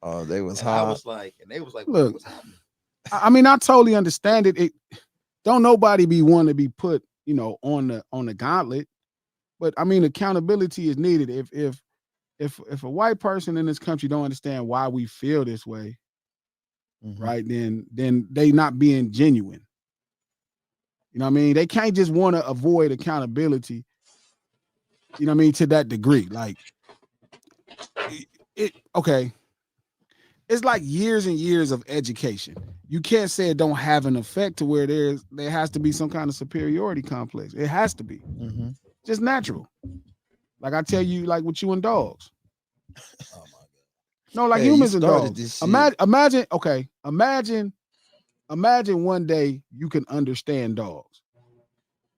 Oh, they was and hot. I was like, and they was like, Look, what's happening? I mean, I totally understand it. Don't nobody be wanting to be put, on the gauntlet. But I mean, accountability is needed. If a white person in this country don't understand why we feel this way, right? Then they not being genuine. You know what I mean? They can't just want to avoid accountability. You know what I mean? To that degree, like okay. It's like years and years of education. You can't say it don't have an effect to where there has to be some kind of superiority complex. It has to be just natural. Like I tell you, like with you and dogs. Oh my god! No, like Hey, humans you and started dogs. this shit. Imagine one day you can understand dogs,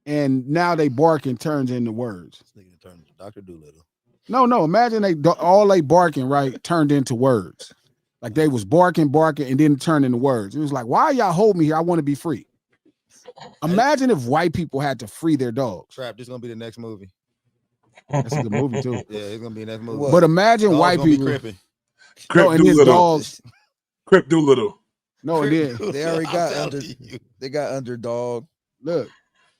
and now they barking turns into words. This nigga turned into Dr. Doolittle. No, imagine all they barking right turned into words. Like they was barking, and then turned into words. It was like, why y'all hold me here? I want to be free. Imagine if white people had to free their dogs. Trap, this is gonna be the next movie. That's a good movie too. Yeah, it's gonna be the next movie. What? But imagine Dogs white gonna people. be cripping. No, and these dogs. Crip Doolittle. No, and then They already I'm got telling you. They got underdog. look.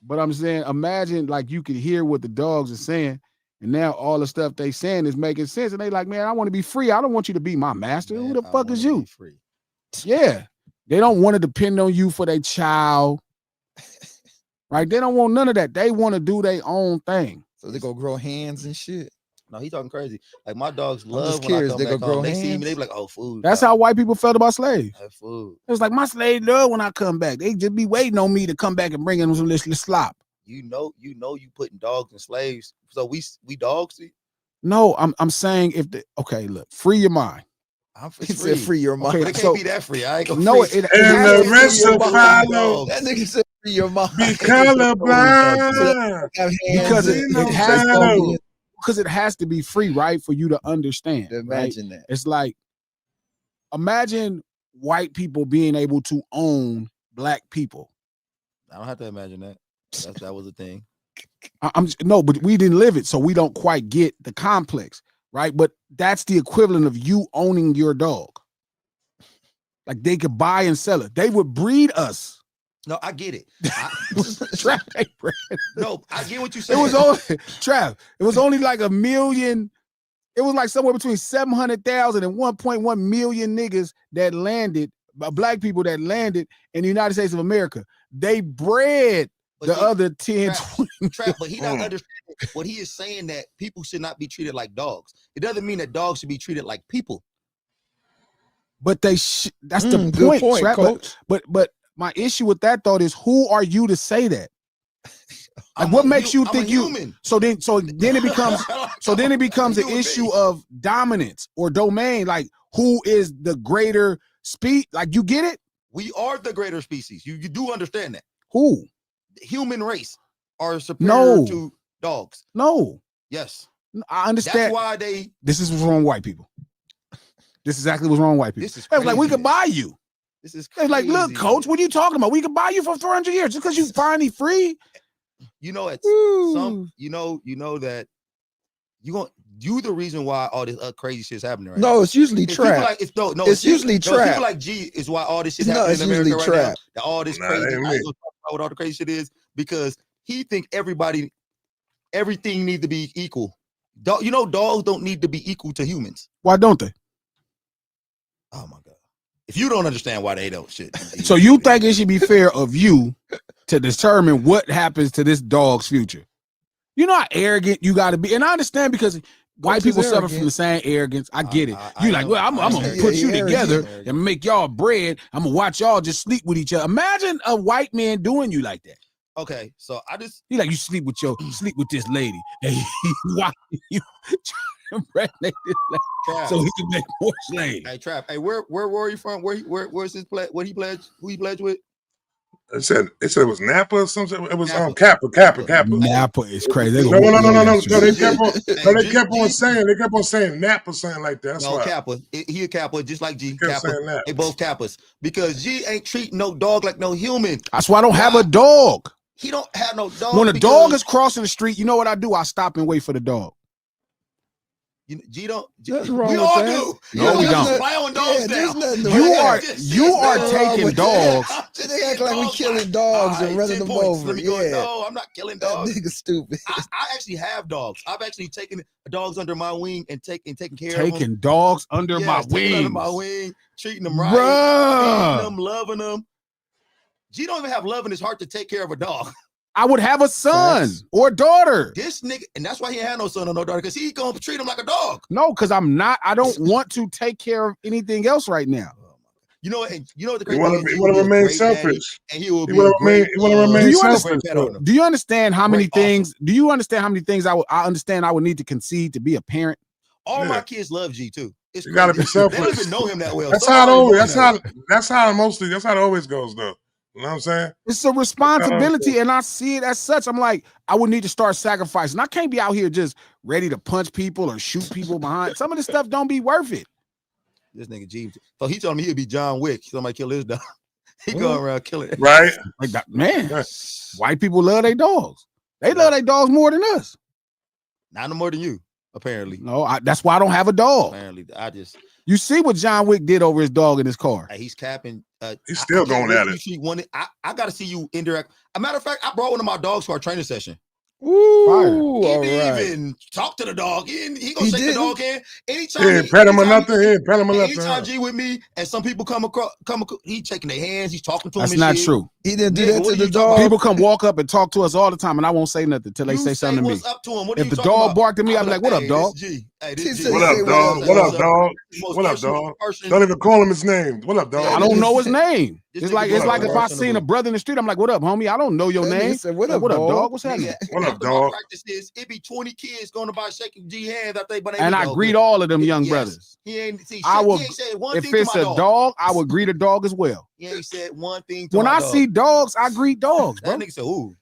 But I'm saying, imagine like you could hear what the dogs are saying, and now all the stuff they saying is making sense, and they like, man, I want to be free. I don't want you to be my master. Man, Who the I fuck is wanna you? be free. Yeah, they don't want to depend on you for their child. Right? They don't want none of that. They want to do their own thing. So they go grow hands and shit. No, he talking crazy. Like my dogs I'm love just when curious, I come they back gonna grow home. They see me, hands? they be like, "Oh, food." That's dog. how white people felt about slaves. Have food. It was like my slave love when I come back. They just be waiting on me to come back and bring in some little slop. You putting dogs and slaves. So we dogs. See? No, I'm saying look, free your mind. I'm He said free your mind. Okay, But it can't so- be that free. I ain't gonna No, free. it And has the to rest be will follow. That nigga said free your mind. Be colorblind. because it has to be free, right? For you to understand. Right? Imagine that. It's like, imagine white people being able to own black people. I don't have to imagine that. That was a thing. No, but we didn't live it, so we don't quite get the complex, right? But that's the equivalent of you owning your dog. Like they could buy and sell it. They would breed us. No, I get it. No, I get what you said. It was only Trav. It was only like 1 million. It was like somewhere between 700,000 and 1.1 million niggas that landed, black people that landed in the United States of America. They bred other 10, 20. Trap, but he not understanding what he is saying, that people should not be treated like dogs. It doesn't mean that dogs should be treated like people. But that's the good point, Trap. coach. But my issue with that thought is, who are you to say that? Like, what makes you think you? Human. So then it becomes an issue being. of dominance or domain. Like, who is the greater speed? Like, you get it? We are the greater species. You do understand that. Who? The human race are superior No. to dogs. No, Yes. I understand. That's why they. This is what's wrong with white people. This is exactly what's wrong with white people. This is It was like, we crazy. could buy you. This is It's crazy. like, look, coach, what are you talking about? We could buy you for 400 years just because you finally free. You know, it's Woo. some. You know that you the reason why all this crazy shit's happening right No, now. it's usually It's people trap. like It's usually trap. People like G is why all this shit No, happening it's in America usually right now. trap. That all this Nah, crazy. that ain't I me. ain't gonna talk about what all the crazy shit is, because he think everything needs to be equal. Dogs don't need to be equal to humans. Why don't they? Oh my god! If you don't understand why they don't shit, So you think it should be fair of you to determine what happens to this dog's future? You know how arrogant you got to be, and I understand because white Coach people is suffer arrogant. from the same arrogance. I get it. I You like, am- well, I'm I gonna am put you arrogant. together Arrogant. and make y'all bread. I'm gonna watch y'all just sleep with each other. Imagine a white man doing you like that. Okay, so I just You like, you sleep with this lady, and he watch you try to impregnate this lady Trap. so he can make more slaves. Hey, Trap. Hey, where were you from? Where's his pledge? What he pledged? Who he pledged with? It said it was Napa or something. It was Kappa. Kappa. Napa is crazy. They No. gonna whoop your ass. They kept on. No, they G- kept on G- saying. They kept on saying Napa, saying like that. That's No, why. Kappa. He a Kappa, just like G. They kept Kappa. saying that. They both Kappas, because G ain't treating no dog like no human. That's why I don't have a dog. He don't have no dog. When a because dog is crossing the street, you know what I do? I stop and wait for the dog. G don't. Nothing wrong We with all that. do. No, we don't. Plowing dogs there's down. nothing You wrong are with that. you are nothing wrong taking with that. dogs. They act like we killing dogs and running them over. Let me go. Yeah. No, I'm not killing That dogs. nigga stupid. I actually have dogs. I've actually taken dogs under my wing and taking care of them. Taking dogs under my taking under wings. my wing, treating them right, Bruh. feeding them, loving them. G don't even have love in his heart to take care of a dog. I would have a son Facts. or daughter. This nigga, and that's why he ain't had no son or no daughter, because he gonna treat him like a dog. No, because I don't want to take care of anything else right now. You know, and you know what the You crazy want thing is? to He will be a remain great daddy, selfish. and he will You be a want to great. remain Do you selfish. pet owner. Do you understand how many Great, things? Do you understand how many things I understand I would need to concede to be a parent? All my Yeah. kids love G too. It's You gotta be crazy. They don't selfless. even know him that well. That's Some how it already always. know That's him how. that well. That's how it always goes, though. You know what I'm saying? It's a responsibility, and I see it as such. I'm like, I would need to start sacrificing. I can't be out here just ready to punch people or shoot people behind. Some of this stuff don't be worth it. This nigga G. So he told me he'd be John Wick. Somebody kill his dog. He going around killing it. Right? Like that, man. White people love their dogs. They love their dogs more than us. Not no more than you, apparently. No, that's why I don't have a dog. Apparently, I just You see what John Wick did over his dog in his car. he's capping. He's still going at it. I got to see you indirect. A matter of fact, I brought one of my dogs to our training session. Ooh, He all didn't right. even talk to the dog. He gonna He shake the didn't? dog hand. Anytime He ain't pet him or nothing. He ain't pet him or nothing. Anytime G with me and some people come across, he shaking their hands. He's talking to That's him. not shit. true. He didn't do Nigga, that what to are the you talking dog. about? People come walk up and talk to us all the time, and I won't say nothing until they You say something to me. what's up to him. What If are the you talking dog about? barked at me, I'd be I'm like, "What up, hey, dog?" this G. Hey, He this G. said, What up, say dog? What up, dog? Most What up, personal dog? person- Don't even call him his name. What up, dog? I don't know his name. This It's nigga like be it's like if I personable. seen a brother in the street, I'm like, "What up, homie? I don't know your That nigga name." said, "What Like, up, what up, dog?" dog? What's happening? Nigga, What up, after my dog? practice is it be 20 kids going by shaking G hands after they, but they And I go, greet good. all of them young Yes. brothers. He ain't see. I Shit, will- he ain't said one If thing to it's my a dog. dog, I would greet a dog as well. He ain't said one thing to When my I dog. see dogs, I greet dogs, bro. That nigga said, "Ooh,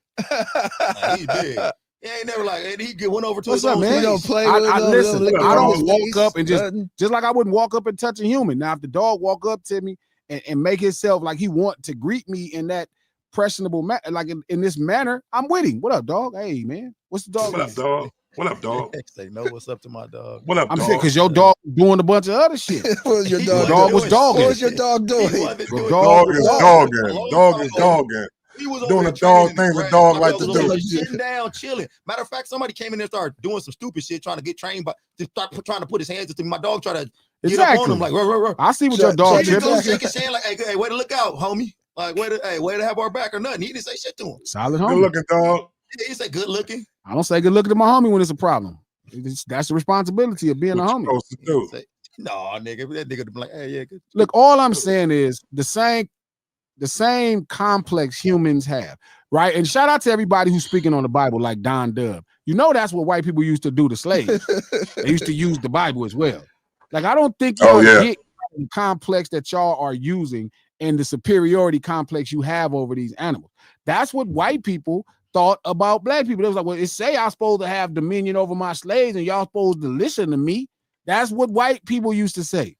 he's big." He ain't never like, and he went over to What's his up, own man? He place. don't play I with him. listen. Lick I on don't his walk face, up and nothing. just like I wouldn't walk up and touch a human. Now, if the dog walk up to me and make himself like he want to greet me in that personable like in this manner, I'm with him. What up, dog? Hey, man. What's the dog What up, name? dog? What up, dog? Say, "No, what's up to my dog?" What up, I'm dog? saying because your dog doing a bunch of other shit. What was your He dog? dog doing? was dogging. What was your dog He doing? wasn't The doing dog Dog is was dogging. Dog is dogging. He was Doing over the there training dog in the things a grass. dog My like dog to was over do. there sitting down, chilling. Matter of fact, somebody came in there and started doing some stupid shit, trying to get trained, but to start trying to put his hands into me. My dog tried to get up on Exactly. him like, "Ruh." I see what Shut- your dog shut your tripping. dog- Shake his hand like, "Hey, way to look out, homie." Like, way to have our back or nothing. He didn't say shit to him. Solid Good homie. looking dog. He didn't say good looking. I don't say good looking to my homie when it's a problem. That's the responsibility of being a What you homie. supposed to He do? didn't say, no, nigga, that nigga be like, "Hey, yeah, good." Look, all I'm saying is the same complex humans have, right? And shout out to everybody who's speaking on the Bible, like Don Dub. You know that's what white people used to do to slaves. They used to use the Bible as well. Like I don't think y'all Oh, yeah. get the complex that y'all are using and the superiority complex you have over these animals. That's what white people thought about black people. They was like, well, it say I'm supposed to have dominion over my slaves and y'all supposed to listen to me. That's what white people used to say.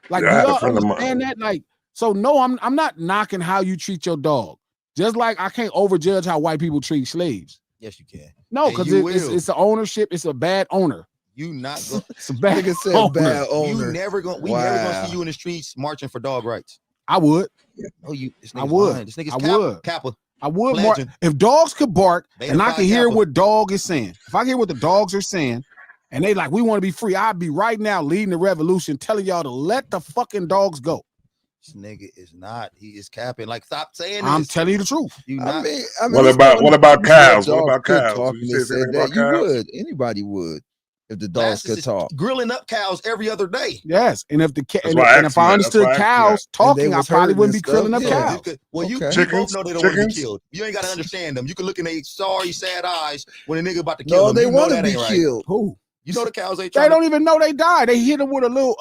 Like, Yeah, I do had a y'all friend of mine. understand that? Like, so no, I'm not knocking how you treat your dog. Just like I can't overjudge how white people treat slaves. Yes, you can. No, And because you it's will. the ownership. It's a bad owner. You not go. It's a bad Nigga said owner. bad You owner. never gonna. We never gonna Wow. see you in the streets marching for dog rights. I would. Oh, you. This I nigga's would. lying. This nigga's I Kappa. would. Kappa. I would more Legend. if dogs could bark Beta and I Phi can hear Kappa. what dog is saying. If I hear what the dogs are saying, and they like, we want to be free, I'd be right now leading the revolution, telling y'all to let the fucking dogs go. This nigga is not. He is capping. Like, stop saying I'm this. telling you the truth. You I not. mean, What it's about- no what about wonder you said cows? What dogs about could cows? talk Did and you they say said anything that. about You cows? would. Anybody would if the dogs could Glasses is talk. grilling up cows every other day. Yes, and if the That's and, why I and asked if I you that. understood That's why I asked you cows And they talking, I was probably herding wouldn't be and stuff. grilling up Yeah. cows. Well, you Chickens? both know they don't want to be Chickens? killed. You ain't got to understand them. You can look in their sorry, sad eyes when a nigga about to kill No, them. they You know want to that be ain't right. killed. Who? You know the cows ain't They trying don't even know they died. They hit them with a little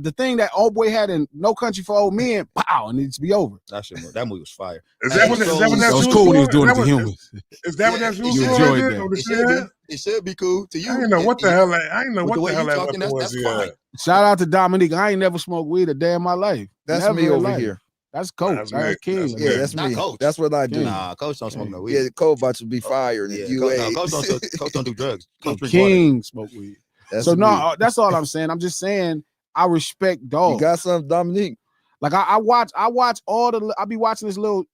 the thing that old boy had in No Country for Old Men. Pow, and it's be over. That movie was fire. Is Hey, that what so- that's That was used cool when he for? was doing it Is to that what- humans. Is that what that's Yeah, used you for? enjoyed Right that. there? It should be. It should be cool to you. I didn't know what the hell. I didn't know With what the the way hell you that talking, weapon was. that's fine. Shout out to Dominique. I ain't never smoked weed a day in my life. That's Never me in over life. here. That's Coach. That's That's me. King. That's Yeah, me. that's Not me. Coach. That's what I do. Nah, Coach don't smoke no weed. Yeah, the Coach about to be fired in Yeah, UA. Coach don't do drugs. Coach drink water. King smoke weed. That's So no, weak. that's all I'm saying. I'm just saying I respect dogs. You got something, Dominique? Like I watch all the. I be watching this little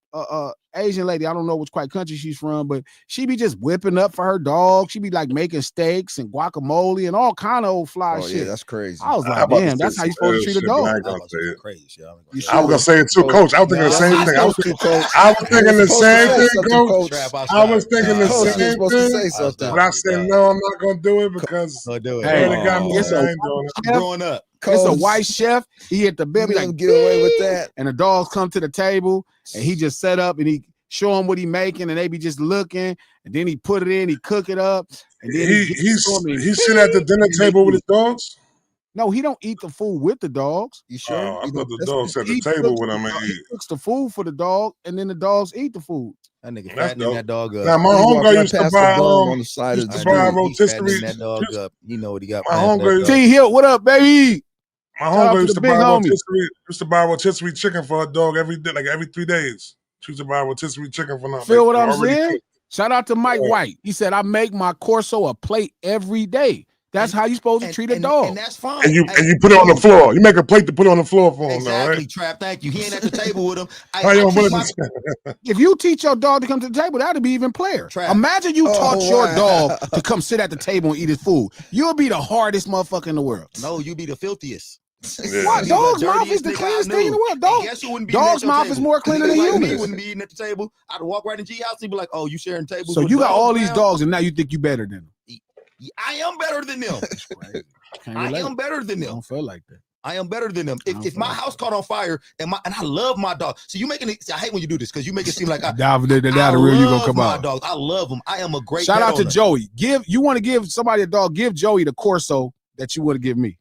Asian lady. I don't know which quite country she's from, but she be just whipping up for her dog. She be like making steaks and guacamole and all kind of old fly Oh shit. yeah, that's crazy. I was I'm like, about to damn, say that's how you some supposed to treat a shit, but I dog. ain't gonna say it. Crazy shit. You I was gonna say it too, Coach. I was thinking the same thing. I was thinking the same thing, Coach. I was thinking the Coach, you're same supposed to thing. say something. But I said no, I'm not gonna do it because Go do it. Hey, man, it got me. it's I a ain't doing it. I'm growing up. It's a Coach, white chef. He at the you bed, be let him like, get away with "Beep," that. and the dogs come to the table, and he just set up and he show them what he making, and they be just looking, and then he put it in, he cook it up, and then He sit at the dinner table with his dogs. No, he don't eat the food with the dogs. You sure? Oh, I You know, thought the that's- dogs at the He table cooks with him the- and He eat. cooks the food for the dog, and then the dogs eat the food. That nigga That's fattening dope. that dog up. Now my He walked homegirl right used to past buy the bum on the side used of to the buy street. He's fattening rotisserie. that dog up. You know what he got My planned for that homegirl- dog. T Hill, what up, baby? My Shout out homegirl to used the to big buy homie. rotisserie chicken for her dog every day, like every 3 days. She used to buy rotisserie chicken for her. Feel what like, I'm already saying? cooked. Shout out to Mike Yeah. White. He said, I make my Corso a plate every day. That's how you supposed to treat a dog. And that's fine. And you Hey, put it on the floor. You make a plate to put it on the floor for him, exactly, right? Trap. Thank you. He ain't at the table with him. How you gonna put it If you teach your dog to come to the table, that'd be even player. Trap. Imagine you taught your wow. dog to come sit at the table and eat his food. You'll be the hardest motherfucker in the world. No, you be the filthiest. Yeah. What? You Dog's the mouth is dirtiest the nigga I cleanest thing in the knew. world. And Dog. guess who wouldn't be Dog's eating at your mouth is table? more cleaner Niggas than like me humans. wouldn't be eating at the table. I'd walk right into G house and be like, "Oh, you sharing tables?" So with you got dogs all these now? dogs, and now you think you better than them. I am better than them. Can't I relate. am better than I them. don't feel like that. I am better than them. don't If my feel house caught on fire and I love my dog, so you making it. I hate when you do this because you make it seem like I Now the real you gonna love come my out. dogs. I love them. I am a great. Shout pet out to owner. Joey. You want to give somebody a dog? Give Joey the Corso that you would have give me.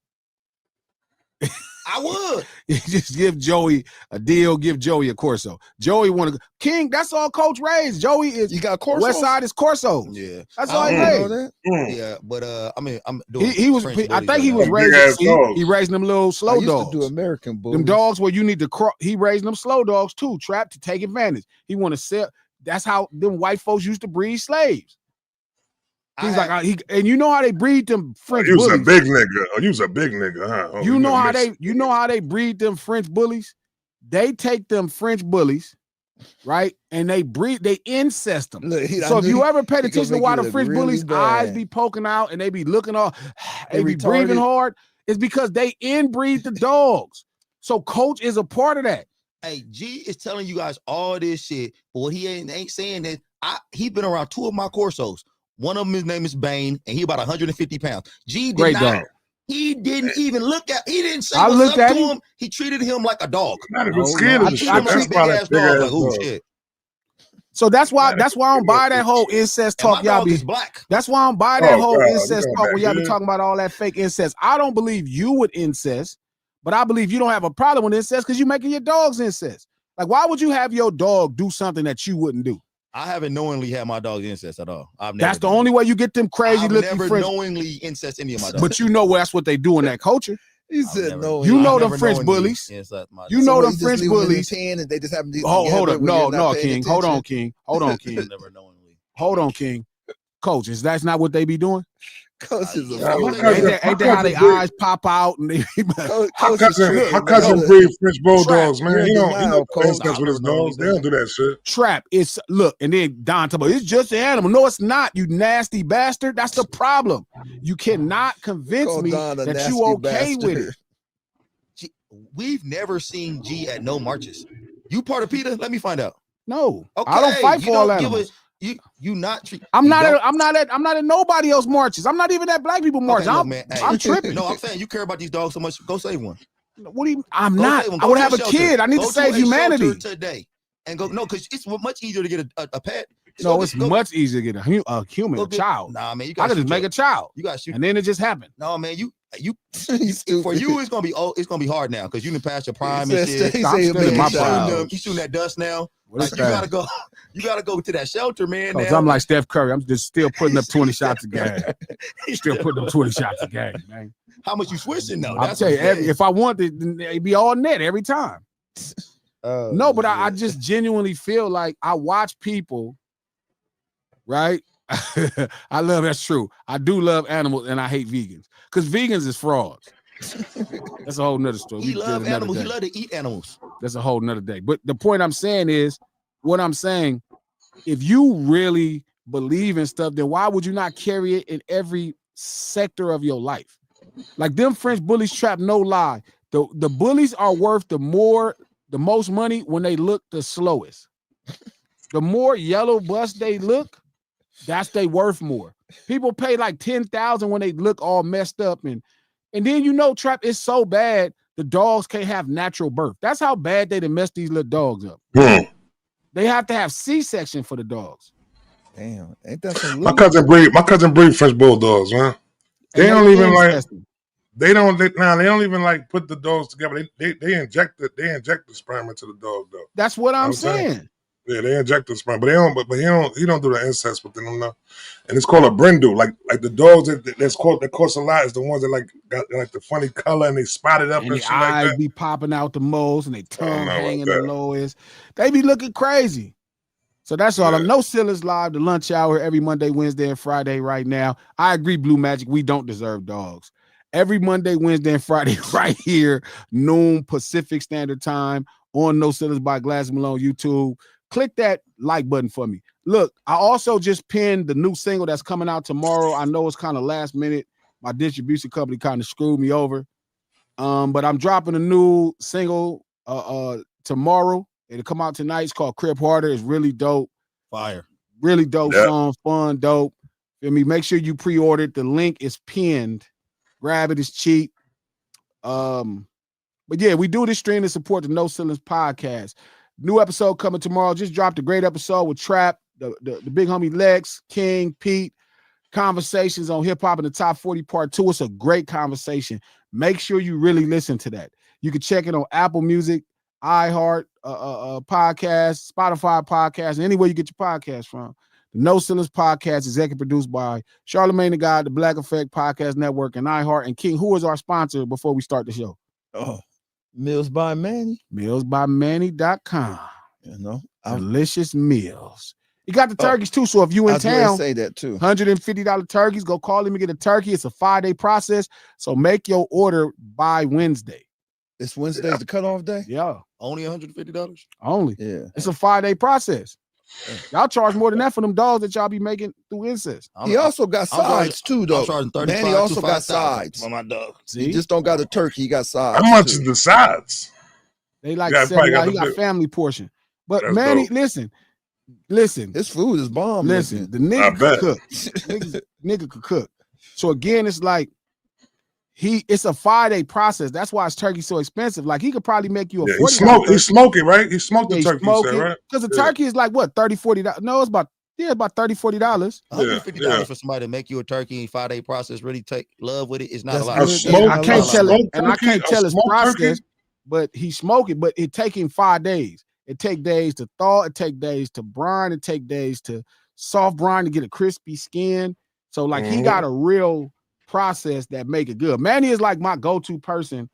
I would. Just give Joey a deal. Give Joey a Corso. Joey want to King. That's all Coach raised. Joey is You got Corsos? West Side is Corso. Yeah, That's I all he don't You raised. know that? Yeah, but I mean, I'm doing. He was. French I bullies think he right was now. Big ass raising. dogs. He raising them little I slow used dogs. to do American bullies. Them dogs where you need to he raising them slow dogs too, Trap, to take advantage. He want to sell. That's how them white folks used to breed slaves. He's and you know how they breed them French You was a bullies. big nigga. Oh, you was a big nigga, huh? Oh, You know how mixed. they breed them French bullies? They take them French bullies, right? And they incest them. Look, So if you ever paid he gonna attention to make why you the look French really bullies' eyes bad. be poking out and they be looking all, they They be breathing retarded. hard, it's because they inbreed the dogs. So Coach is a part of that. Hey, G is telling you guys all this shit, but what he ain't saying that he been around two of my Corsos. One of them, his name is Bane, and he about 150 pounds. G did Great not. dog. He didn't even look at. He didn't say I what's looked up at to him. him. He treated him like a dog. Not even No, scared no, of I the treat him shit. like That's a why big that ass big dog. ass Like, oh dog. shit. So that's why Not I don't even buy scared that of whole shit. incest And my talk y'all dog be. is black. That's why I don't buy that Oh, whole God, incest you talk got when y'all be that talking about all that fake incest. I don't believe you would incest, but I believe you don't have a problem with incest because you're making your dogs incest. Like, why would you have your dog do something that you wouldn't do? I haven't knowingly had my dog's incest at all. I've never. That's the only way you get them crazy I've looking never French. knowingly incest any of my dogs. But you know that's what they do in that culture. He I've said never- no. You I've know them never French knowingly bullies. incest my You dogs. know So them he just French leave them in the bullies. pen and they just happen to Hold up. when you're No, not paying King. Hold on, attention. King. Hold on, King. Never knowingly. Hold on, King. Coach, that's not what they be doing? Coach is a Yeah, fool. my Ain't cousin- that how they eyes pop out and they Coach is tripping. My cousin Look, breed French bulldogs, man. You're in He don't denial, Coach. incest with his dogs. They don't do that shit. Trap? It's look, and then Don talk about it's just an animal. No, it's not, you nasty bastard. That's the problem. You cannot convince Call me Don a that nasty you okay with bastard. it. G, we've never seen G at no marches. You part of PETA? Let me find out. No, Okay, I don't fight you for all don't give animals. you not treat. I'm you not don't- I'm not at nobody else marches. I'm not even at black people marches. Okay, look, I'm, man, hey. I'm tripping. No, I'm saying you care about these dogs so much. Go save one. What do you? I'm Go not. save one. I Go would to have a a shelter. kid. I need Go to save a humanity. shelter today and go. No, because it's much easier to get a pet. Just No, go it's get- go- much easier to get a human, go a get- child. Nah, man, you I got could just make a child, You got shoot. and then it just happened. No, man, you You for you it's gonna be hard now because you done passed your prime He and said- shit. he I'm said he'll still in make my a prime. child. You shooting that dust now. What is Like you gotta go to that shelter, man. Because now. I'm like Steph Curry. I'm just still putting up 20 shots a game. He's Still putting up 20 shots a game, man. How much you switching though? I'll tell you, if I want it, then it'd be all net every time. No, but I just genuinely feel like I watch people, right? I love that's true. I do love animals and I hate vegans because vegans is frauds. That's a whole nother story. He love animals. He love to eat animals. That's a whole nother day. But the point I'm saying is, what I'm saying, if you really believe in stuff, then why would you not carry it in every sector of your life? Like them French bullies trap, no lie. The bullies are worth the most money when they look the slowest. The more yellow bust they look, that's they worth more. People pay like 10,000 when they look all messed up, and then trap is so bad the dogs can't have natural birth. That's how bad they done messed these little dogs up. They have to have C-section for the dogs. Damn, ain't that some? My cousin breed French bulldogs, man. They don't even like. They don't even like put the dogs together. They inject the sperm into the dog though. That's what I'm saying. Yeah, they inject the sperm, but they don't. But he don't do the incest within them now. And it's called a brindle. Like the dogs that cost a lot is the ones that like got like the funny color and they spotted up and the shit eyes like that. Be popping out the most and they tongue hanging the lowest. They be looking crazy. So that's all. No Sillas live, the lunch hour every Monday, Wednesday, and Friday right now. I agree, Blue Magic. We don't deserve dogs. Every Monday, Wednesday, and Friday right here, noon Pacific Standard Time on No Sillas by Glasses Malone YouTube. Click that like button for me. Look, I also just pinned the new single that's coming out tomorrow. I know it's kind of last minute. My distribution company kind of screwed me over. But I'm dropping a new single tomorrow. It'll come out tonight. It's called Crip Harder. It's really dope. Fire. Really dope song. Fun, dope. Feel me? Make sure you pre-order it. The link is pinned. Grab it. It's cheap. But yeah, we do this stream to support the No Ceilings podcast. New episode coming tomorrow. Just dropped a great episode with Trap, the big homie Lex, King, Pete. Conversations on hip hop in the top 40 part 2. It's a great conversation. Make sure you really listen to that. You can check it on Apple Music, iHeart podcast, Spotify podcast, anywhere you get your podcast from. The No Ceilings podcast, executive produced by Charlamagne the God, the Black Effect Podcast Network, and iHeart. And King, who is our sponsor before we start the show? Oh, Meals by Manny. Mealsbymanny.com. Delicious meals. You got the turkeys too. So if you in town, say that too. $150 turkeys. Go call him and get a turkey. It's a 5-day process. So make your order by Wednesday. It's Wednesday's the cutoff day. Yeah. Only $150? Only. Yeah. It's a 5-day process. Y'all charge more than that for them dogs that y'all be making through incest. He also got sides too, though. Man, he also got sides on my dog. See? He just don't got a turkey. He got sides. How much is the sides? They like $70. He got family portion. But that's Manny, dope. Listen. His food is bomb. Listen, the nigga could cook. nigga could cook. So again, it's like it's a 5-day process. That's why his turkey's so expensive. Like he could probably make you a $40. He smoke it, right? He smoked the turkey, right? Because the turkey is like what, $30-$40? No, it's about $30-$40. $150 for somebody to make you a turkey in 5-day process. Really take love with it. It's not a lot. I can't tell his process, but he smoke it. But it take him 5 days. It take days to thaw. It take days to brine. It take days to soft brine to get a crispy skin. So like he got a real process that make it good. Manny is like my go-to person,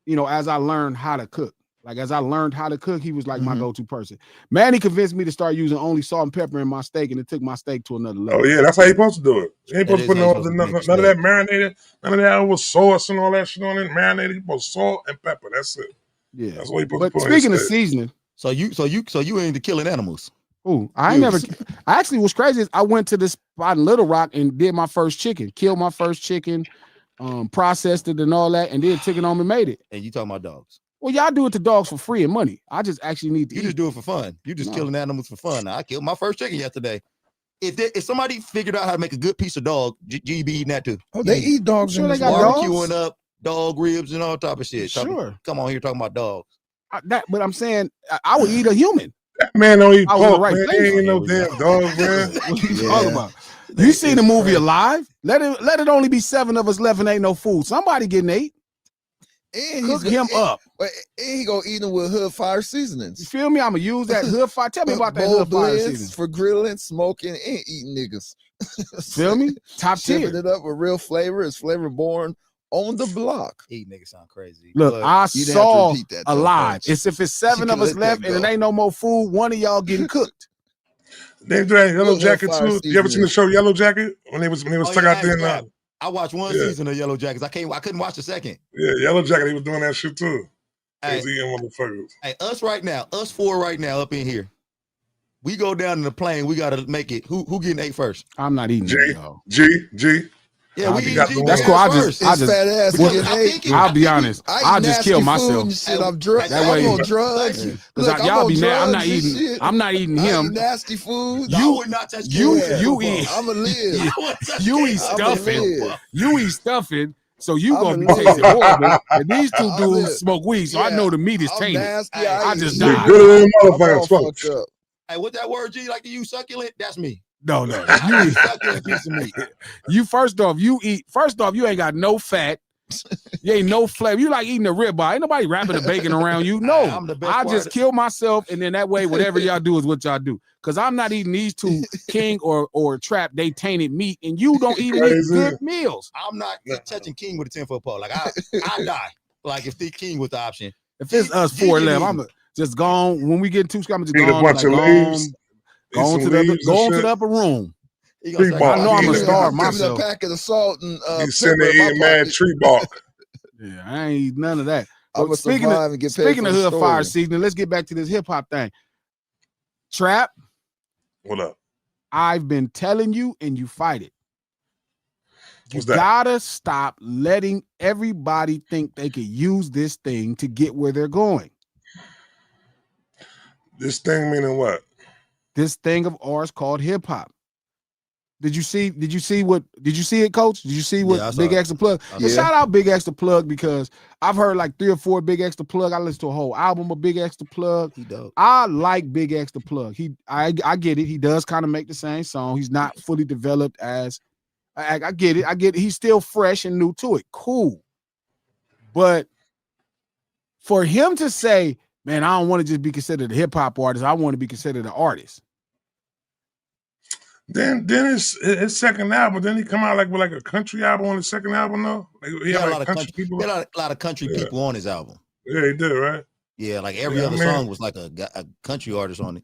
as I learned how to cook. Like as I learned how to cook, he was like my go-to person. Manny convinced me to start using only salt and pepper in my steak, and it took my steak to another level. Oh yeah, that's how you're supposed to do it. You ain't supposed to put none of that marinated, none of that with sauce and all that shit on it. Marinated, you put salt and pepper. That's it. Yeah, that's what you supposed to put. But speaking of seasoning, so you into killing animals? Oh, I actually what's crazy is I went to this spot in Little Rock and did my first chicken, killed my first chicken, processed it and all that, and then took it home and made it. And you talking about dogs? Well, y'all do it to dogs for free and money. I just actually need to. You just do it for fun. You just killing animals for fun. I killed my first chicken yesterday. If somebody figured out how to make a good piece of dog, you be eating that too. Oh, they eat dogs. Sure, they got barbecuing up dog ribs and all type of shit. Sure. Come on here talking about dogs. But I'm saying I would eat a human. That man don't eat pork, man. He ain't no damn dog, man. What you talking about? You seen the movie Alive? Let it only be 7 of us left and ain't no food. Somebody getting ate. And cook him up. And he gonna eat him with hood fire seasonings. You feel me? I'm gonna use that hood fire. Tell me about that hood fire seasoning. For grilling, smoking, and eating niggas. Feel me? Top tier. It up with real flavor. It's flavor born on the block. Eat niggas sound crazy. Look, I saw Alive. It's if it's 7 of us left and it ain't no more food, one of y'all getting cooked. They do that Yellow Good Jacket fire too. You ever seen the seasoning. show Yellow Jacket when they was stuck out there? I watched one season of Yellow Jackets. I couldn't watch the second. Yeah, Yellow Jacket. He was doing that shit too. Hey, was eating motherfuckers. Hey, us four right now up in here. We go down in the plane. We gotta make it. Who getting ate first? I'm not eating it, y'all. G. Yeah, we got eat G. That's cool. I first. just fat ass well, getting ate. I'll be honest. I'll just kill myself. Shit, I'm drunk. That way- I'm on drugs. Look, I'm y'all on be mad. I'm not drugs and eating. shit. I'm not eating I him. eat nasty food. I would not touch You King. eat. I'ma live. You eat I'ma stuffing. live. You eat stuffing. So you I'ma gonna be live. tasting horrible. And these two I'ma dudes live. smoke weed, so I Yeah, know the meat is I'm tainted. nasty. Hey, I eat just shit. died. Good in the I'm motherfuckers. all Fuck. fucked up. Hey, what that word G like to use succulent? That's me. No. You eat succulent piece of meat. You first off, you ain't got no fat. You ain't no flavor. You like eating a ribeye. Ain't nobody wrapping the bacon around you. No, I'm the best I part just of- kill myself, and then that way, whatever y'all do is what y'all do. Cause I'm not eating these two King or Trap. They tainted meat, and you don't even eat Crazy. good meals. I'm not touching King with a 10-foot pole. Like I die. Like if the King was the option. If it's us G four can left, eat. I'm just gone. When we get two, I'm just Eat a gone. bunch Like, of leaves. go on to the upper room. He gonna say, Tree bark. I know I'm Eat gonna it. starve Give me myself. a packet of salt and He's sitting there pepper in my eating mad pocket. tree bark. Yeah, I ain't eat none of that. I'm gonna survive and get paid Speaking for of the hood fire story. season, let's get back to this hip hop thing. Trap, What up? I've been telling you, and you fight it. You What's that? gotta stop letting everybody think they could use this thing to get where they're going. This thing meaning what? This thing of ours called hip hop. Did you see it, Coach? Did you see what Yeah, I saw Big it. XThaPlug? I And saw it. shout out Big XThaPlug because I've heard like 3 or 4 Big XThaPlug. I listened to a whole album of Big XThaPlug. He dope. I like Big XThaPlug. I get it. He does kind of make the same song. He's not fully developed as I get it. He's still fresh and new to it. Cool. But for him to say, man, I don't want to just be considered a hip hop artist. I want to be considered an artist. Then his second album. Then he come out with a country album on the second album though. He had a lot of country people. He had a lot of country Yeah. people on his album. Yeah, he did, right? Yeah, like every Yeah, other man. song was like a country artist on it.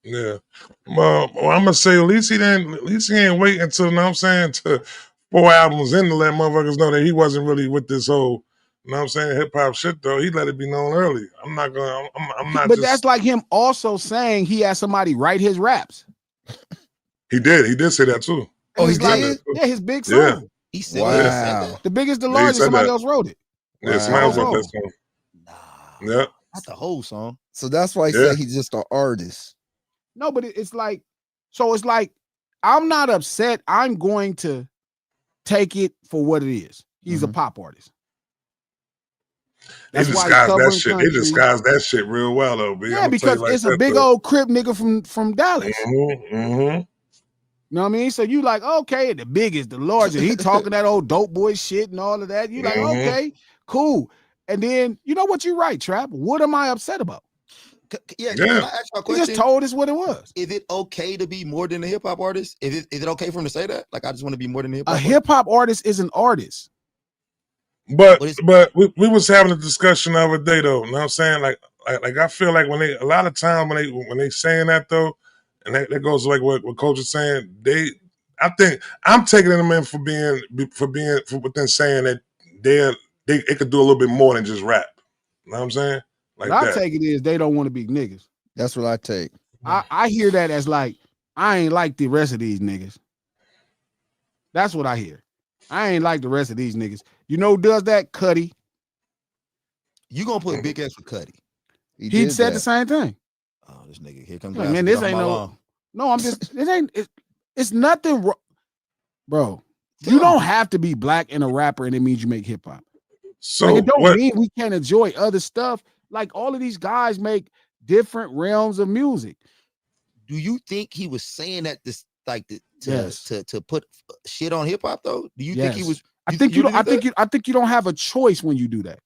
Yeah. Well, I'm gonna say at least he ain't wait until, you know what I'm saying, to 4 albums in to let motherfuckers know that he wasn't really with this whole, you know what I'm saying, hip hop shit though. He let it be known early. I'm not. But that's like him also saying he had somebody write his raps. He did say that too. Oh, he It's like- did? Yeah, his big song. Yeah. He said, Wow. he said that? The biggest, the Yeah, he largest, said somebody that. else wrote it. Yeah, somebody else Wow. wrote that song. Nah, Yeah. not the whole song. So that's why he Yeah. said he's just an artist. No, but it's like, so it's like, I'm not upset. I'm going to take it for what it is. He's a pop artist. They That's why he's disguised that covering shit. country. They disguised that shit real well though, B. Yeah, because it's a big old Crip nigga from Dallas. Mm-hmm. You know what I mean? So you like, okay, the biggest, the largest. He talking that old dope boy shit and all of that. You like, Mhm. okay, cool. And then you know what? You're right, Trap. What am I upset about? Yeah, Yeah. can I ask you a He question? just told us what it was. Is it okay to be more than a hip hop artist? Is it okay for him to say that? Like, I just want to be more than a hip hop A artist? hip hop artist is an artist. But What is- we was having a discussion the other day though. You know what I'm saying? Like I feel like when they a lot of times when they saying that though, and that goes like what Coach is saying, I think I'm taking them in for within saying that they could do a little bit more than just rap. You know what I'm saying? Like What I that. take it is they don't want to be niggas. That's what I take. I hear that as like, I ain't like the rest of these niggas. That's what I hear. I ain't like the rest of these niggas. You know who does that? Cuddy. You gonna put Big X with Cuddy? He did said that. the same thing. Oh, this nigga here comes. Like, man, this ain't no, I'm just, it's nothing wrong. Bro, you don't have to be black and a rapper and it means you make hip hop. So Like, it don't what? mean we can't enjoy other stuff. Like all of these guys make different realms of music. Do you think he was saying that Yes. to put shit on hip hop though? Do you think he Yes. was? I think you don't. I think you don't have a choice when you do that.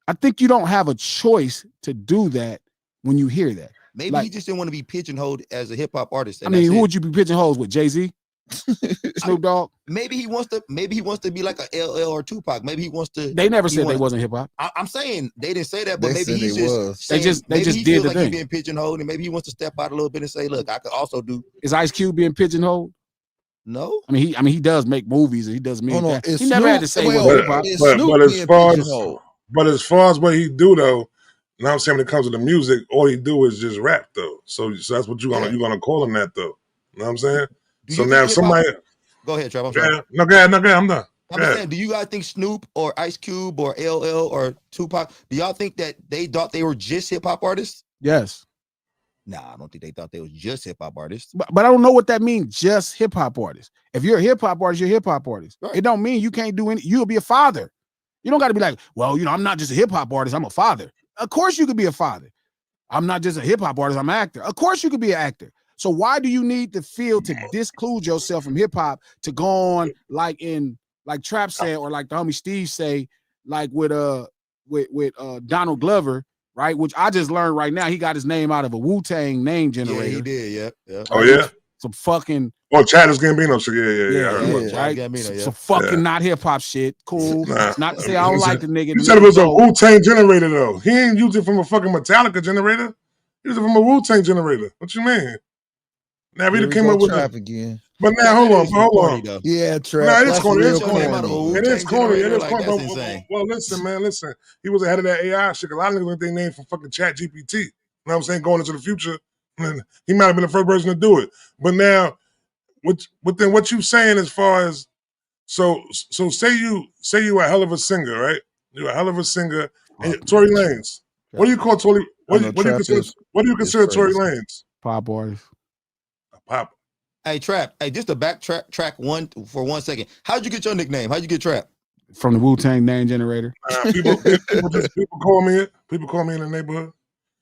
I think you don't have a choice to do that when you hear that. Maybe like- he just didn't want to be pigeonholed as a hip hop artist. I and mean, that's who it. would you be pigeonholed with? Jay-Z? Snoop Dogg. Maybe he wants to be like a LL or Tupac. Maybe he wants to. They never said they wasn't hip hop. I'm saying they didn't say that, but They maybe said he's they was. saying, They just he did feels the like thing. he's being pigeonholed, and maybe he wants to step out a little bit and say, "Look, I could also do." Is Ice Cube being pigeonholed? No. I mean, he does make movies and he does mean that. Is He never had to Snoop- say well, was hip hop. is But Snoop as being far as pigeonholed? But as far as what he do though, now I'm saying when it comes to the music, all he do is just rap though. So that's what you're gonna call him that though. You know what I'm saying? Do So you now think if somebody go ahead, Trav. I'm sorry. no, go ahead, I'm done. I'm just saying, do you guys think Snoop or Ice Cube or LL or Tupac, do y'all think that they thought they were just hip hop artists? Yes. Nah, I don't think they thought they was just hip hop artists. But I don't know what that means, just hip hop artists. If you're a hip hop artist, you're a hip hop artist. Right. It don't mean you can't do any, you'll be a father. You don't got to be like, well, I'm not just a hip hop artist, I'm a father. Of course you could be a father. I'm not just a hip hop artist, I'm an actor. Of course you could be an actor. So why do you need to feel to disclude yourself from hip hop to go on like Trap said, or like the homie Steve say, like with Donald Glover, right? Which I just learned right now, he got his name out of a Wu-Tang name generator. Yeah, he did, yeah. Oh yeah? Some fucking Childish Gambino shit. Yeah. I heard about that. right? Gambino, Some fucking not hip hop shit. Cool. Nah. Not to say I don't like the nigga. You said it was a Wu-Tang generator though. He ain't used it from a fucking Metallica generator. He used it from a Wu-Tang generator. What you mean? Now we came up with trap again. But now hold on. Yeah, trap. Nah, it's That's corny. real It's corny. corny. It is corny. It is Like, corny. that's But, insane. well, listen, man. Listen. He was ahead of that AI shit. A lot of niggas think they named from fucking Chat GPT. You know what I'm saying? Going into the future, he might have been the first person to do it. But now, within what you saying as far as so say you a hell of a singer, right? You're a hell of a singer. And Tory Lanez. What do you call Tory? What do you consider Tory Lanez? Pop artist. Pop. Hey, Trap. Hey, just to backtrack one for 1 second. How'd you get your nickname? How'd you get Trap? From the Wu-Tang name generator. People call me it. People call me in the neighborhood.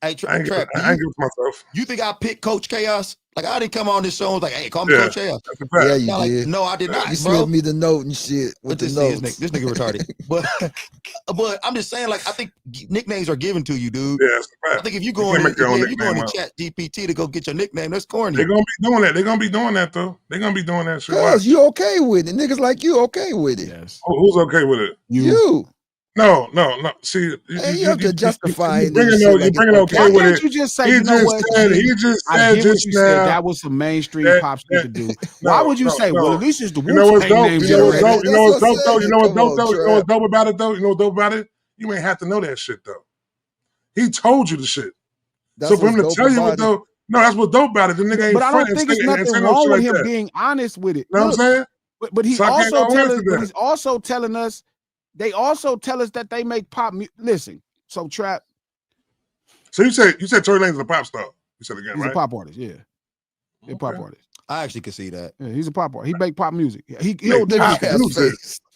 Hey, I ain't give it to myself. You think I picked Coach Chaos? Like, I didn't come on this show and was like, hey, call me Coach Chaos. Yeah, you like, did. no, I did not, You bro. slipped me the note and shit with the notes. This nigga retarded. But I'm just saying, like, I think nicknames are given to you, dude. Yeah, that's a fact. I think if you go on to Chat GPT to go get your nickname, that's corny. They're gonna be doing that. They're gonna be doing that though. They're gonna be doing that shit. Cause you okay with it. Niggas like you okay with it. Yes. Who's okay with it? You. No. See, you have to justify it. You're bringing okay with it. You just say, He you know what? I get what you said. That was some mainstream pop shit to do. Why would you say, well, at least it's the Wu-Tang name generator? You know what's dope though? You know what's dope about it though? You know what's dope about it? You ain't have to know that shit though. He told you the shit. So for him to tell you what though, no, that's what's dope about it. The nigga ain't. But I don't think there's nothing wrong with him being honest with it. You know what I'm saying? But he's also telling us. They also tell us that they make pop music. Listen, so Trap. So you said Tory Lanez is a pop star. You said again, he's right? A pop artist, yeah. He's a pop artist. I actually could see that. Yeah, he's a pop artist. He make pop music. He'll do anything.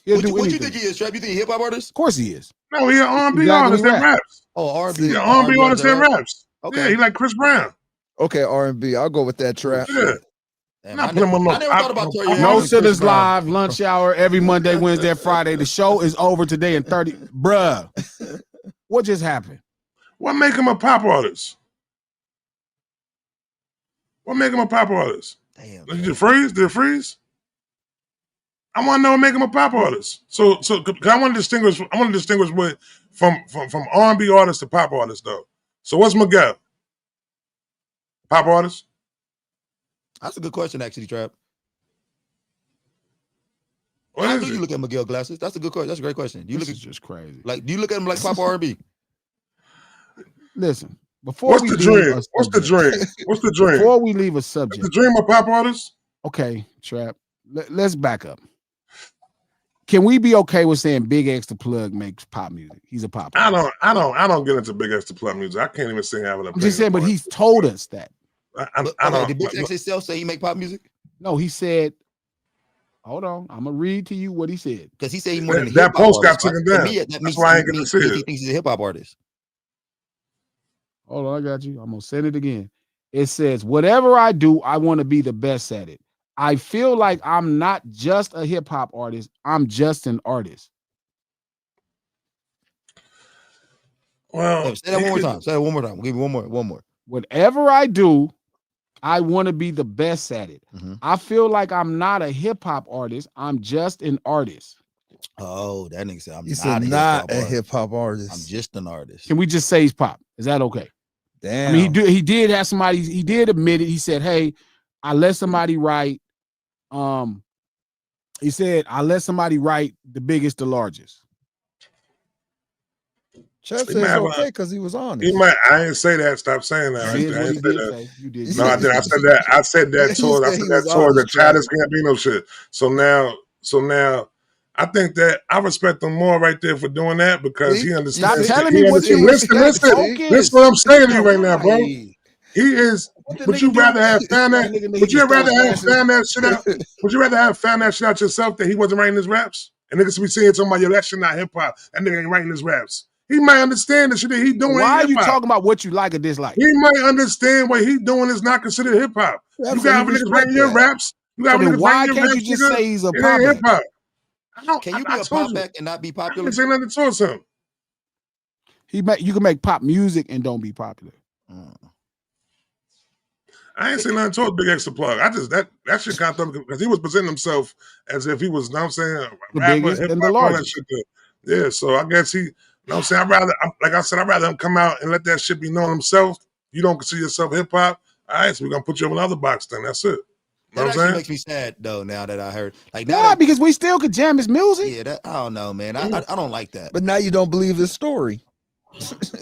What you think he is, Trap? You think he a hip hop artist? Of course he is. No, he an R&B artist that raps. Oh, R&B. He's an R&B artist that raps. Okay. Yeah, he like Chris Brown. Okay, R&B. I'll go with that, Trap. Yeah. Damn, I never thought about Tory Lanez. No Sitters Live, lunch hour, every Monday, Wednesday, Friday. The show is over today in 30. Bruh, what just happened? What make him a pop artist? What make him a pop artist? Damn. Did it freeze? Did it freeze? I want to know what make him a pop artist. So I want to distinguish. With from R&B artist to pop artist though. So what's Miguel? Pop artist? That's a good question, actually, Trap. How do you look at Miguel Glasses? That's a good question. That's a great question. Do you look at just crazy? Like, do you look at him like pop R&B? Listen, what's the dream? What's the dream? Before we leave a subject, the dream of pop artists. Okay, Trap. Let's back up. Can we be okay with saying BigXThaPlug makes pop music? He's a pop artist. I don't get into BigXThaPlug music. I can't even sing having a. I'm just saying, but he's told us that. I don't. Did BigX himself say he make pop music? No, he said. Hold on, I'm gonna read to you what he said. Because he said he more than a that post got artist, taken right? down. Me, that's why I ain't gonna see it. He thinks he's a hip hop artist. Hold on, I got you. I'm gonna send it again. It says, "Whatever I do, I want to be the best at it. I feel like I'm not just a hip hop artist. I'm just an artist." Well, say that one more time. Say that one more time. We'll give you one more. Whatever I do, I want to be the best at it. I feel like I'm not a hip hop artist. I'm just an artist. Oh, that nigga said I'm not a hip hop artist. I'm just an artist. Can we just say he's pop? Is that okay? Damn. I mean, he did have somebody. He did admit it. He said, "Hey, I let somebody write." He said, "I let somebody write the biggest, the largest." Chef says okay because he was honest. He might. I didn't say that. Stop saying that. Right there. I didn't say that. You did. No, I did. I said that. I said that towards the Childish Gambino shit. So now, I think that I respect him more right there for doing that because he understands. Stop telling me what you listen. This is what I'm saying to you right now, bro. He is. Would you rather have found that? Would you rather have found that shit out? Would you rather have found that shit out yourself that he wasn't writing his raps? And niggas be saying talking about, yo, that shit not hip hop. That nigga ain't writing his raps. He might understand the shit that he doing. Why are you talking about what you like or dislike? He might understand what he doing is not considered hip hop. You got niggas writing your raps. You got niggas writing your raps. Why can't you just say he's a pop hip hop? Can you be a pop act and not be popular? I didn't say nothing towards him. You can make pop music and don't be popular. I ain't saying nothing towards BigXThaPlug. I just that shit kind of because he was presenting himself as if he was, you know what I'm saying, the biggest and the largest. Yeah, so I guess he, you know what I'm saying, I'd rather him come out and let that shit be known himself. You don't consider yourself hip hop. All right, so we're gonna put you in another box then. That's it. That actually makes me sad though. Now that I heard, because we still could jam his music. Yeah, I don't know, man. I don't like that. But now you don't believe his story.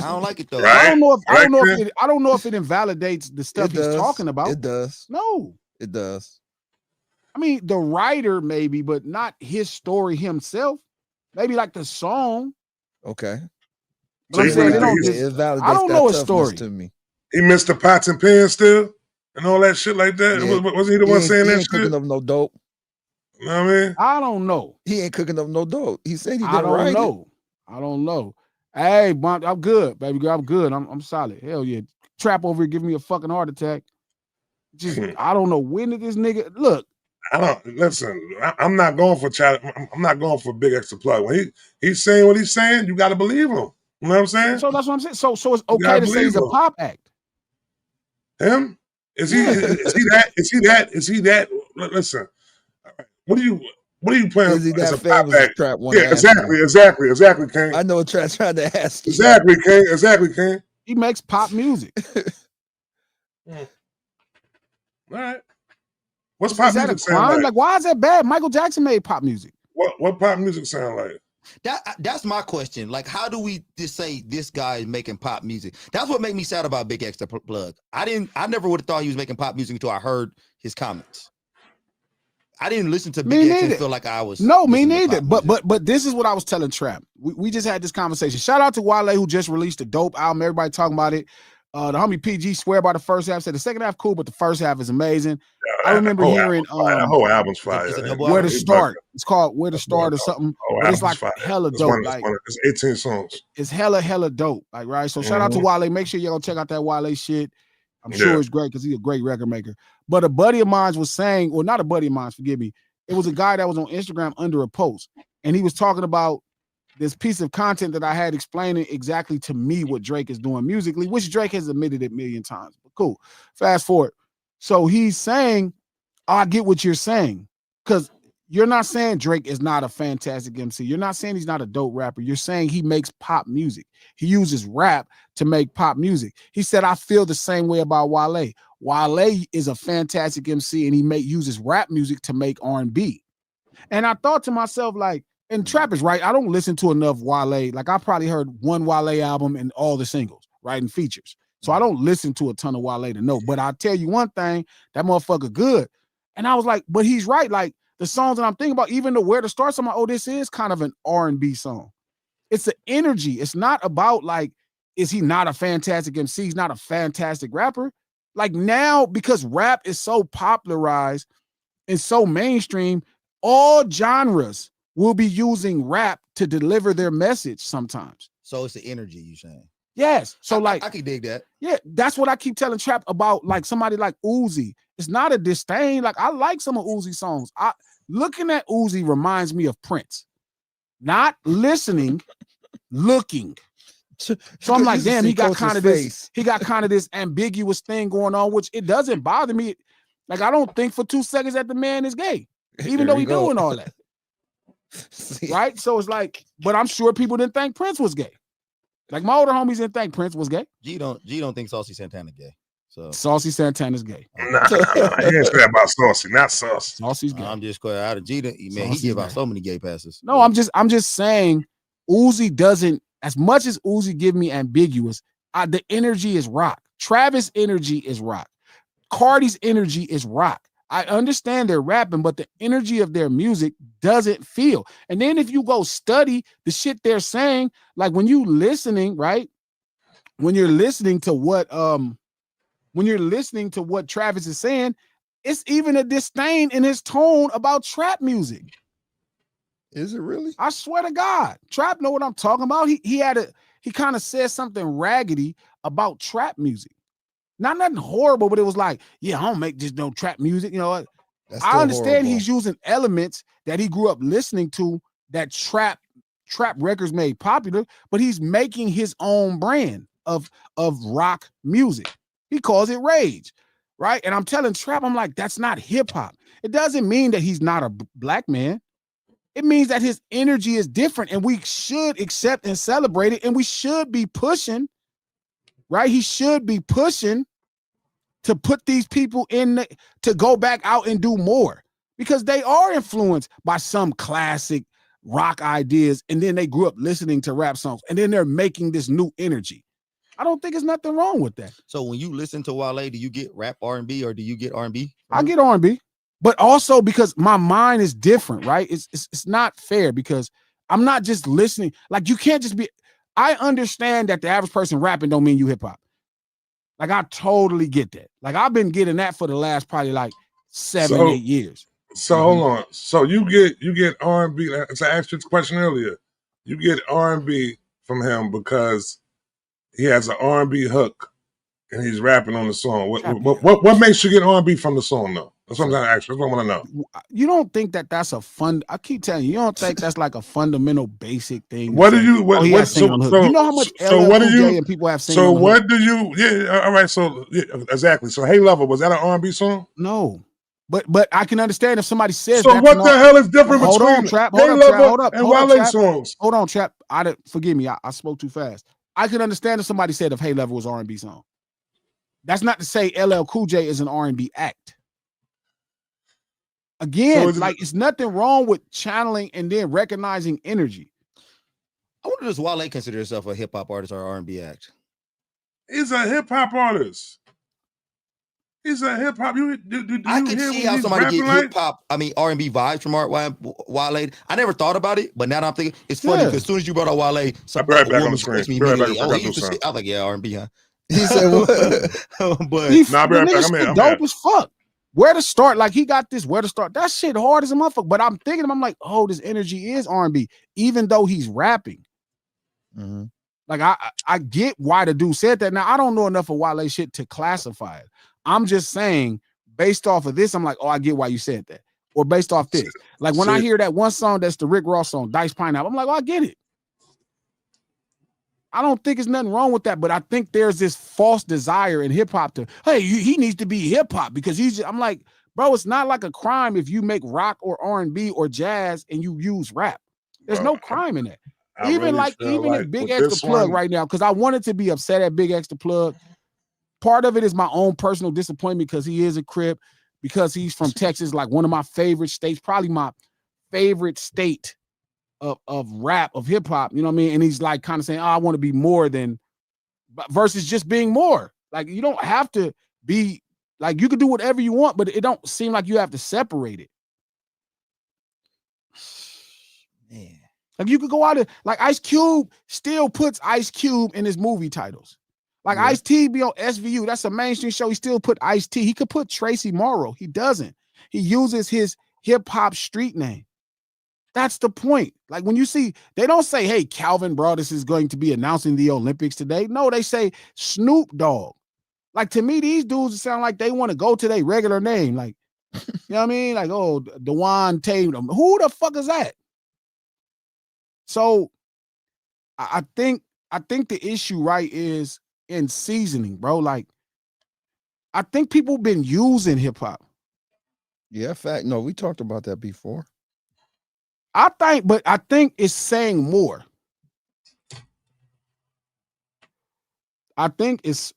I don't like it though. Right? I don't know if it invalidates the stuff he's talking about. It does. No, it does. I mean, the writer maybe, but not his story himself. Maybe like the song. Okay. But I'm saying I don't know his story. To me. He missed the pots and pans still and all that shit like that. Yeah. Wasn't he the one saying that shit? He ain't cooking up no dope. You know what I mean? I don't know. He ain't cooking up no dope. He said he didn't I don't write know. I don't know. Hey, I'm good, baby girl. I'm good. I'm solid. Hell yeah. Trap over here giving me a fucking heart attack. Just I don't know when did this nigga look. I don't listen. I'm not going for I'm not going for BigXThaPlug. When he's saying what he's saying, you got to believe him. You know what I'm saying? So that's what I'm saying. So it's okay to say he's a pop act. Him? Is he that? Is he that? Listen. What are you playing? Is he that famous? Trap yeah, exactly, King. I know what Trap's trying to ask you. Exactly, King. He makes pop music. All right. What's pop music sound like? Like, why is that bad? Michael Jackson made pop music. What pop music sound like? That's my question. Like, how do we just say this guy is making pop music? That's what made me sad about BigXThaPlug. I never would have thought he was making pop music until I heard his comments. I didn't listen to Big X and feel like I was. No, me neither. But this is what I was telling Trap. We just had this conversation. Shout out to Wale, who just released a dope album. Everybody talking about it. The homie PG swear by the first half. Said the second half cool, but the first half is amazing. Yeah, I remember hearing the whole album's fire. Where to Start. It's called Where to Start or something. But it's like hella dope. It's 18 songs. It's hella dope. Like, right. So shout out to Wale. Make sure y'all check out that Wale shit. I'm sure it's great because he's a great record maker. But a buddy of mine was saying, or not a buddy of mine, forgive me. It was a guy that was on Instagram under a post, and he was talking about this piece of content that I had explaining exactly to me what Drake is doing musically, which Drake has admitted it a million times. But cool. Fast forward. So he's saying, I get what you're saying, because you're not saying Drake is not a fantastic MC. You're not saying he's not a dope rapper. You're saying he makes pop music. He uses rap to make pop music. He said, I feel the same way about Wale. Wale is a fantastic MC, and he uses rap music to make R&B. And I thought to myself, like, and Trap is right. I don't listen to enough Wale. Like, I probably heard one Wale album and all the singles, right, and features. So I don't listen to a ton of Wale to know. But I'll tell you one thing, that motherfucker good. And I was like, but he's right. Like, the songs that I'm thinking about, even the Where to Start, I'm like, oh, this is kind of an R&B song. It's the energy. It's not about, like, is he not a fantastic MC? He's not a fantastic rapper. Like, now, because rap is so popularized and so mainstream, all genres will be using rap to deliver their message sometimes. So it's the energy you're saying? Yes. So like, I can dig that. Yeah, that's what I keep telling Trap about, like somebody like Uzi. It's not a disdain. Like, I like some of Uzi's songs. Looking at Uzi reminds me of Prince. Not listening, looking. So I'm like, damn, he got kind of this ambiguous thing going on, which it doesn't bother me. Like, I don't think for 2 seconds that the man is gay, even though he's doing all that. Right? So it's like, but I'm sure people didn't think Prince was gay. Like, my older homies didn't think Prince was gay. G don't think Saucy Santana gay. So Saucy Santana's gay. Nah, he ain't say about Saucy, not Saucy. Saucy's gay. I'm just going out of G. Man, he give out so many gay passes. No, I'm just saying, Uzi doesn't. As much as Uzi give me ambiguous, the energy is rock. Travis' energy is rock. Cardi's energy is rock. I understand they're rapping, but the energy of their music doesn't feel. And then if you go study the shit they're saying, like when you listening, right? When you're listening to what Travis is saying, it's even a disdain in his tone about trap music. Is it really? I swear to God, Trap know what I'm talking about. He kind of said something raggedy about trap music. Not nothing horrible, but it was like, yeah, I don't make just no trap music. You know what? I understand horrible. He's using elements that he grew up listening to that trap records made popular, but he's making his own brand of rock music. He calls it rage, right? And I'm telling Trap, I'm like, that's not hip hop. It doesn't mean that he's not a black man. It means that his energy is different, and we should accept and celebrate it, and we should be pushing, right? He should be pushing to put these people in to go back out and do more, because they are influenced by some classic rock ideas, and then they grew up listening to rap songs, and then they're making this new energy. I don't think there's nothing wrong with that. So when you listen to Wale, do you get rap R&B or do you get R&B? I get R&B. But also because my mind is different, right? It's not fair because I'm not just listening. Like, you can't just be. I understand that the average person rapping don't mean you hip hop. Like, I totally get that. Like, I've been getting that for the last probably like 7-8 years. So hold on. So you get R&B. As I asked you this question earlier, you get R&B from him because he has an R&B hook and he's rapping on the song. What makes you get R&B from the song though? That's what I'm trying to ask you. That's what I want to know. You don't think that that's a fun? I keep telling you, you don't think that's like a fundamental basic thing. What do you? You know how much LL Cool J and people have seen. So what do you? Yeah, all right. So yeah, exactly. So Hey Lover, was that an R&B song? No, but I can understand if somebody says. So what the hell is different between Hey Lover and Wale songs? Hold on, Trap. Forgive me. I spoke too fast. I can understand if somebody said if Hey Lover was R&B song. That's not to say LL Cool J is an R&B act. Again, so it's nothing wrong with channeling and then recognizing energy. I wonder, does Wale consider himself a hip hop artist or R&B act? He's a hip hop artist. He's a hip hop. I can see how somebody get hip hop. I mean, R&B vibes from Wale. I never thought about it, but now that I'm thinking, it's funny because as soon as you brought out Wale, I'll be right back on the screen. I was like, yeah, R&B, huh? He said what? But I'll be right back. I'm dope as fuck. Where to start? Like, he got this where to start. That shit hard as a motherfucker. But I'm thinking, I'm like, oh, this energy is R&B, even though he's rapping. Mm-hmm. Like, I get why the dude said that. Now, I don't know enough of Wale shit to classify it. I'm just saying, based off of this, I'm like, oh, I get why you said that. Or based off this. Like, when I hear that one song that's the Rick Ross song, Dice Pineapple, I'm like, oh, I get it. I don't think there's nothing wrong with that, but I think there's this false desire in hip hop to, hey, he needs to be hip hop because I'm like, bro, it's not like a crime if you make rock or R&B or jazz and you use rap. There's no crime in that. Even if BigXThaPlug right now, because I wanted to be upset at BigXThaPlug. Part of it is my own personal disappointment because he is a Crip, because he's from Texas, like one of my favorite states, probably my favorite state of rap, of hip hop, you know what I mean? And he's like kind of saying, oh, I want to be more than, versus just being more. Like, you don't have to be, like, you can do whatever you want, but it don't seem like you have to separate it. Man. Like, you could go out and, like, Ice Cube still puts Ice Cube in his movie titles. Like, Ice-T be on SVU. That's a mainstream show. He still put Ice-T. He could put Tracy Morrow. He doesn't. He uses his hip-hop street name. That's the point. Like, when you see, they don't say, hey, Calvin Broadus is going to be announcing the Olympics today. No, they say Snoop Dogg. Like, to me, these dudes sound like they want to go to their regular name. Like, you know what I mean? Like, oh, DeJuan Tatum. Who the fuck is that? So I think I think the issue, right, is in seasoning, bro. Like, I think people been using hip hop. Yeah, fact. No, we talked about that before. I think it's saying more. I think it's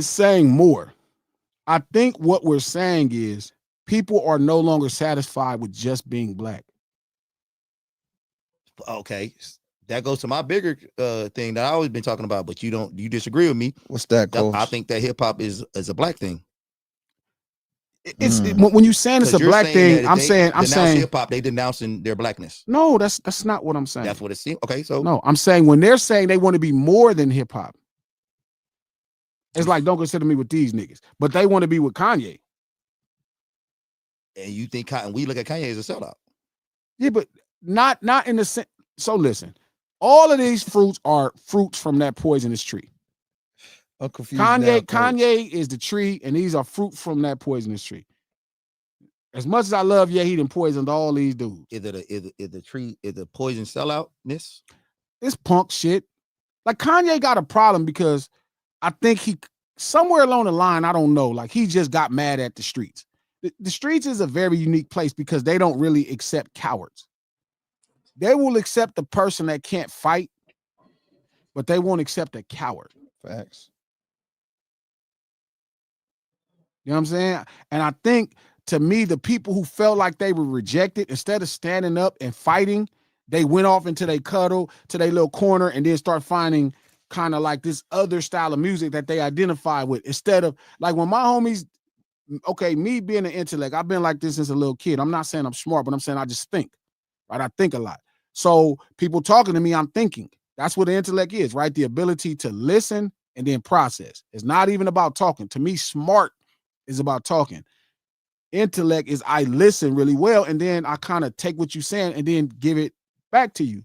saying more. I think what we're saying is people are no longer satisfied with just being black. Okay. That goes to my bigger thing that I always been talking about, but you disagree with me. What's that, Coach? I think that hip hop is a black thing. When you're saying it's a black thing, I'm saying hip hop, they denouncing their blackness. No, that's not what I'm saying. That's what it seems. Okay, so no, I'm saying when they're saying they want to be more than hip hop, it's like, don't consider me with these niggas, but they want to be with Kanye. And you think we look at Kanye as a sellout? Yeah, but not in the sense. So listen, all of these fruits are fruits from that poisonous tree. I'm confused. Kanye is the tree, and these are fruit from that poisonous tree. As much as I love, he done poisoned all these dudes. Is the tree the poison selloutness? It's punk shit. Like, Kanye got a problem because I think he somewhere along the line, I don't know, like he just got mad at the streets. The streets is a very unique place because they don't really accept cowards. They will accept the person that can't fight, but they won't accept a coward. Facts. You know what I'm saying? And I think, to me, the people who felt like they were rejected, instead of standing up and fighting, they went off into their cuddle, to their little corner, and then start finding kind of like this other style of music that they identify with. Instead of, like, when my homies, okay, me being an intellect, I've been like this since a little kid. I'm not saying I'm smart, but I'm saying I just think, right? I think a lot. So people talking to me, I'm thinking. That's what the intellect is, right? The ability to listen and then process. It's not even about talking. To me, smart is about talking. Intellect is I listen really well, and then I kind of take what you're saying and then give it back to you.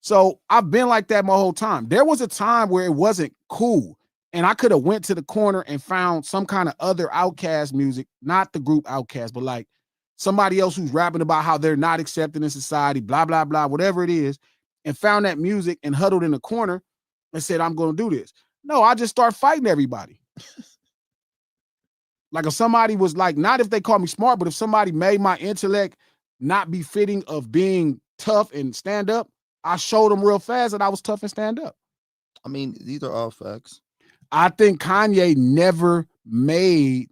So I've been like that my whole time. There was a time where it wasn't cool, and I could have went to the corner and found some kind of other Outkast music, not the group Outkast, but like somebody else who's rapping about how they're not accepted in society, blah, blah, blah, whatever it is, and found that music and huddled in the corner and said, I'm going to do this. No, I just start fighting everybody. Like, if somebody was like, not if they call me smart, but if somebody made my intellect not be fitting of being tough and stand up, I showed them real fast that I was tough and stand up. I mean, these are all facts. I think Kanye never made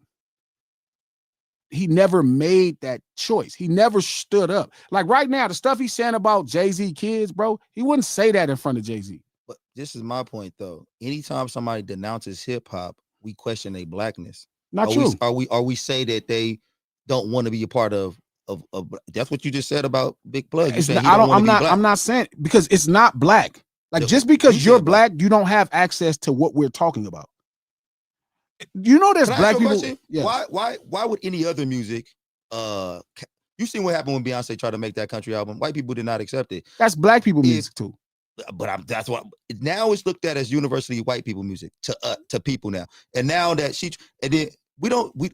that choice. He never stood up. Like right now, the stuff he's saying about Jay-Z kids, bro, he wouldn't say that in front of Jay-Z. But this is my point, though. Anytime somebody denounces hip hop, we question their blackness. Not true. Are we say that they don't want to be a part of that's what you just said about Big Plug. I'm not saying, because it's not black. Like, just because you're black, you don't have access to what we're talking about. You know, there's black people. Yeah. Why would any other music you seen what happened when Beyonce tried to make that country album? White people did not accept it. That's black people music too. But that's what now it's looked at as universally white people music to people now. And now that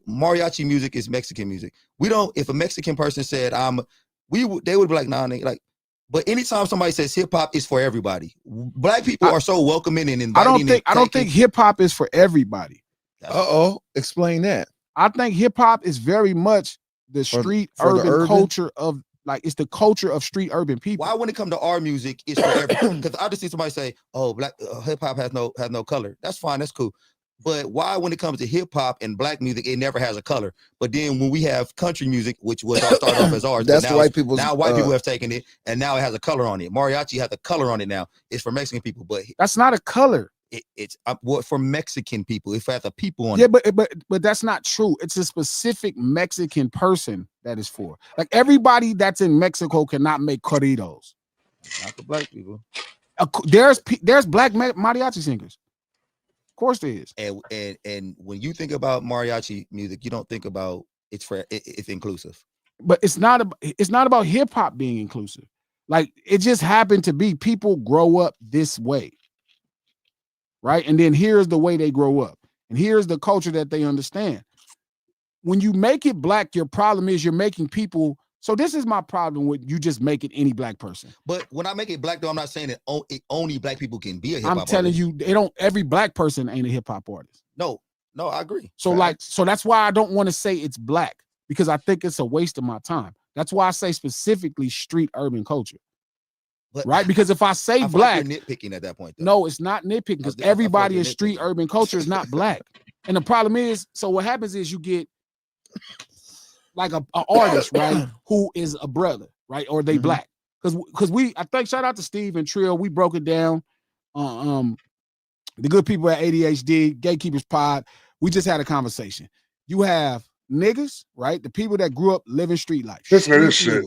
mariachi music is Mexican music. If a Mexican person said they would be like, nah, nigga, like. But anytime somebody says hip hop is for everybody, black people are so welcoming and inviting. I don't think hip hop is for everybody. Explain that. I think hip hop is very much the street urban culture of, like, it's the culture of street urban people. Why, when it comes to our music, it's for everyone? Because I just see somebody say, "Oh, black hip hop has no color." That's fine, that's cool. But why, when it comes to hip hop and black music, it never has a color? But then when we have country music, which was started off as ours, that's white people have taken it, and now it has a color on it. Mariachi has a color on it now. It's for Mexican people, but that's not a color. It's for Mexican people. It has a people on it. Yeah, but that's not true. It's a specific Mexican person that is for. Like, everybody that's in Mexico cannot make corridos. Not for black people. There's black mariachi singers. Of course there is. And when you think about mariachi music, you don't think about it's inclusive. But it's not about hip hop being inclusive. Like, it just happened to be people grow up this way. Right? And then here's the way they grow up. And here's the culture that they understand. When you make it black, your problem is you're making people So this is my problem with you just making any black person. But when I make it black, though, I'm not saying that only black people can be a hip hop artist. I'm telling you, they don't. Every black person ain't a hip hop artist. No, I agree. So so that's why I don't want to say it's black, because I think it's a waste of my time. That's why I say specifically street urban culture. But, right? Because if I say black, like you're nitpicking at that point. Though. No, it's not nitpicking, because everybody in street urban culture is not black. And the problem is, so what happens is you get like a artist, right, who is a brother, right, or they black, because I think, shout out to Steve and Trill, we broke it down. The good people at ADHD Gatekeepers Pod, we just had a conversation. You have niggas, right, the people that grew up living street life, this shit,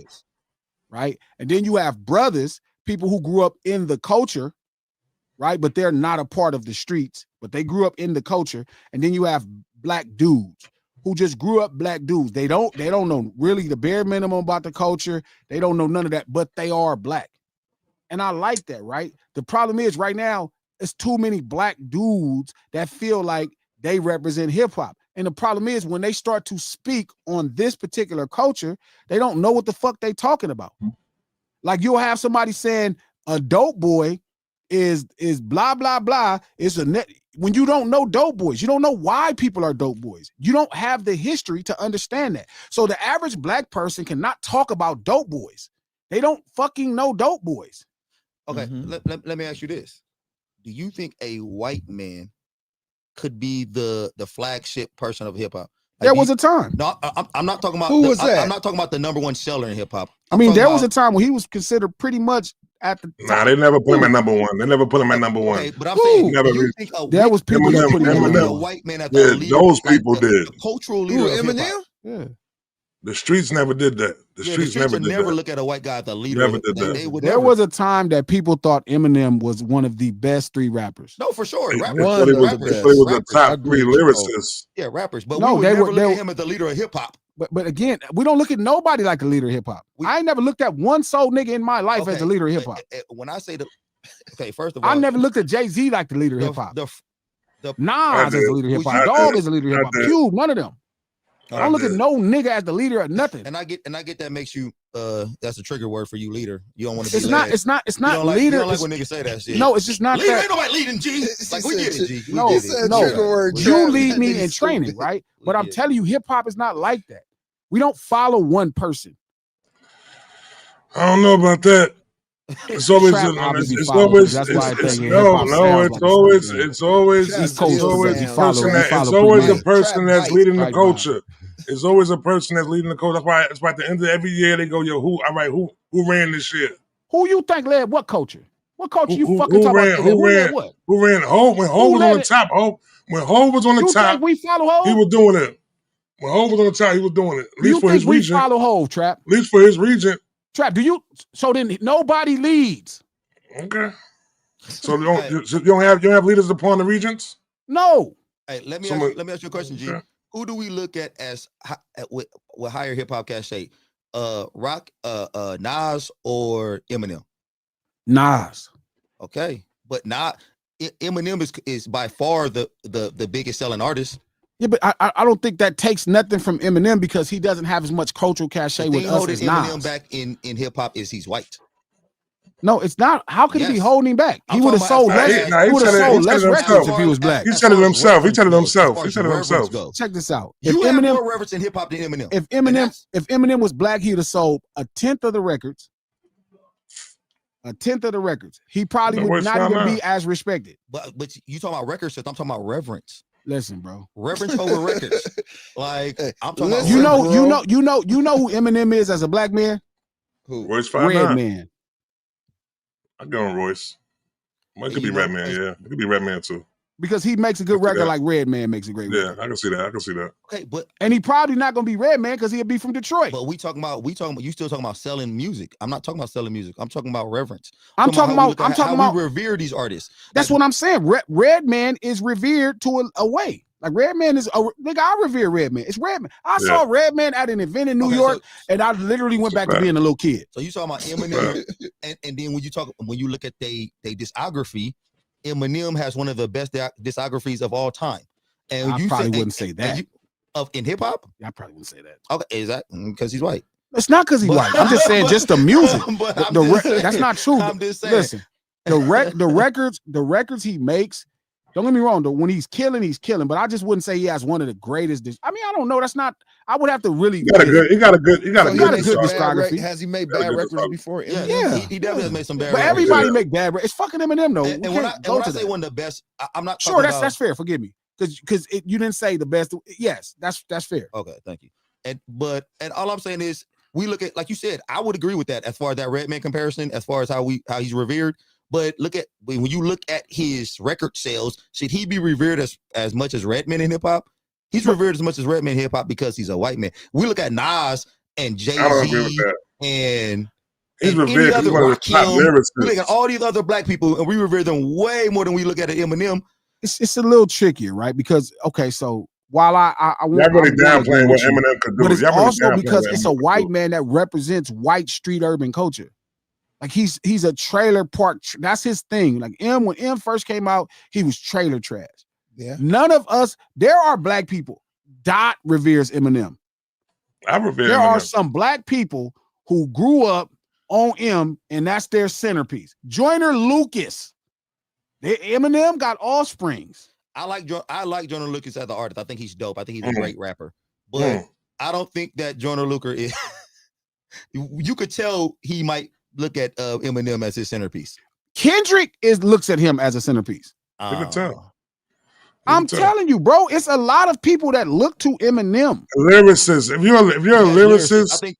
right, and then you have brothers, people who grew up in the culture, right, but they're not a part of the streets, but they grew up in the culture, and then you have black dudes who just grew up black dudes. They don't know really the bare minimum about the culture. They don't know none of that, but they are black. And I like that, right? The problem is right now, it's too many black dudes that feel like they represent hip hop. And the problem is when they start to speak on this particular culture, they don't know what the fuck they talking about. Like you'll have somebody saying a dope boy is blah, blah, blah. It's a net. When you don't know dope boys, you don't know why people are dope boys. You don't have the history to understand that. So the average black person cannot talk about dope boys. They don't fucking know dope boys. Okay, let me ask you this. Do you think a white man could be the flagship person of hip hop? Like, there was a time. No, I'm not talking about who was that? I'm not talking about the number one seller in hip hop. I mean, there was a time when he was considered pretty much at the top. Nah, they never put him at number one. They never put him at number one. Okay, but I'm saying, never do you think there was people that put him a white man at the leader, those people did. The cultural leader of Eminem? Yeah. The streets never did that. The streets never did that. Look at a white guy as the leader. Never did that. There was a time that people thought Eminem was one of the best three rappers. No, for sure. Rappers. He was a top three lyricist. Yeah, rappers. But no, we would never look at him as the leader of hip hop. But again, we don't look at nobody like the leader of hip hop. I ain't never looked at one soul nigga in my life as the leader of hip hop. When I say first of all, I never looked at Jay-Z like the leader of hip hop. Nas is the leader of hip hop. Dog is the leader of hip hop. Cube, none of them. I don't look at no nigga as the leader of nothing. And I get that makes you that's a trigger word for you, leader. You don't want to be it's not leader. You don't like when niggas say that shit. No, it's just not leader. that. Ain't nobody leading, G. Like we get it, G. No. You lead me in training, right? But I'm telling you, hip hop is not like that. We don't follow one person. I don't know about that. It's always a person that's leading the culture. It's always a person that's leading the culture. That's why it's at the end of every year they go, yo, who ran this shit? Who you think led what culture? What culture you fucking talking about? Who ran Hov? When Hov was on the top, when Hov was on the top, we follow Hov? He was doing it. When Hov was on the top, he was doing it. At least for his region. Follow Hov, Trap? At least for his region. Trap, so then nobody leads. Okay. So you don't have leaders upon the regions? No. Hey, let me ask you a question, G. Okay. Who do we look at as with higher hip hop cachet? Rock, Nas or Eminem? Nas. Okay. But Eminem is by far the biggest selling artist. Yeah, but I don't think that takes nothing from Eminem because he doesn't have as much cultural cachet with us as Nas. Eminem back in hip hop is he's white. No, it's not. How could he be holding him back? He would have sold less. He would have sold less records if he was black. He said it himself. Check this out. You have more reverence in hip hop than Eminem. If Eminem was black, he would have sold a tenth of the records. He probably would not even be as respected. But you talking about records? I'm talking about reverence. Listen, bro. Reverence over records. Like I'm talking about. You know who Eminem is as a black man? Who? Royce 5'9". Redman. I go on Royce. It could be Redman, yeah. It could be Redman too. Because he makes a good record like Redman makes a great record. Yeah, I can see that. Okay, and he probably not gonna be Redman because he'll be from Detroit. But you still talking about selling music. I'm not talking about selling music. I'm talking about reverence. I'm talking about we revere these artists. That's what I'm saying. Redman is revered to a way. Like Redman is nigga, I revere Redman. It's Redman. I saw Redman at an event in New York, and I literally went back to being a little kid. So you talking about Eminem, and then when you look at they discography, Eminem has one of the best discographies of all time. And I probably wouldn't say that. In hip hop? I probably wouldn't say that. Okay, is that because he's white? It's not because he's white. I'm just saying, just the music. That's not true. I'm just saying. Listen, the records he makes. Don't get me wrong, though. When he's killing. But I just wouldn't say he has one of the greatest. I mean, I don't know. That's not. I would have to really. He got a good discography. Has he made bad records before? Yeah, he definitely has made some bad. But records. everybody make bad records. It's fucking Eminem though. And when I say one of the best, I'm not sure. That's fair. Forgive me, because you didn't say the best. Yes, that's fair. Okay, thank you. And all I'm saying is, we look at, like you said, I would agree with that as far as that Redman comparison, as far as how he's revered. But look at when you look at his record sales, should he be revered as much as Redman in hip hop? He's revered as much as Redman in hip hop because he's a white man. We look at Nas and Jay-Z and he's revered any other Rakim. We look at all these other black people and we revere them way more than we look at Eminem. It's a little trickier, right? Because so while I want, y'all really downplaying what Eminem could do, but it's also because it's a white man that represents white street urban culture. Like he's a trailer park. That's his thing. Like when M first came out, he was trailer trash. Yeah. None of us. There are black people. Dot reveres Eminem. I revere. There Eminem. are some black people who grew up on M, and that's their centerpiece. Joyner Lucas. Eminem got offsprings. I like Joyner Lucas as the artist. I think he's dope. I think he's a great rapper. But I don't think that Joyner Lucas is. You could tell he might look at Eminem as his centerpiece. Kendrick looks at him as a centerpiece. You can tell. I'm telling you, bro. It's a lot of people that look to Eminem. Lyricist. If you're a lyricist, I think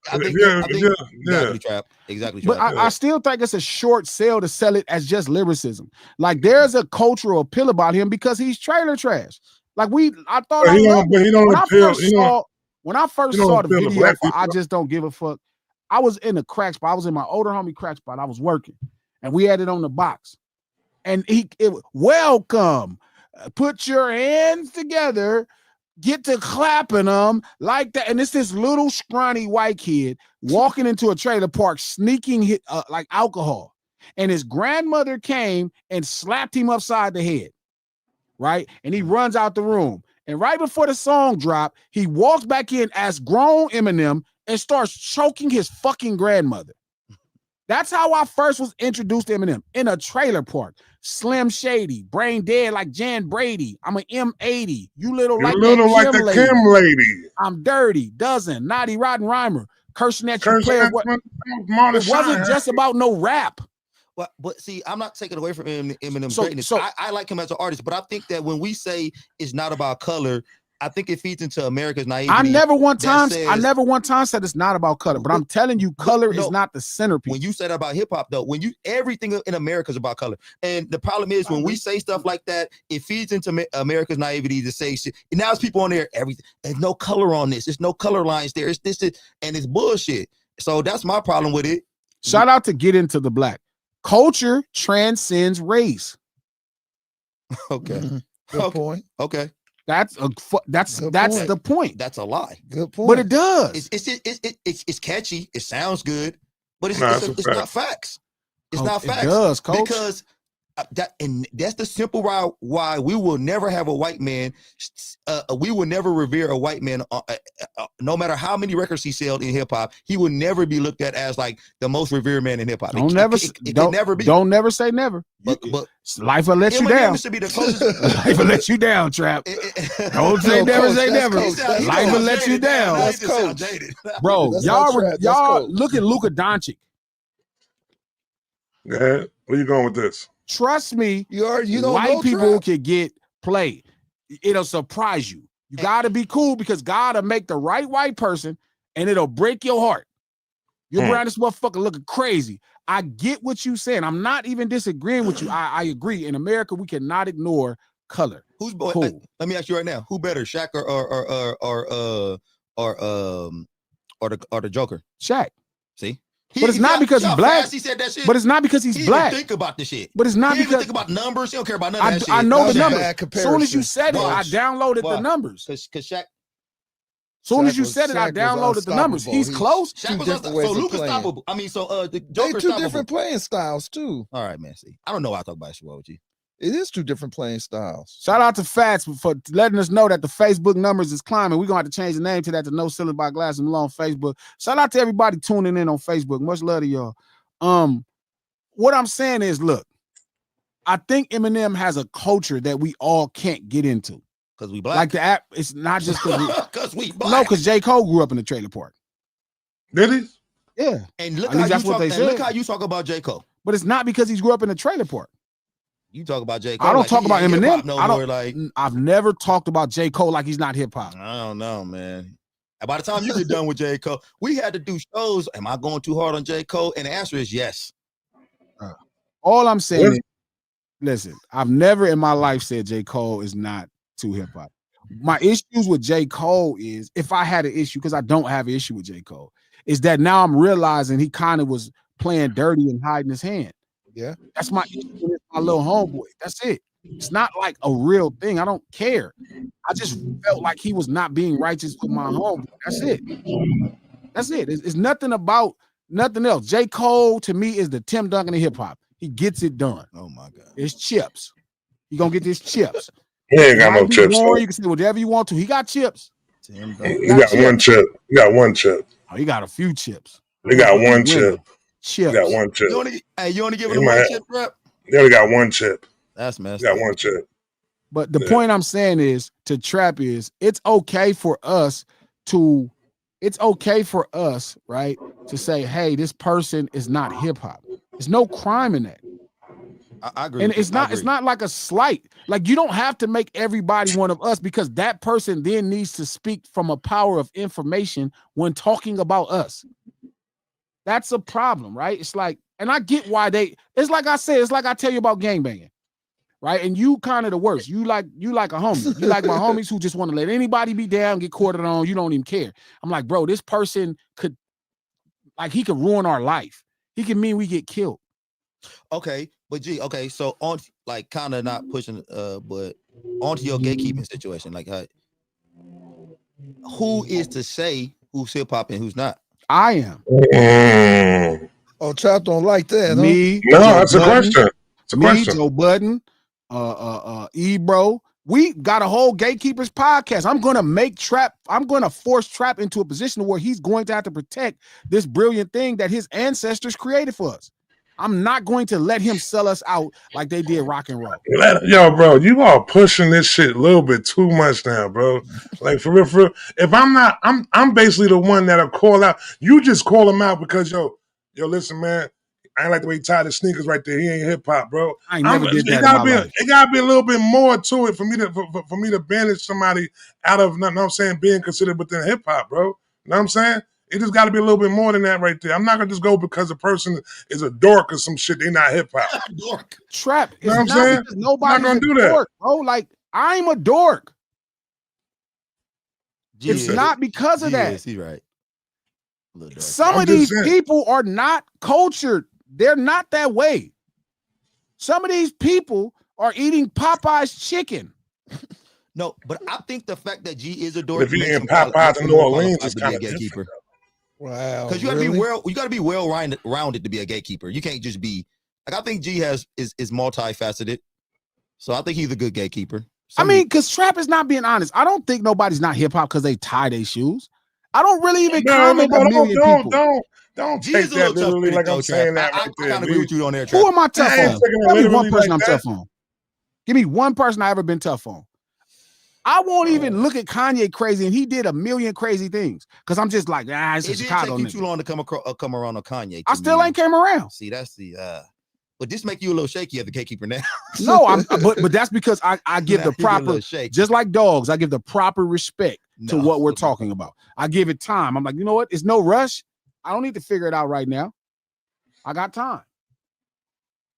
exactly. But I still think it's a short sale to sell it as just lyricism. Like there's a cultural appeal about him because he's trailer trash. Like I thought. When I first saw the video for I Just Don't Give a Fuck, I was in the crack spot. I was in my older homie crack spot. I was working, and we had it on the box. And welcome. Put your hands together, get to clapping them like that. And it's this little scrawny white kid walking into a trailer park, sneaking like alcohol. And his grandmother came and slapped him upside the head, right? And he runs out the room. And right before the song dropped, he walks back in as grown Eminem and starts choking his fucking grandmother. That's how I first was introduced to Eminem, in a trailer park. Slim Shady, brain dead like Jan Brady. I'm an M80. You little like that Kim lady. I'm dirty, dozen, naughty, rotten rhymer. Cursing at you players. It wasn't just about no rap. But see, I'm not taking away from Eminem's greatness. I like him as an artist, but I think that when we say it's not about color, I think it feeds into America's naivety. I never one time said it's not about color, but I'm telling you, color is not the centerpiece. When you said about hip hop, though, everything in America is about color, and the problem is when we say stuff like that, it feeds into America's naivety to say shit. And now it's people on there, there's no color on this, there's no color lines there, it's this, and it's bullshit. So that's my problem with it. Shout out to Get Into the Black. Culture transcends race. Okay. Good point. Okay. That's the point. That's a lie. Good point. But it does. It's catchy. It sounds good, but it's not facts. It's not facts. It does, Coach. Because that's the simple why we will never have a white man. We will never revere a white man. No matter how many records he sold in hip hop, he will never be looked at as like the most revered man in hip hop. It can never be. Don't never say never. But life will let you down. Should be the closest. Life will let you down, Trap. Don't say never. Say never. Life will let you down. That's Coach. Bro, y'all look at Luka Doncic. Go ahead. Where you going with this? Trust me, you white people can get played. It'll surprise you. You gotta be cool because God will make the right white person and it'll break your heart. You're around this motherfucker looking crazy. I get what you're saying. I'm not even disagreeing with you. I agree. In America, we cannot ignore color. Who's cool? Let me ask you right now. Who better, Shaq or the Joker? Shaq. See? But it's not because he's black. He said that shit. But it's not because he's black. Think about this shit. But it's not because think about numbers. He don't care about none of that shit. I know the numbers. As soon as you said it, I downloaded the numbers. Because Shaq. Soon as you said it, I downloaded the numbers. He's close. Shaq was so Luke unstoppable. I mean, so the Joker. They two different playing styles too. All right, man. See, I don't know why I talk about basketball with you. It is two different playing styles. Shout out to Fats for letting us know that the Facebook numbers is climbing. We're going to have to change the name to that to No Ceilings by Glasses Malone Facebook. Shout out to everybody tuning in on Facebook. Much love to y'all. What I'm saying is, look, I think Eminem has a culture that we all can't get into. Because we black. Like the app, it's not just because we black. No, because J. Cole grew up in a trailer park. Did he? Yeah. And look how you talk about J. Cole. But it's not because he grew up in a trailer park. You talk about J. Cole. I don't talk about Eminem. No I've never talked about J. Cole like he's not hip hop. I don't know, man. And by the time you get done with J. Cole, we had to do shows. Am I going too hard on J. Cole? And the answer is yes. All I'm saying is, listen, I've never in my life said J. Cole is not too hip hop. My issues with J. Cole is, if I had an issue, because I don't have an issue with J. Cole, is that now I'm realizing he kind of was playing dirty and hiding his hand. Yeah. That's my issue with my little homeboy. That's it. It's not like a real thing. I don't care. I just felt like he was not being righteous with my homeboy. That's it. That's it. It's nothing about nothing else. J. Cole to me is the Tim Duncan of hip hop. He gets it done. Oh my God. It's chips. You gonna get this chips. He ain't got no chips. You can say whatever you want to. He got chips. He got one chip. He got one chip. Oh, he got a few chips. He got one chip. Chips. He got one chip. You only give him one chip, rep? He only got one chip. That's messed up. He got one chip. But the point I'm saying is to Trap is it's okay for us, right, to say, hey, this person is not hip hop. There's no crime in that. I agree. And it's not like a slight. Like, you don't have to make everybody one of us, because that person then needs to speak from a power of information when talking about us. That's a problem, right? It's like, and I get why it's like I said, it's like I tell you about gangbanging, right? And you kind of the worst. You like a homie. You like my homies who just want to let anybody be down, get quartered on. You don't even care. I'm like, bro, this person he could ruin our life. He can mean we get killed. Okay, but so on, like, kind of not pushing, but onto your gatekeeping situation, like, who is to say who's hip hop and who's not? I am. Oh, Trap don't like that. Me? No, that's a question. It's a question. Joe Budden, Ebro. We got a whole Gatekeepers podcast. I'm gonna force Trap into a position where he's going to have to protect this brilliant thing that his ancestors created for us. I'm not going to let him sell us out like they did rock and roll. Yo, bro, you are pushing this shit a little bit too much now, bro. Like, for real. If I'm basically the one that'll call out. You just call him out because, yo, listen, man, I ain't like the way he tied his sneakers right there. He ain't hip hop, bro. I ain't never did that in my life. It gotta be a little bit more to it for me to banish somebody out of, you know what I'm saying, being considered within hip hop, bro. You know what I'm saying? It just got to be a little bit more than that right there. I'm not going to just go because a person is a dork or some shit. They not hip-hop. Dork. Trap. You know what I'm saying? Nobody's not gonna a do that. dork, bro. Like, I'm a dork. Jesus. It's not because of that. He's right. Some of these people are not cultured. They're not that way. Some of these people are eating Popeye's chicken. No, but I think the fact that G is a dork. If you're eating Popeyes in New Orleans, it's kind of gatekeeper. Wow. Because you gotta be well rounded to be a gatekeeper. You can't just be like, I think G is multifaceted. So I think he's a good gatekeeper. Because Trap is not being honest. I don't think nobody's not hip hop because they tie their shoes. I don't really even comment a million people. Don't take that literally like I'm saying that right there. I kind of agree with you on there, Trap. Who am I tough on? Tell me one person I'm tough on. Give me one person I ever been tough on. I won't even look at Kanye crazy, and he did a million crazy things because I'm just like, it's a Chicago. It did take you too long to come around on Kanye. I still ain't came around. See, that's the but this make you a little shaky as the gatekeeper now. No, but that's because I give the proper, just like dogs, I give the proper respect to what we're talking about. I give it time. I'm like, you know what? It's no rush. I don't need to figure it out right now. I got time.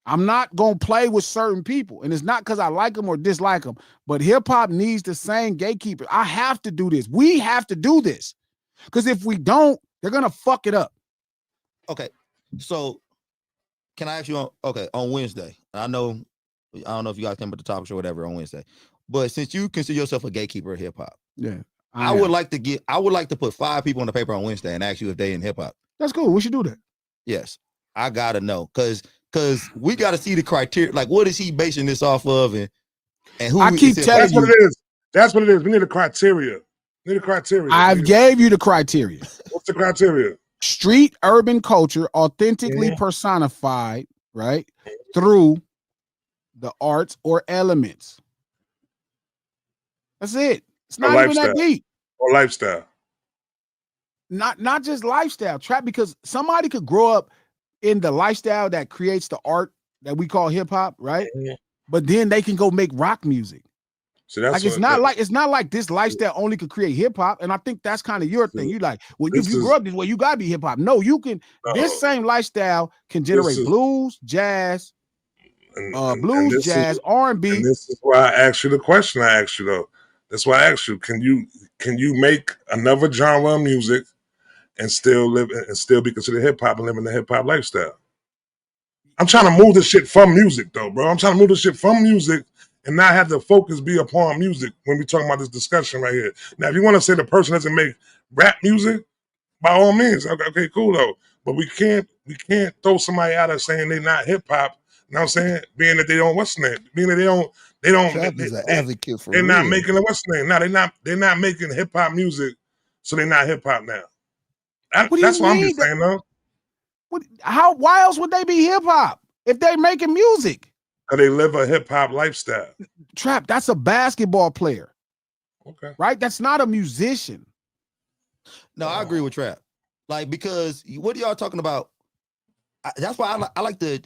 I'm not going to play with certain people. And it's not because I like them or dislike them, but hip hop needs the same gatekeeper. I have to do this. We have to do this. Because if we don't, they're going to fuck it up. Okay. So can I ask you on Wednesday? I don't know if you guys came up with the topics or whatever on Wednesday, but since you consider yourself a gatekeeper of hip hop, yeah, I would like to put 5 people on the paper on Wednesday and ask you if they in hip hop. That's cool. We should do that. Yes. I gotta know, because Because we got to see the criteria. Like, what is he basing this off of? And who I keep telling that's you. What it is. That's what it is. We need a criteria. We need a criteria. I've gave you the criteria. What's the criteria? Street urban culture authentically personified, right, through the arts or elements. That's it. It's not even that deep. Or lifestyle. Not just lifestyle, trap, because somebody could grow up in the lifestyle that creates the art that we call hip hop, right? But then they can go make rock music. So that's like it's not like this lifestyle only could create hip hop. And I think that's kind of your thing. You like, well, if you grew up this way, you gotta be hip hop. No, you can. This same lifestyle can generate blues, jazz, jazz, R&B. And this is why I asked you the question I asked you though. That's why I asked you: Can you make another genre of music and still live and still be considered hip hop and live in the hip hop lifestyle? I'm trying to move this shit from music though, bro. I'm trying to move this shit from music and not have the focus be upon music when we talking about this discussion right here. Now, if you want to say the person doesn't make rap music, by all means, okay, cool though. But we can't throw somebody out of saying they're not hip hop. You know what I'm saying? Being that they don't what's the name? Being that they don't they're not making a what's the name? No, they're not making hip hop music, so they're not hip hop now. That's what I'm just saying though. Why else would they be hip hop if they making music? Because they live a hip hop lifestyle. Trap, that's a basketball player. Okay. Right? That's not a musician. No, I agree with Trap. Like, because what are y'all talking about? That's why I like the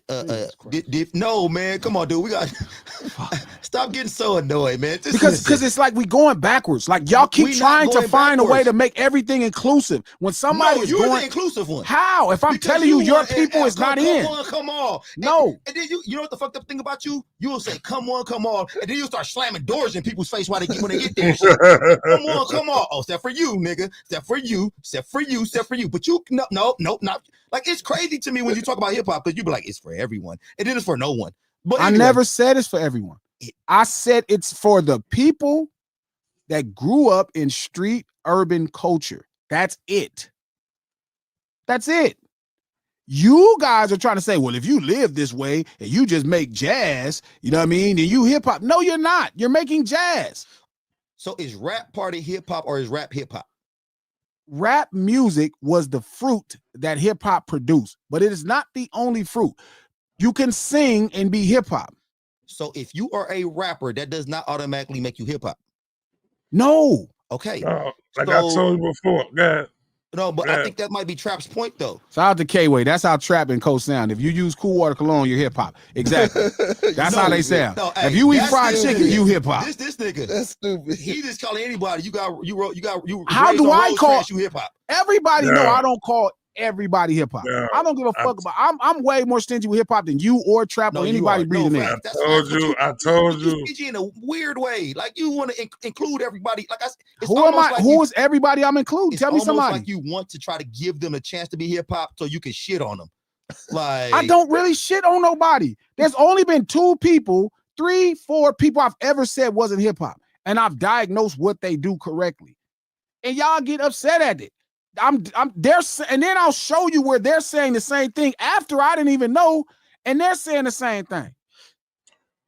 no, man, come on, dude. We got stop getting so annoyed, man. Because it's like we going backwards. Like y'all keep trying to find a way to make everything inclusive. When somebody's you're going the inclusive one. How? If I'm telling you your people is not in. Come on. No. And then you know what the fucked up thing about you? You will say, come on, and then you start slamming doors in people's face when they get there. Come on. Oh, except for you, nigga. Except for you. But you no, not like it's crazy to me when you talk about hip hop because you be like, it's for everyone. And then it's for no one. But anyway, I never said it's for everyone. I said it's for the people that grew up in street urban culture. That's it. That's it. You guys are trying to say, well, if you live this way and you just make jazz, you know what I mean? And you hip hop. No, you're not. You're making jazz. So is rap part of hip hop or is rap hip hop? Rap music was the fruit that hip hop produced, but it is not the only fruit. You can sing and be hip hop. So if you are a rapper, that does not automatically make you hip hop. No. Okay. Like I told you before. Go ahead. No, but I think that might be Trap's point though. Shout out to K-Way. That's how Trap and Co sound. If you use Cool Water Cologne, you're hip hop. Exactly. That's how they sound. No, if you eat fried chicken, you hip hop. This nigga. That's stupid. He just calling anybody. You. How do I call you hip hop? Everybody know I don't call everybody hip hop. Yeah. I don't give a fuck about. I'm way more stingy with hip hop than you or Trap or anybody breathing in. I told you. Stingy in a weird way. Like you want to include everybody. Like who am I? Like who is everybody I'm including? Tell me somebody. Like you want to try to give them a chance to be hip hop so you can shit on them. Like I don't really shit on nobody. There's only been 2 people, 3, 4 people I've ever said wasn't hip hop, and I've diagnosed what they do correctly, and y'all get upset at it. I'm there, and then I'll show you where they're saying the same thing after I didn't even know, and they're saying the same thing.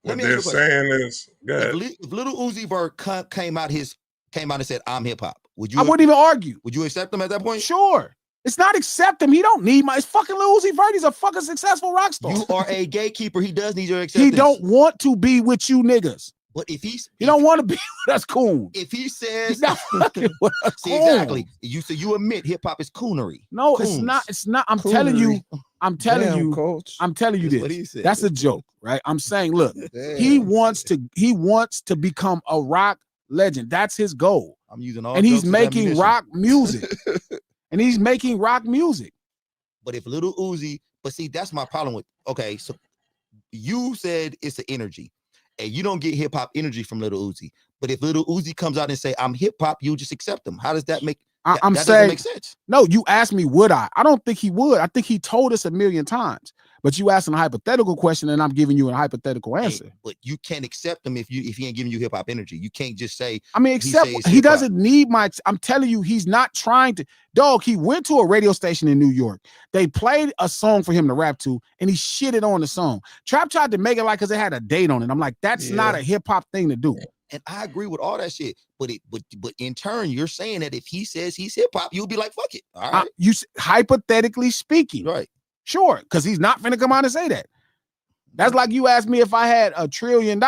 What they're saying is, if Little Uzi Vert came out and said, "I'm hip hop," would you? I wouldn't even argue. Would you accept him at that point? Sure. It's not accept him. He don't need it's fucking Lil Uzi Vert. He's a fucking successful rock star. You are a gatekeeper. He does need your acceptance. He don't want to be with you niggas. But if he don't want to be with us coon. If he says exactly, exactly. You admit hip hop is coonery. No, Coons. it's not. I'm telling you, Coach. I'm telling you this. That's a joke, right? I'm saying, look, he wants to become a rock legend. That's his goal. I'm using all and he's making rock music. And he's making rock music. But if Little Uzi, that's my problem with so you said it's an energy. And you don't get hip hop energy from Little Uzi. But if Little Uzi comes out and say, I'm hip hop, you just accept him. How does that make I'm that saying doesn't make sense? No, you asked me, would I? I don't think he would. I think he told us a million times. But you asking a hypothetical question, and I'm giving you a hypothetical answer. But you can't accept him if he ain't giving you hip hop energy. You can't just say. I mean, except he doesn't need my. I'm telling you, he's not trying to. Dog, he went to a radio station in New York. They played a song for him to rap to, and he shitted on the song. Trap tried to make it like because it had a date on it. I'm like, that's not a hip hop thing to do. And I agree with all that shit. But in turn, you're saying that if he says he's hip hop, you'll be like, fuck it. All right. You hypothetically speaking, right? Sure, because he's not finna come out and say that. That's like you asked me if I had $1 trillion,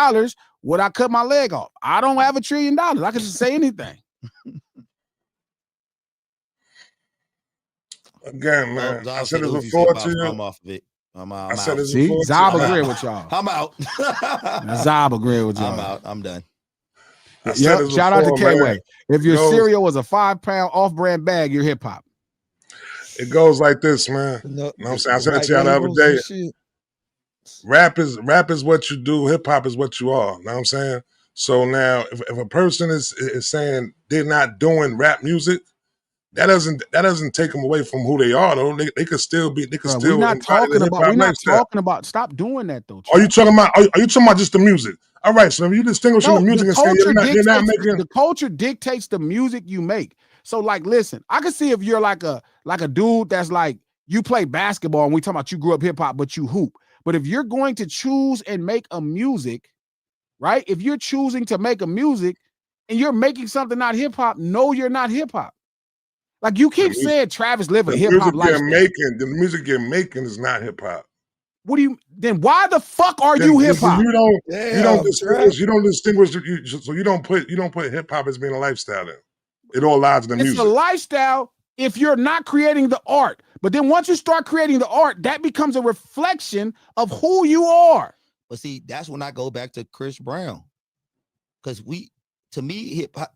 would I cut my leg off? I don't have $1 trillion. I can just say anything. Again, man, I said this before to you. I'm off of it. I'm out. I said this See, before. Zob agreed with y'all. I'm out. Zob agreed with y'all. I'm out. I'm done. Yep. Shout out to K-Way. If your cereal was a 5-pound off-brand bag, you're hip hop. It goes like this, man. You know what I'm saying? I said it to y'all the other day. Rap is what you do. Hip hop is what you are. You know what I'm saying? So now, if a person is saying they're not doing rap music, that doesn't take them away from who they are. Though they could still be. They could still. We're not talking about. We're not talking about. Stop doing that though. Are you talking about? Are you talking about just the music? All right. So if you distinguishing the music and saying you're not making the culture dictates the music you make. So like, listen, I can see if you're like a dude that's like you play basketball and we talking about you grew up hip hop, but you hoop. But if you're going to choose and make a music, right? If you're choosing to make a music and you're making something not hip hop, no, you're not hip hop. Like you keep saying Travis live a hip hop lifestyle. The music you're making is not hip hop. What do you then? Why the fuck are you hip hop? You don't distinguish. So you don't put hip hop as being a lifestyle. Then it all lies in the music. It's a lifestyle if you're not creating the art. But then once you start creating the art, that becomes a reflection of who you are. But see, that's when I go back to Chris Brown, because to me, hip hop.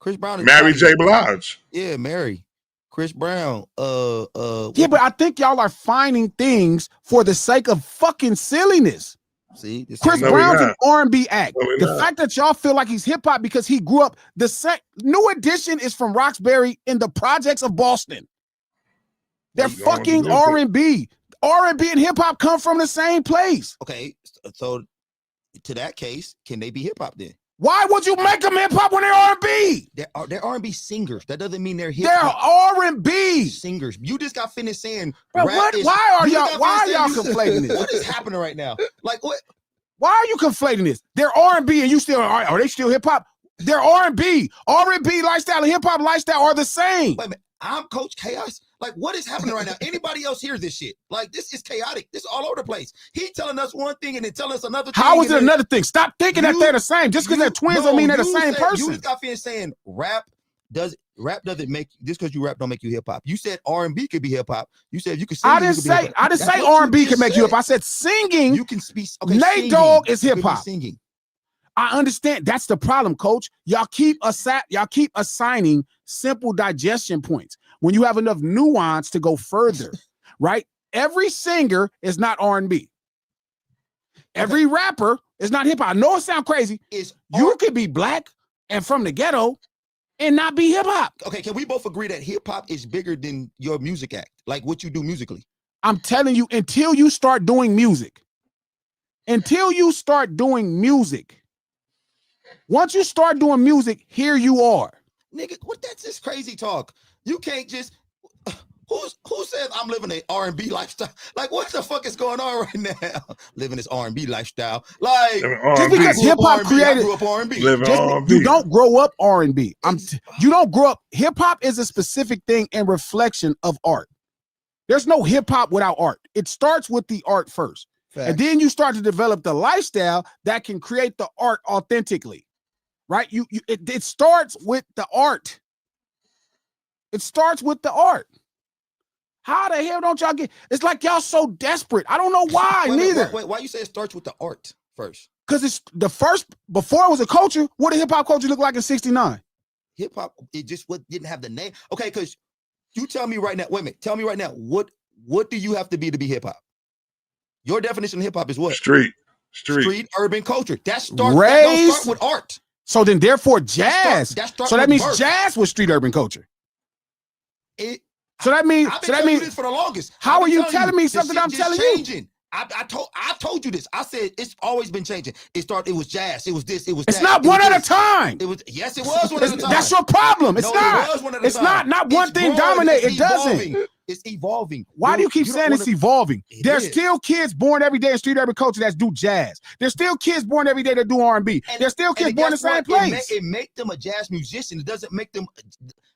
Chris Brown is Mary J. Blige. Yeah, Mary. Chris Brown. Yeah, but I think y'all are finding things for the sake of fucking silliness. See, Chris Brown's an R&B act. The fact that y'all feel like he's hip hop because he grew up the same. New Edition is from Roxbury in the projects of Boston. They're fucking R&B. R&B and hip hop come from the same place. Okay, so to that case, can they be hip hop then? Why would you make them hip hop when they're R&B? They're R&B singers. That doesn't mean they're hip hop. They're R&B singers. You just got finished saying. Bro, why are y'all conflating this? What is happening right now? Like what? Why are you conflating this? They're R&B and you still are they still hip hop? They're R&B. R&B lifestyle and hip hop lifestyle are the same. Wait a minute. I'm Coach Chaos. Like, what is happening right now? Anybody else hear this shit? Like, this is chaotic. This is all over the place. He telling us one thing and then telling us another thing. How is it another thing? Stop thinking that they're the same. Just because they're twins don't mean they're the same person. You just got finished saying rap doesn't make just because you rap don't make you hip hop. You said R&B could be hip hop. You said you could sing. I didn't say R&B can make you hip hop. I said singing. You can speak. Okay, Nate Dogg is hip hop. Singing. I understand. That's the problem, Coach. Y'all keep assigning simple digestion points when you have enough nuance to go further, right? Every singer is not R&B. Every rapper is not hip hop. I know it sounds crazy. You could be black and from the ghetto and not be hip hop. Okay, can we both agree that hip hop is bigger than your music act, like what you do musically? I'm telling you, until you start doing music, once you start doing music, here you are. Nigga, that's just crazy talk. You can't just who says I'm living an R&B lifestyle? Like, what the fuck is going on right now? Living this R&B lifestyle. Like, just because hip hop created, grew up R&B. You don't grow up R&B. You don't grow up. Hip hop is a specific thing and reflection of art. There's no hip hop without art. It starts with the art first. Fact. And then you start to develop the lifestyle that can create the art authentically. Right? It starts with the art. It starts with the art. How the hell don't y'all get? It's like y'all so desperate. I don't know why neither. Wait, why you say it starts with the art first? Because it's the first, before it was a culture, what did hip hop culture look like in 69? Hip hop, it just didn't have the name. Okay, because you tell me right now, wait a minute, tell me right now, what do you have to be hip hop? Your definition of hip hop is what? Street urban culture. That don't start with art. So then therefore jazz. So that means jazz was street urban culture. So that means, I've been telling you this for the longest. How are you telling me something I'm telling you? I told you this. I said it's always been changing. It was jazz. It was this. It was. It's not one at a time. It was. Yes, it was one at a time. That's your problem. It's not. It was one at a time. It's not one thing dominate. It doesn't. It's evolving. Why do you keep saying it's evolving? There's still kids born every day in street urban culture that do jazz. There's still kids born every day that do R&B. There's still kids born in the same place. It make them a jazz musician. It doesn't make them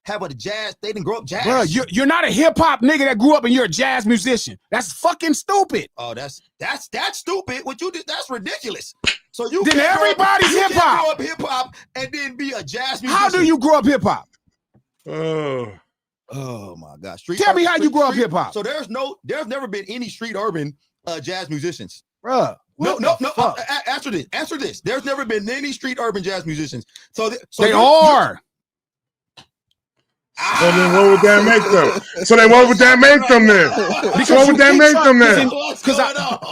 have a jazz. They didn't grow up jazz. Bro, you're not a hip hop nigga that grew up and you're a jazz musician. That's fucking stupid. Oh, that's stupid. What you did? That's ridiculous. So then everybody's hip hop. Grow up hip hop and then be a jazz musician. How do you grow up hip hop? Oh my gosh! Tell me how you grew up hip hop. So there's never been any street urban jazz musicians, bruh. No. Answer this. There's never been any street urban jazz musicians. So they are. So then what would that make them? So then what would that make them then? What would that make them then?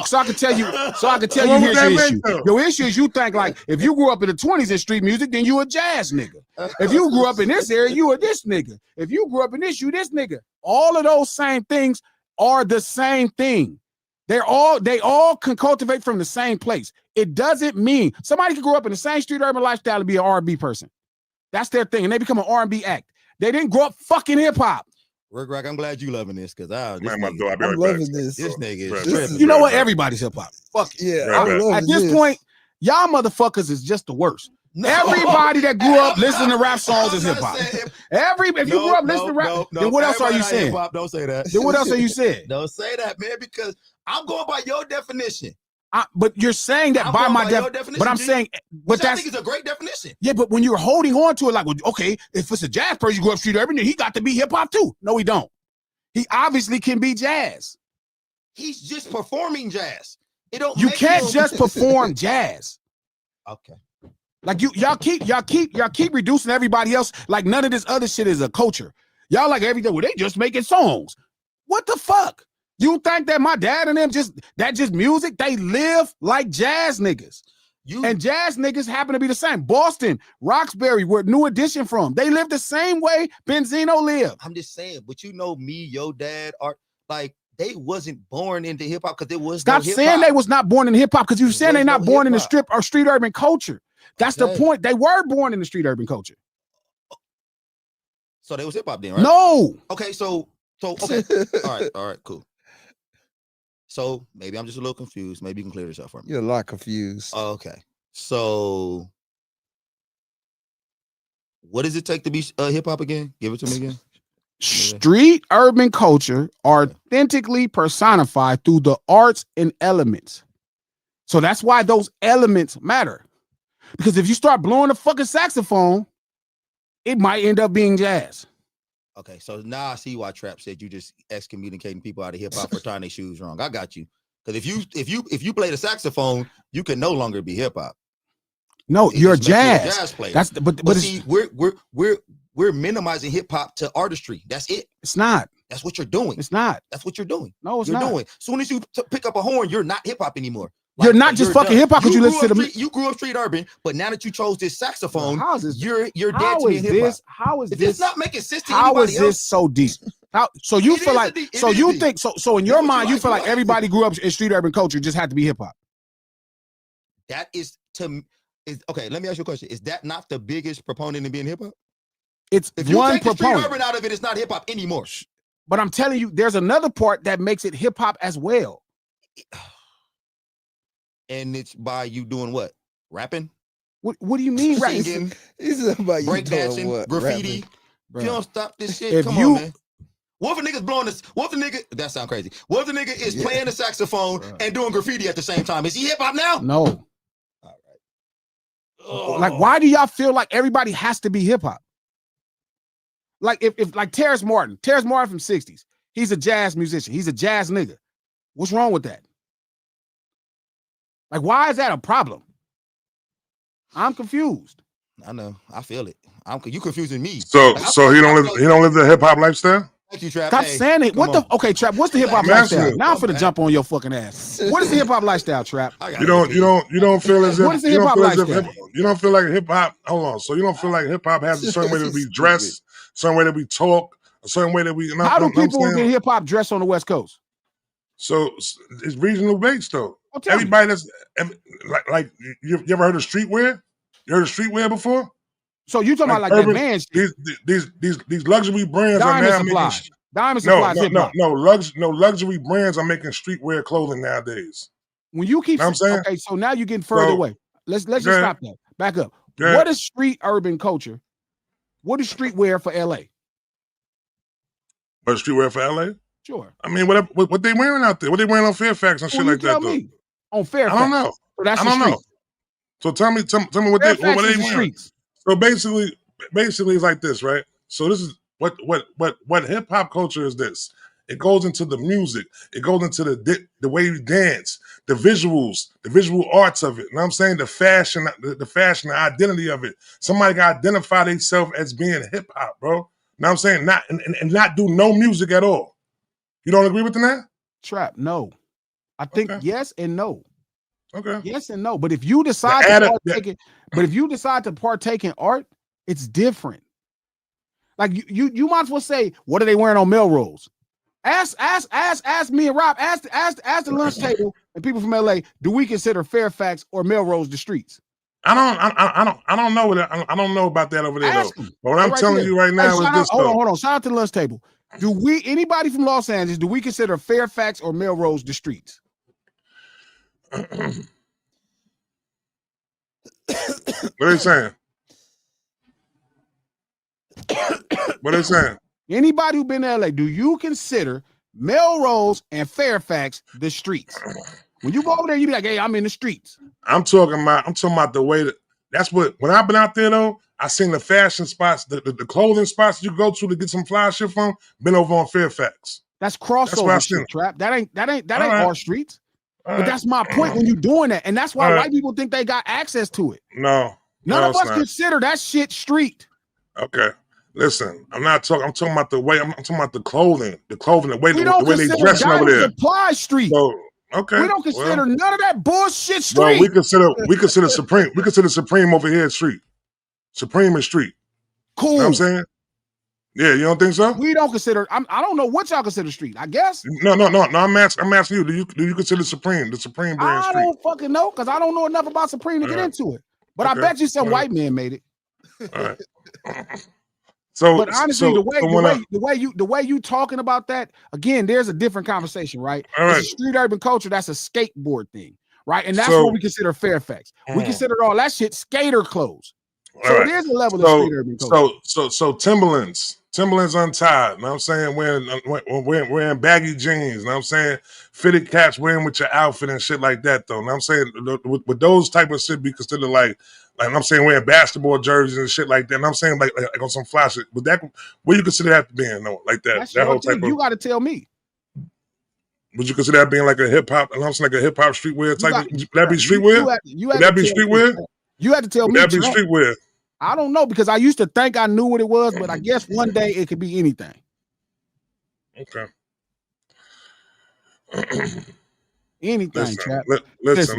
So I can tell you here's the issue. Your issue is you think like if you grew up in the 20s in street music, then you a jazz nigga. If you grew up in this area, you are this nigga. If you grew up in this, you this nigga. All of those same things are the same thing. They all can cultivate from the same place. It doesn't mean somebody can grow up in the same street urban lifestyle and be an R&B person. That's their thing, and they become an R&B act. They didn't grow up fucking hip hop. Rick Rock, I'm glad you loving this because I'm loving this. This nigga is tripping. You know what? Everybody's hip hop. Fuck it. Yeah. At this point, y'all motherfuckers is just the worst. No. Everybody that grew up listening to rap songs is hip hop. If you grew up listening to rap, then what else are you saying? Don't say that. Then what else are you saying? Don't say that, man, because I'm going by your definition. But you're saying that by my definition. But I'm saying, but I think it's a great definition. Yeah, but when you're holding on to it, like, well, okay, if it's a jazz person, you grew up street urban, then he got to be hip hop too. No, he don't. He obviously can be jazz. He's just performing jazz. You can't just perform jazz. Okay. Like y'all keep reducing everybody else. Like none of this other shit is a culture. Y'all like everything. Well, they just making songs. What the fuck? You think that my dad and them just music? They live like jazz niggas. And jazz niggas happen to be the same. Boston, Roxbury, where New Edition from. They live the same way Benzino lived. I'm just saying, but you know me, your dad are like they wasn't born into hip hop because it was Stop saying they was not born in hip hop because you saying they not born in the strip or street urban culture. That's the point. They were born in the street urban culture. So they was hip hop then, right? No. Okay, so okay. All right, cool. So maybe I'm just a little confused. Maybe you can clear this up for me. You're a lot confused. Okay. So what does it take to be hip hop again? Give it to me again. Street urban culture authentically personified through the arts and elements. So that's why those elements matter. Because if you start blowing the fucking saxophone, it might end up being jazz. Okay, so now I see why Trap said you just excommunicating people out of hip hop for tying their shoes wrong. I got you. Because if you play the saxophone, you can no longer be hip hop. No, you're a jazz player. That's but see, we're minimizing hip hop to artistry. That's it. It's not. That's what you're doing. It's not. That's what you're doing. No, it's you're not. Doing. As soon as you pick up a horn, you're not hip hop anymore. You're not just fucking hip hop because you listen to the. You grew up street urban, but now that you chose this saxophone, you're dead to me in hip hop. How is this? It's not making sense to anybody else. How is this so deep? So you feel like? So you think? So in your mind, you feel like everybody grew up in street urban culture just had to be hip hop. That is okay. Let me ask you a question: is that not the biggest proponent in being hip hop? It's if you one take the proponent. street urban out of it, it's not hip hop anymore. But I'm telling you, there's another part that makes it hip hop as well. And it's by you doing what? Rapping? What do you mean rapping? Singing, about breakdancing, graffiti. If you don't stop this shit, if come on, man. What if a nigga's blowing this? What if a nigga, that sound crazy. What if a nigga is playing the saxophone and doing graffiti at the same time? Is he hip hop now? No. All right. Oh. Like, why do y'all feel like everybody has to be hip hop? Like if like Terrence Martin from 60s, he's a jazz musician. He's a jazz nigga. What's wrong with that? Like, why is that a problem? I'm confused. I know. I feel it. You confusing me. So he don't live the hip hop lifestyle? Thank you, Trap. Stop saying it. Okay, Trap, what's the hip hop lifestyle? Now I'm finna jump on your fucking ass. What is the hip hop lifestyle, Trap? You don't feel as if what is the hip hop lifestyle? You don't feel like hip hop. Hold on. So you don't feel like hip hop has a certain way to be dressed, certain way to be talk, a certain way that we. How do people get hip hop dressed on the West Coast? So it's regional based though. Oh, Everybody that's like you ever heard of streetwear? You heard of streetwear before? So you talking about like urban, advanced these luxury brands Diamond are now Supply. making Diamond Supply. No luxury brands are making streetwear clothing nowadays. When you keep, I'm saying, okay, so now you're getting further away. Let's just stop that. Back up. What is street urban culture? What is streetwear for LA? What is streetwear for LA? Sure. I mean, what they wearing out there? What they wearing on Fairfax and shit like that? Though? On Fairfax. I don't know. So that's I don't know. So tell me what they wearing. Streets. So basically it's like this, right? So this is what hip hop culture is. This it goes into the music, it goes into the way you dance, the visuals, the visual arts of it. You know what I'm saying? The fashion, the identity of it. Somebody got to identify themselves as being hip hop, bro. You know what I'm saying? Not and not do no music at all. You don't agree with that? Trap, no. I think yes and no. Okay. Yes and no. But if you decide to partake in art, it's different. Like you might as well say, what are they wearing on Melrose? Ask me and Rob, ask the lunch table and people from LA, do we consider Fairfax or Melrose the streets? I don't know I don't know about that over there Ask though. them. But what I'm telling you right now is this. Hold on. Shout out to the lunch table. Anybody from Los Angeles, do we consider Fairfax or Melrose the streets? What are they saying? What are they saying? Anybody who been to LA, do you consider Melrose and Fairfax the streets? When you go over there, you be like, hey, I'm in the streets. I'm talking about the way that's what when I've been out there though, I seen the fashion spots, the clothing spots you go to get some fly shit from, been over on Fairfax. That's crossover shit, Trap. That ain't our streets. But that's my point when you're doing that. And that's why white people think they got access to it. No. None of us consider that shit street. Okay. Listen, I'm talking about the way I'm talking about the clothing, the way they dressing over there. Supply street. So, okay. We don't consider none of that bullshit street. Well, we consider Supreme. We consider Supreme over here street. Supreme is street. Cool. You know what I'm saying? Yeah, you don't think so? We don't consider. I don't know what y'all consider street. I guess. No. I'm asking you. Do you consider Supreme the Supreme brand street? I don't fucking know because I don't know enough about Supreme to get into it. But I bet you some white man made it. All right. So, but honestly, the way you talking about that again, there's a different conversation, right? All right. Street urban culture, that's a skateboard thing, right? And that's what we consider Fairfax. We consider all that shit skater clothes. So there's a level of street urban culture. So Timberlands untied. You know what I'm saying? Wearing baggy jeans. You know what I'm saying? Fitted caps wearing with your outfit and shit like that, though. You know what I'm saying? With those type of shit be considered like I'm saying wearing basketball jerseys and shit like that. And I'm saying like on some fly shit. But that what you consider that being though? Like that whole type of. You got to tell me. Would you consider that being like a hip hop? And I'm saying like a hip hop streetwear type. Would that be streetwear? Would that be streetwear? You had to tell me. Would that be streetwear? I don't know because I used to think I knew what it was, but I guess one day it could be anything. Okay. Anything, Trap. Listen.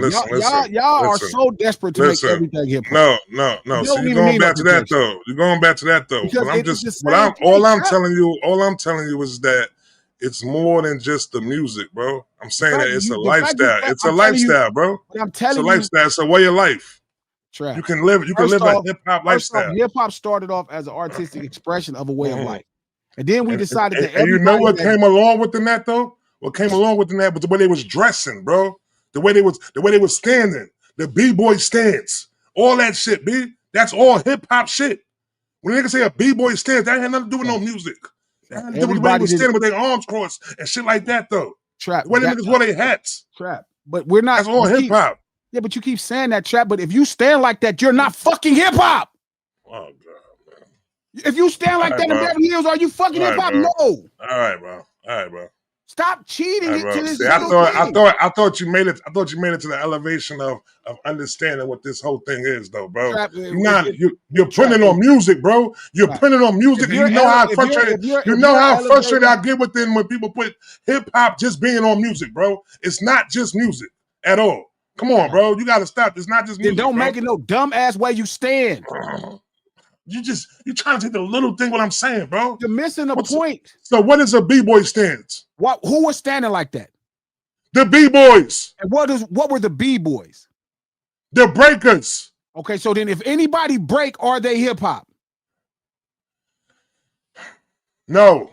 Y'all are so desperate to make everything hip hop. No. So you're going back to that though. You're going back to that though. All I'm telling you is that it's more than just the music, bro. I'm saying that it's a lifestyle. It's a lifestyle, bro. It's a lifestyle. It's a way of life. Trap. You can live a hip hop lifestyle. Hip hop started off as an artistic expression of a way of life, and then we decided that. And you know what came along with that though? What came along with that was the way they was dressing, bro. The way they was standing, the b-boy stance, all that shit, b. That's all hip hop shit. When niggas say a b-boy stance, that ain't had nothing to do with no music. That had to do with the way they was standing with their arms crossed and shit like that though. Trap. The way niggas wore their hats. Trap. But we're not. That's all hip hop. Yeah, but you keep saying that, Trap. But if you stand like that, you're not fucking hip hop. Oh God, man. If you stand like that in Beverly Hills, are you fucking hip hop? No. All right, bro. Stop cheating into this. I thought you made it. I thought you made it to the elevation of understanding what this whole thing is, though, bro. Trap, you're putting on music, bro. You're putting on music. You know how frustrated. You know how frustrated I get with them when people put hip hop just being on music, bro. It's not just music at all. Come on, bro. You got to stop. It's not just music. Then don't make it no dumb ass way you stand. you're trying to take the little thing. What I'm saying, bro. You're missing the point. So what is a b-boy stance? Who was standing like that? The b-boys. And what were the b-boys? The breakers. Okay, so then if anybody break, are they hip hop? No.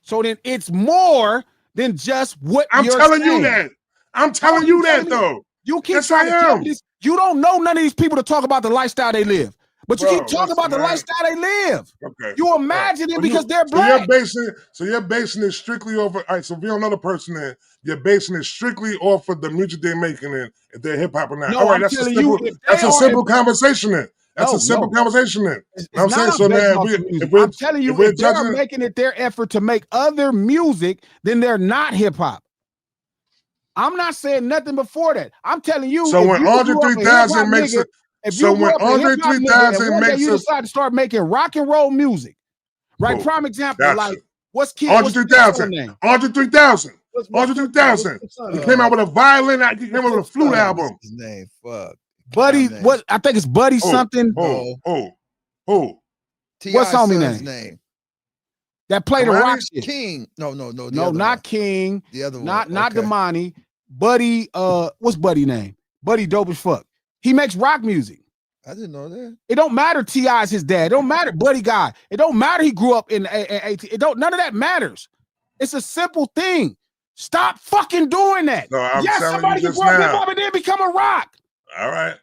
So then it's more than just what I'm you're telling saying. you that. I'm telling you that though. You keep Yes, trying to I tell am. me this. You don't know none of these people to talk about the lifestyle they live. But you Bro, keep talking about the man. lifestyle they live. Okay. You imagine it because they're So black. you're basing it strictly over. All right, so if you don't know the person, then you're basing it strictly off of the music they're making and if they're hip hop or not. No, All right, I'm that's telling a simple. you, if That's they a are- simple conversation. Then that's No, a simple no. conversation. Then It's I'm saying not so based now. off the music. If we're, I'm telling you, if we're if they're judging, making it their effort to make other music, then they're not hip hop. I'm not saying nothing before that. I'm telling you, so if when you Andre grew up a 3000 hip-hop makes nigga, it, if so you grew when up a Andre hip-hop nigga, 3000 and one day makes you a, decide to start making rock and roll music, right? Cool. Prime example, Gotcha. like what's Kid? Andre What's Kid's 3000, name? Andre 3000, What's Andre Kid's 3000. son? He came out with a violin. He came out with a flute What's album. his name? Fuck. Buddy, Name. what? I think it's Buddy something. Who? What's homie son's name? That played the Damani? rock shit. King. No. The No, other not one. King. The other one. Not Okay. Damani. Buddy, what's Buddy name? Buddy dope as fuck. He makes rock music. I didn't know that. It don't matter T.I. is his dad. It don't matter Buddy guy. It don't matter he grew up in AT. It don't, none of that matters. It's a simple thing. Stop fucking doing that. No, I'm yes, telling somebody you can just grow up now. hip hop and then become a rock. All right.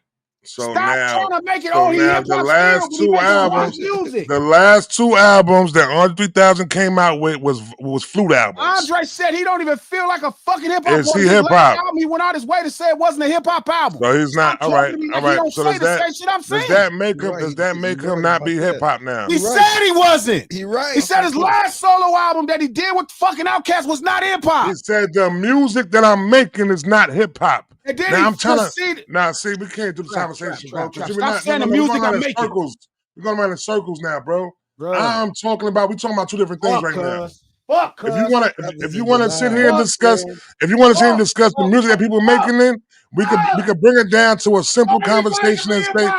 So Stop now, trying to make it. so He now hip the hop last still, but he two making rock albums, music. the last two albums that Andre 3000 came out with was flute albums. Andre said he don't even feel like a fucking hip hop. Is he His hip-hop? last album, he went out his way to say it wasn't a hip hop album. So he's not. Stop All right. talking to me All like he right. don't So say does the that same shit I'm saying. does that make him? Right, Does that he's make right him not about be that. hip hop now? He He right. said he wasn't. He right. He said his last solo album that he did with fucking Outkast was not hip hop. He said the music that I'm making is not hip hop. And then Now he I'm trying to. proceeded. Now see, we can't do the Trap, conversation, trap, bro. trap, 'cause trap. we're Stop saying the we're music going around I'm in making. circles. We're going around in circles now, bro. Bro. I'm talking about. We're talking about two different things right now. Fuck, If you want to, if you want to sit here and Fuck, discuss, man. if you want to sit here and Fuck, discuss the fuck, music that people fuck. making, then we could bring it down to a simple conversation and state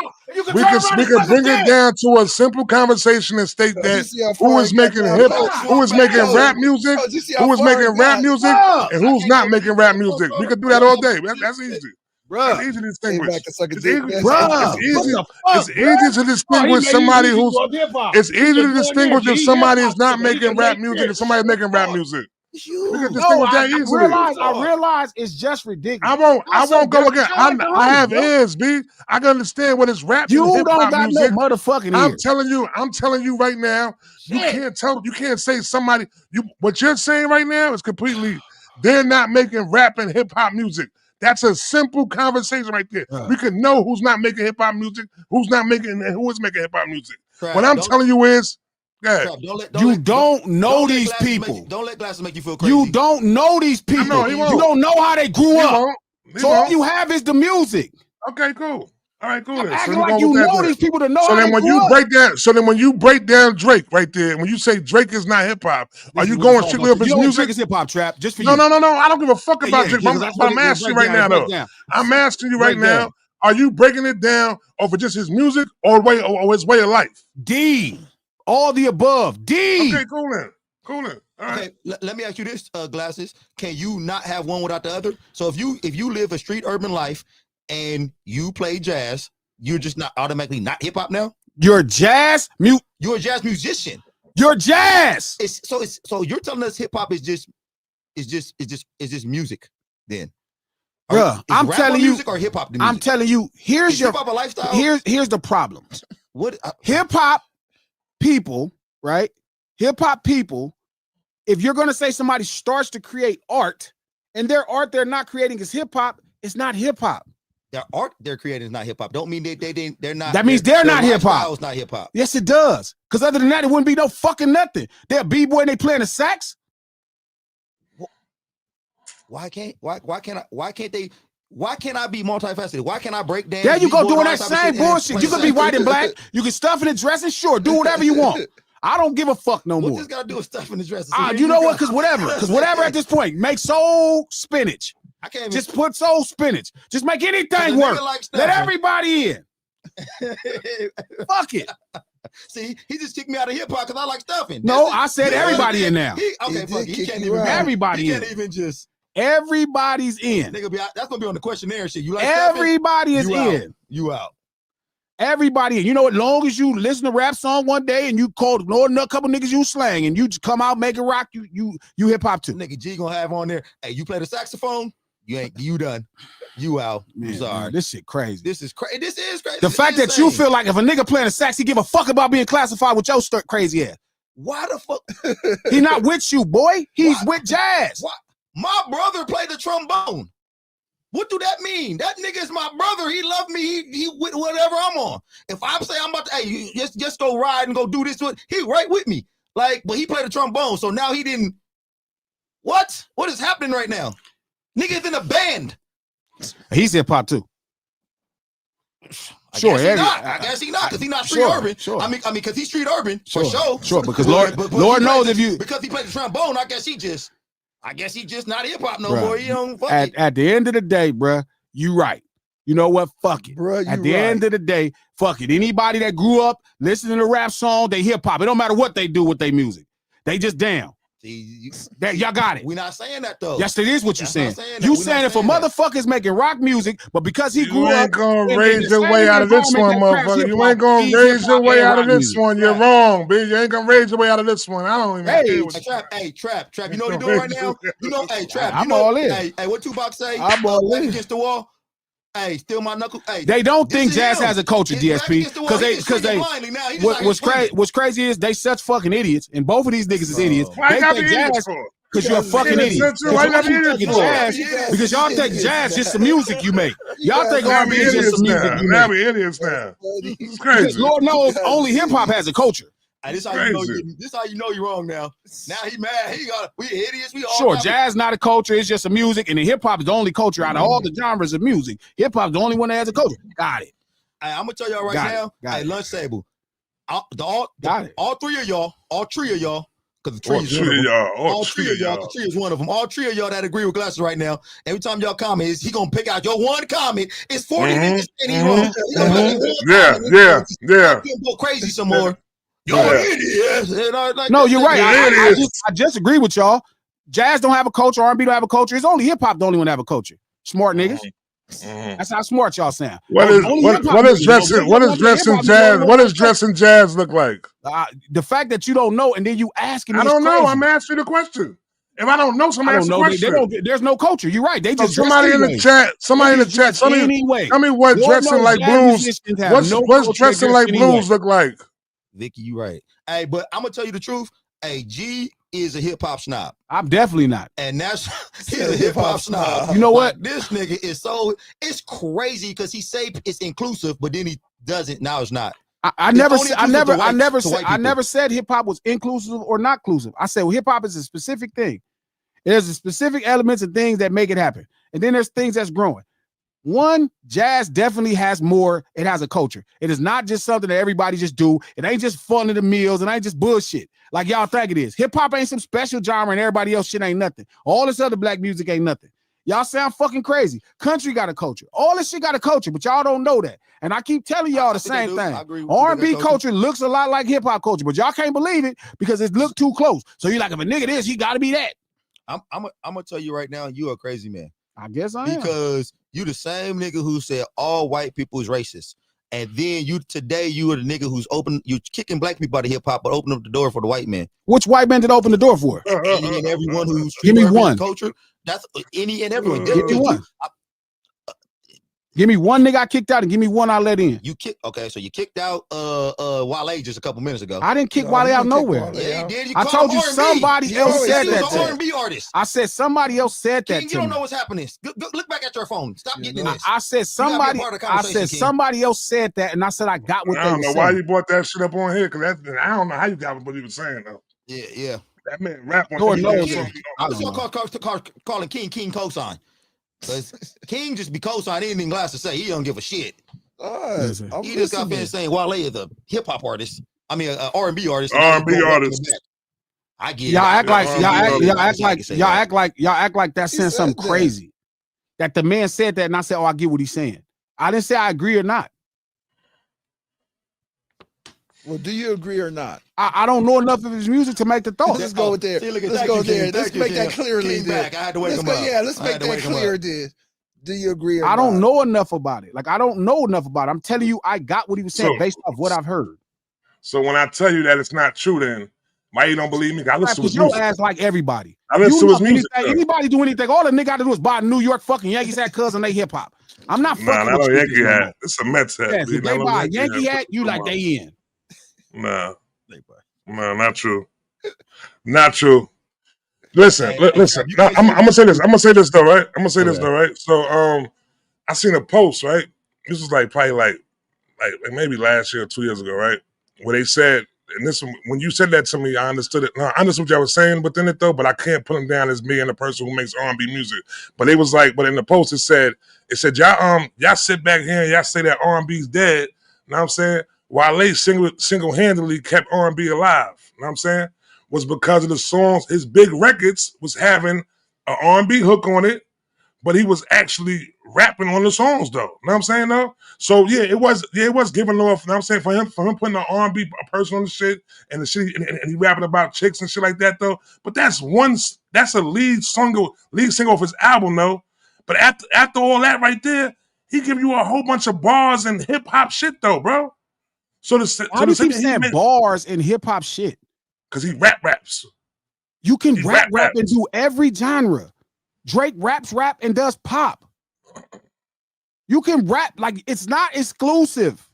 we could bring it down to a simple conversation and state that who is making rap music, who is making rap music, and who's not making rap music. We could do that all day. That's easy. That's easy to distinguish. It's easy to distinguish somebody who's. It's easy to distinguish if somebody is not making rap music and somebody's making rap music. We can distinguish that easily. I realize it's just ridiculous. I won't go again. I have ears, B. I can understand what is rap You and hip don't hop got music. no motherfucking I'm ears. telling you right now, you can't say somebody, what you're saying right now is completely, they're not making rap and hip hop music. That's a simple conversation right there. We can know who's not making hip hop music, who's not making, and who is making hip hop music. What I'm telling you is, you don't know these people. Don't let Glasses make you feel crazy. You don't know these people. You don't know how they grew up. So all you have is the music. Okay, cool. All right, cool. I'm acting like you know these people to know. So then when you break down Drake right there, when you say Drake is not hip hop, are you going strictly up his music? Drake is hip hop, Trap. Just for you. No. I don't give a fuck about Drake. But I'm asking you right now, though. I'm asking you right now. Are you breaking it down over just his music or his way of life? D. All the above. D. Okay, cool then. All right. Okay, let me ask you this, Glasses. Can you not have one without the other? So if you live a street urban life and you play jazz, you're just not automatically not hip hop now? You're jazz You're a jazz musician. You're jazz. So you're telling us hip hop is just music then? Bruh, I'm telling you, music or hip hop. I'm telling you, here's hip hop a lifestyle. Here's the problem. What hip hop people, right? Hip hop people, if you're gonna say somebody starts to create art and their art they're not creating is hip hop, it's not hip hop. Their art they're creating is not hip hop. Don't mean they're not. That means they're not hip hop. It's not hip hop. Yes, it does. Because other than that, it wouldn't be no fucking nothing. They're a b-boy and they playing the sax. Why can't I be multifaceted? Why can't I break down? There you go doing that same bullshit. You could be white and black. You can stuff in the dressing. Sure, do whatever you want. I don't give a fuck no more. What this got to do with stuff in the dressing? You know what? Because whatever at this point. Make soul spinach. I can't just put soul spinach. Just make anything work. Let everybody in. Fuck it. See, he just kicked me out of hip hop because I like stuffing. No, I said everybody in now. Okay, fuck it. He can't even. Everybody He in. can't even just. Everybody's in. Nigga, that's gonna be on the questionnaire shit. You like everybody stuffing? is in. You out. Everybody in. You know, as long as you listen to rap song one day and you call a couple niggas you slang and you just come out make it rock, you hip hop too. Nigga G gonna have on there. Hey, you play the saxophone? You done. You out. Man, sorry. Man, this shit crazy. This is crazy. This is crazy. The fact that you feel like if a nigga playing a sax, he give a fuck about being classified with your crazy ass. Why the fuck? He not with you, boy. He's with Jazz. Why? My brother played the trombone. What do that mean? That nigga is my brother. He love me. He with whatever I'm on. If I say I'm about to, hey, you just go ride and go do this to it, he right with me. Like, but he played the trombone, so now he didn't. What? What is happening right now? Nigga's in a band. He's hip hop too. I guess he not because he's not street urban. Sure. I mean, because he's street urban for sure. Sure, because Lord knows if you because he played the trombone. I guess he just not hip hop no more. You know, at the end of the day, bruh, you right. You know what? Fuck it. Bruh, at the end of the day, fuck it. Anybody that grew up listening to rap song, they hip hop. It don't matter what they do with their music. They just down. Y'all got it. We're not saying that though. Yes, it is what you're saying. You saying if a motherfucker's making rock music, but because he grew up, you ain't gonna raise your way out of this one, motherfucker. You ain't gonna raise your way out of this one. You're wrong, B. You ain't gonna raise your way out of this one. I don't even care what Trap. You know what you're doing right now? You know, hey, Trap. I'm all in. Hey, what Tupac say? I'm all in. Against the wall. Hey, steal my knuckle. Hey, they don't think Jazz has a culture, DSP, because what's crazy is they such fucking idiots, and both of these niggas is idiots. Why they think Jazz because you're a fucking idiot. Because y'all think Jazz just the music you make. Y'all think R&B is just the music you make. Now we idiots now. It's crazy. Because Lord knows only hip hop has a culture. Hey, this how you know you're wrong now. Now he mad. We idiots. We all sure. Jazz not a culture. It's just a music, and hip hop is the only culture out of all the genres of music. Hip hop is the only one that has a culture. Got it. Hey, I'm gonna tell y'all right now. Hey, lunch table. All three of y'all, because the tree is one of them. All three of y'all, the tree is one of them. All three of y'all that agree with Glasses right now. Every time y'all comment, he gonna pick out your one comment. It's 40 minutes and he's wrong. Yeah. Go crazy some more. You're idiots. No, you're right. I just agree with y'all. Jazz don't have a culture. R&B don't have a culture. It's only hip hop the only one that have a culture. Smart niggas. That's how smart y'all sound. What is dressing jazz look like? The fact that you don't know and then you asking me. I don't know. I'm asking the question. If I don't know, somebody ask the question. There's no culture. You're right. They just somebody in the chat. Tell me what dressing like blues. What's dressing like blues look like? Vicky, you right. Hey, but I'm gonna tell you the truth. Hey, G is a hip hop snob. I'm definitely not. And he's a hip hop snob. You know what? This nigga is it's crazy because he say it's inclusive, but then he doesn't. Now it's not. I never said hip hop was inclusive or not inclusive. I said hip hop is a specific thing. There's a specific elements and things that make it happen, and then there's things that's growing. One, jazz definitely has more. It has a culture. It is not just something that everybody just do. It ain't just fun of the meals. It ain't just bullshit like y'all think it is. Hip hop ain't some special genre and everybody else shit ain't nothing. All this other black music ain't nothing. Y'all sound fucking crazy. Country got a culture. All this shit got a culture, but y'all don't know that. And I keep telling y'all the same thing. R&B culture looks a lot like hip hop culture, but y'all can't believe it because it look too close. So you're like, if a nigga this, he got to be that. I'm gonna tell you right now, you a crazy man. I guess I am. Because you the same nigga who said all white people is racist. And then you are the nigga who's you're kicking black people out of hip hop, but open up the door for the white man. Which white man did open the door for? Any and everyone who's give me one culture. That's any and everyone. Give me one. Give me one nigga I kicked out and give me one I let in. So you kicked out Violates just a couple minutes ago. I didn't kick Violates out nowhere. Yeah, you did. I told you somebody else said that. He was an R&B artist. I said somebody else said that. You don't know what's happening. Look back at your phone. Stop getting in this. I said somebody else said that, and I said I got what they were saying. I don't know why you brought that shit up on here because I don't know how you got what he was saying though. Yeah. That man rap on. I was gonna calling King cosign. Because King just be cosign anything Glasses say. He don't give a shit. He just got finished saying Wale is a hip hop artist. I mean, an R&B artist. R&B artist. I get it. Y'all act like that's saying something crazy. That the man said that, and I said, "Oh, I get what he's saying." I didn't say I agree or not. Well, do you agree or not? I don't know enough of his music to make the thought. Let's go there. Let's go there. Let's make that clearly. I had to wake him up. Yeah, let's make that clear. Do you agree or not? I don't know enough about it. Like, I don't know enough about it. I'm telling you, I got what he was saying based off what I've heard. So when I tell you that it's not true, then why you don't believe me? I listen to his music. Your ass like everybody. I listen to his music. Anybody do anything? All the nigga got to do is buy a New York fucking Yankees hat, cousin. They hip hop. I'm not fucking with not a Yankee hat. It's a Mets hat. Yes, if they buy a Yankee hat, you like they in. Nah, not true. Not true. Listen. I'm gonna say this. I'm gonna say this though, right? So I seen a post, right? This was like probably like maybe last year or 2 years ago, right? Where they said, and this when you said that to me, I understood it. No, I understood what y'all was saying within it though, but I can't put them down as me and the person who makes R&B music. But it was like, but in the post it said y'all sit back here and y'all say that R&B's dead. You know what I'm saying? Violates single-handedly kept R&B alive. You know what I'm saying? Was because of the songs. His big records was having an R&B hook on it, but he was actually rapping on the songs though. You know what I'm saying though? So yeah, it was giving off, you know what I'm saying, for him putting an R&B person on the shit and the shit and he rapping about chicks and shit like that though. But that's a lead single off his album though. But after all that right there, he give you a whole bunch of bars and hip hop shit though, bro. So why do you keep saying bars and hip hop shit? Because he raps. You can rap and do every genre. Drake rap and does pop. You can rap, like, it's not exclusive.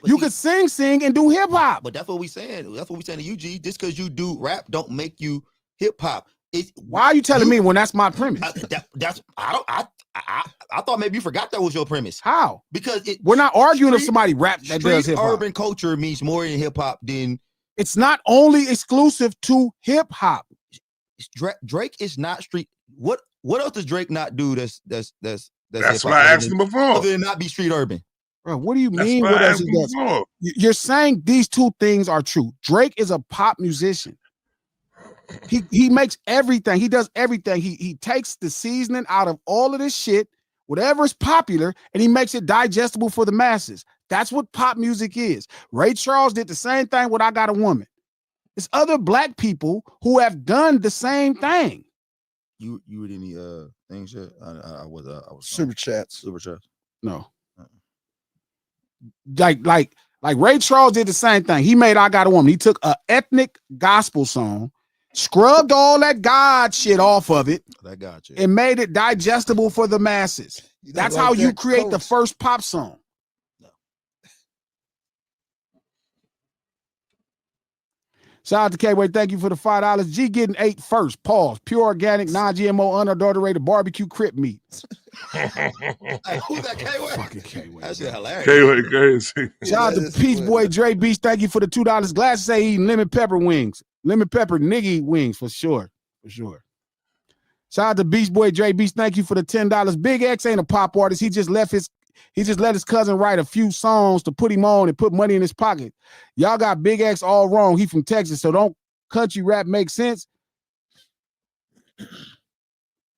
But you can sing and do hip hop. But that's what we saying. That's what we saying to you, G. Just because you do rap don't make you hip hop. Why are you telling me when that's my premise? I thought maybe you forgot that was your premise. How? Because we're not arguing if somebody rap that does hip hop. Urban culture means more in hip hop than. It's not only exclusive to hip hop. Drake is not street. What else does Drake not do? That's what I asked him before. Other than not be street urban. Bro, what do you mean? What else he does? You're saying these two things are true. Drake is a pop musician. He makes everything. He does everything. He takes the seasoning out of all of this shit, whatever is popular, and he makes it digestible for the masses. That's what pop music is. Ray Charles did the same thing with I Got a Woman. There's other black people who have done the same thing. You read any things yet? I was super chats. No. Like Ray Charles did the same thing. He made I Got a Woman. He took an ethnic gospel song, scrubbed all that God shit off of it, and made it digestible for the masses. That's how you create the first pop song. Shout out to K-Way. Thank you for the $5. G getting 8 first. Pause. Pure organic, non-GMO, unadulterated barbecue crib meat. Hey, who's that K-Way? Fucking K-Way. That's hilarious. K-Way crazy. Shout out to Peach Boy Dre Beach. Thank you for the $2. Glasses say eating lemon pepper wings. Lemon pepper niggy wings for sure. For sure. Shout out to Beach Boy Dre Beach. Thank you for the $10. Big X ain't a pop artist. He just let his cousin write a few songs to put him on and put money in his pocket. Y'all got Big X all wrong. He from Texas, so don't country rap make sense.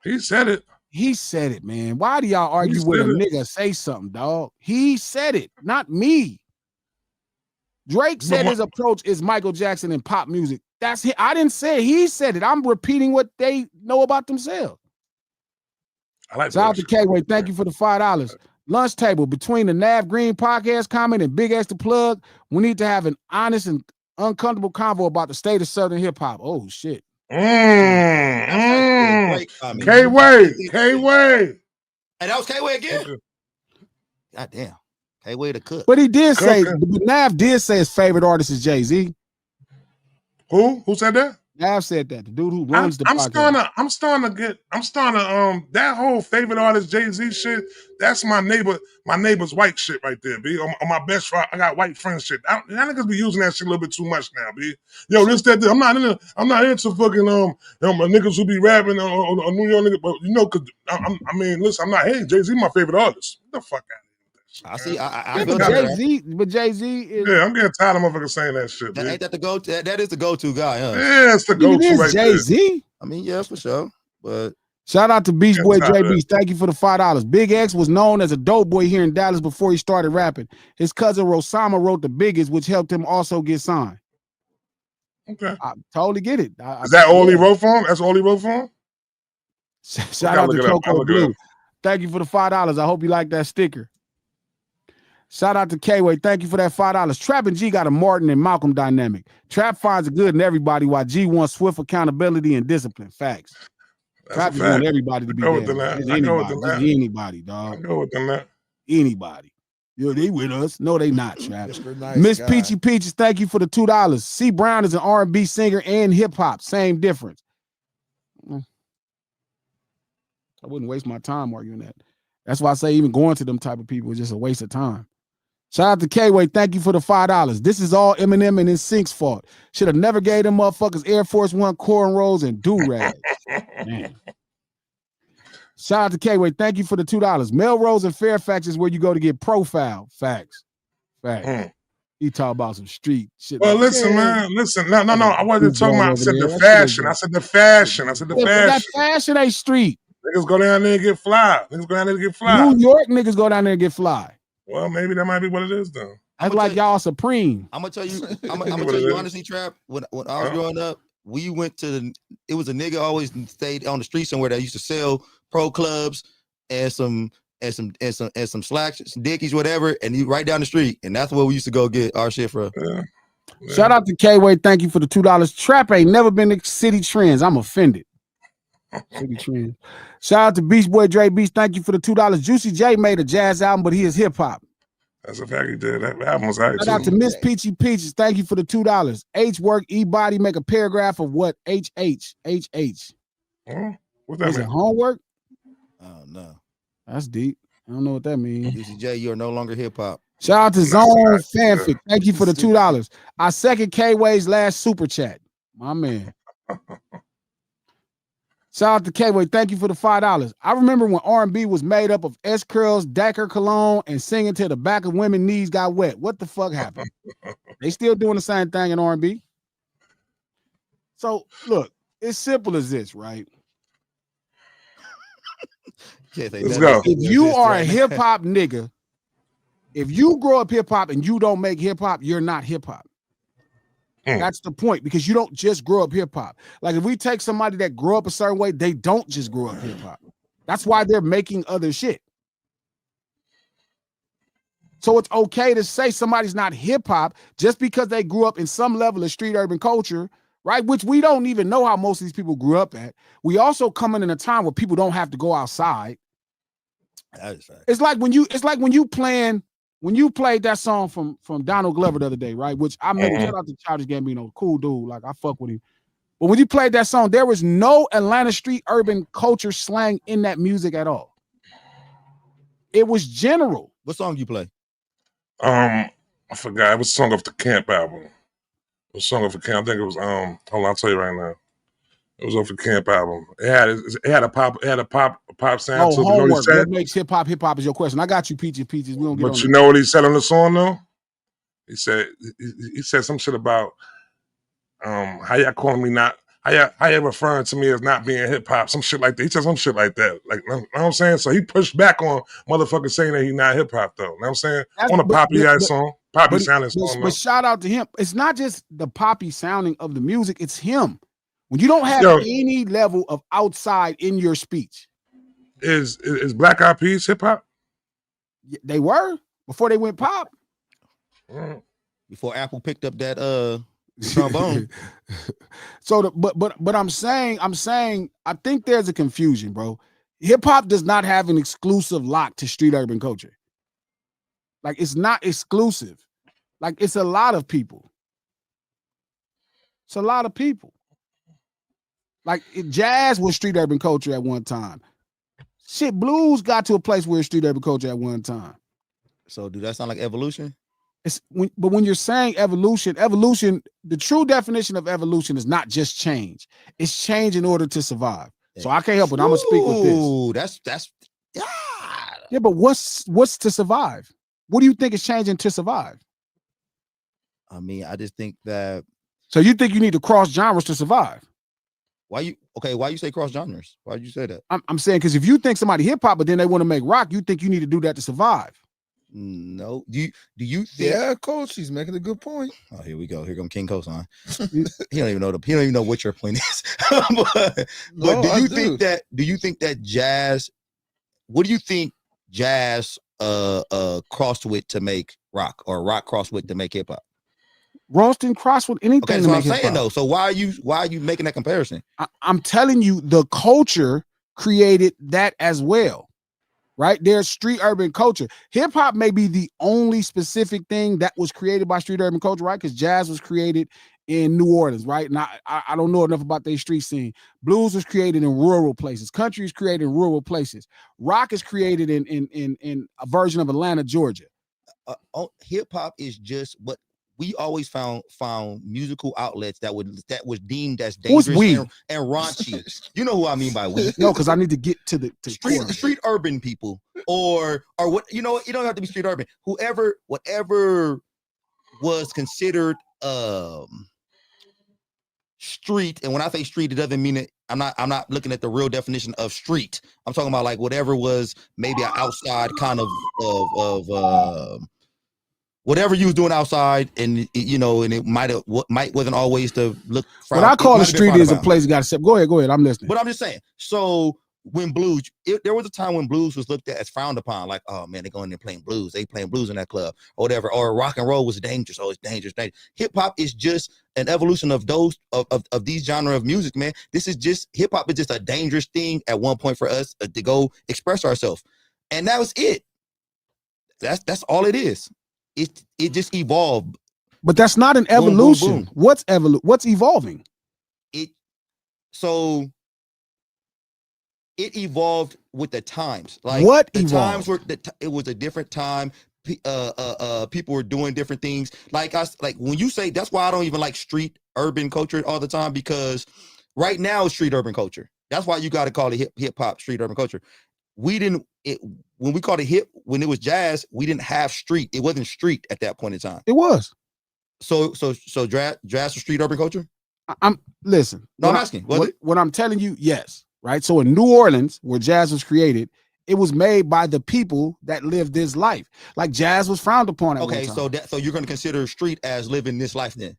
He said it. He said it, man. Why do y'all argue with a nigga? Say something, dog. He said it, not me. Drake said his approach is Michael Jackson in pop music. That's it. I didn't say it. He said it. I'm repeating what they know about themselves. I like Shout out to K-Way. Thank you for the $5. Lunch table between the Nav Green podcast comment and BigXThaPlug. We need to have an honest and uncomfortable convo about the state of Southern hip hop. Oh shit. K-Way. And that was K-Way again. God damn. K-Way the cook. But he did say, Nav did say his favorite artist is Jay-Z. Who said that? Nav said that. The dude who runs the podcast. I'm starting to that whole favorite artist Jay-Z shit. That's my neighbor's white shit right there, B. On my best friend, I got white friends shit. Y'all niggas be using that shit a little bit too much now, B. Yo, this that. I'm not into fucking niggas who be rapping on New York nigga, but you know, cause I mean, listen, I'm not hating Jay-Z, my favorite artist. Get the fuck out. I see. But Jay-Z is. Yeah, I'm getting tired of motherfuckers saying that shit. Ain't that the go-to? That is the go-to guy, huh? Yeah, it's the go-to right Jay-Z. I mean, yeah, for sure. But Shout out to Beach Boy JB. Thank you for the $5. Big X was known as a dope boy here in Dallas before he started rapping. His cousin Rosama wrote The Biggest, which helped him also get signed. Okay. I totally get it. Is that all he wrote for him? That's all he wrote for him? Shout out to Coco Blue. Thank you for the $5. I hope you like that sticker. Shout out to K-Way. Thank you for that $5. Trap and G got a Martin and Malcolm dynamic. Trap finds a good in everybody while G wants swift accountability and discipline. Facts. Trap just want everybody to be there. Anybody, dog. I go with that. Anybody. Yo, they with us. No, they not, Trap. Miss Peachy Peaches, thank you for the $2. C. Brown is an R&B singer and hip-hop. Same difference. I wouldn't waste my time arguing that. That's why I say even going to them type of people is just a waste of time. Shout out to K-Way. Thank you for the $5. This is all Eminem and his Sync's fault. Should have never gave them motherfuckers Air Force One cornrows and do-rags. Man. Shout out to K-Way. Thank you for the $2. Melrose and Fairfax is where you go to get profiled. Facts. He talk about some street shit. Well, listen, man. Listen. No. I wasn't talking about. I said the fashion. That fashion ain't street. Niggas go down there and get fly. New York niggas go down there and get fly. Well, maybe that might be what it is, though. That's like y'all supreme. I'm gonna tell you. I'm gonna tell you honestly, Trap. When I was growing up, we went to it was a nigga always stayed on the street somewhere that used to sell pro clubs and some slacks, some dickies, whatever, and you right down the street, and that's where we used to go get our shit from. Yeah. Shout out to K-Way. Thank you for the $2. Trap ain't never been to City Trends. I'm offended. City Trends. Shout out to Beach Boy Dre Beach. Thank you for the $2. Juicy J made a jazz album, but he is hip hop. That's a fact. He did. That album was right. Shout out to Miss Peachy Peaches. Thank you for the $2. H work E body make a paragraph of what HH. What's that Is it homework? Oh no, that's deep. I don't know what that means. Juicy J, you are no longer hip hop. Shout out to Zone Fanfic. Thank you for the $2. I second K-Way's last super chat. My man. Shout out to K-Way. Thank you for the $5. I remember when R&B was made up of S-Curls, Dacker Cologne, and singing till the back of women's knees got wet. What the fuck happened? They still doing the same thing in R&B. So, look, it's simple as this, right? Let's go. If you are a hip-hop nigga, if you grow up hip-hop and you don't make hip-hop, you're not hip-hop. That's the point, because you don't just grow up hip-hop. Like, if we take somebody that grew up a certain way, they don't just grow up hip-hop. That's why they're making other shit. So it's okay to say somebody's not hip-hop just because they grew up in some level of street urban culture, right? Which we don't even know how most of these people grew up at. We also come in a time where people don't have to go outside. It's like when you played that song from Donald Glover the other day, right? Which I remember, shout out to Childish Gambino, cool dude. Like, I fuck with him. But when you played that song, there was no Atlanta street urban culture slang in that music at all. It was general. What song you play? I forgot. It was a song off the Camp album. It was a song off the Camp. I think it was hold on, I'll tell you right now. It was off the Camp album. It had a pop sound to it. Homework. What makes hip hop is your question. I got you, Peaches. We don't get But you know what he said on the song though? He said some shit about how y'all calling me not, how you referring to me as not being hip hop, some shit like that. He said some shit like that. Like, you know what I'm saying? So he pushed back on motherfuckers saying that he's not hip hop though. You know what I'm saying? On a poppy ass song, poppy sounding song. But shout out to him. It's not just the poppy sounding of the music, it's him. When you don't have any level of outside in your speech. Is Black Eyed Peas hip hop? They were before they went pop. Before Apple picked up that trombone. So but I'm saying I think there's a confusion, bro. Hip hop does not have an exclusive lock to street urban culture. Like, it's not exclusive. Like, it's a lot of people. It's a lot of people. Like, jazz was street urban culture at one time. Shit, blues got to a place where it's street urban culture at one time. So, do that sound like evolution? But when you're saying evolution, the true definition of evolution is not just change. It's change in order to survive. So I can't help it. I'm gonna speak with this. That's yeah. But what's to survive? What do you think is changing to survive? I mean, I just think that. So you think you need to cross genres to survive? Why you say cross genres? Why did you say that? I'm saying because if you think somebody hip hop, but then they want to make rock, you think you need to do that to survive. No. Do you think? Yeah, coach, he's making a good point. Oh, here we go. Here come King Cosign. He don't even know what your point is. but do you think that jazz? What do you think jazz crossed with to make rock, or rock crossed with to make hip hop? Ralston crossed with anything. Okay, so I'm saying though. So why are you making that comparison? I'm telling you, the culture created that as well. Right? There's street urban culture. Hip hop may be the only specific thing that was created by street urban culture, right? Because jazz was created in New Orleans, right? And I don't know enough about their street scene. Blues was created in rural places. Country is created in rural places. Rock is created in a version of Atlanta, Georgia. Hip hop is just what we always found musical outlets that was deemed as dangerous and raunchy. You know who I mean by we? No, because I need to get to the street urban people, or what, you know, you don't have to be street urban. Whatever was considered street, and when I say street, it doesn't mean it. I'm not looking at the real definition of street. I'm talking about like whatever was maybe an outside kind of whatever you was doing outside, and you know, and it wasn't always to look. What I call the street is a place you got to step. Go ahead. I'm listening. But I'm just saying. So when blues, there was a time when blues was looked at as frowned upon. Like, oh man, they're going there playing blues. They playing blues in that club or whatever. Or rock and roll was dangerous. Oh, it's dangerous. Hip hop is just an evolution of those of these genre of music, man. This is just hip hop is just a dangerous thing at one point for us to go express ourselves, and that was it. That's all it is. It just evolved. But that's not an evolution. Boom, boom, boom. What's evolving? It evolved with the times. Like what the evolved? Times were it was a different time. People were doing different things. Like when you say, that's why I don't even like street urban culture all the time, because right now it's street urban culture. That's why you got to call it hip hop street urban culture. When we called it when it was jazz, we didn't have street. It wasn't street at that point in time. It was. So jazz was street urban culture? Listen. No, I'm asking. What I'm telling you, yes. Right. So in New Orleans, where jazz was created, it was made by the people that lived this life. Like jazz was frowned upon at one time. So you're going to consider street as living this life then?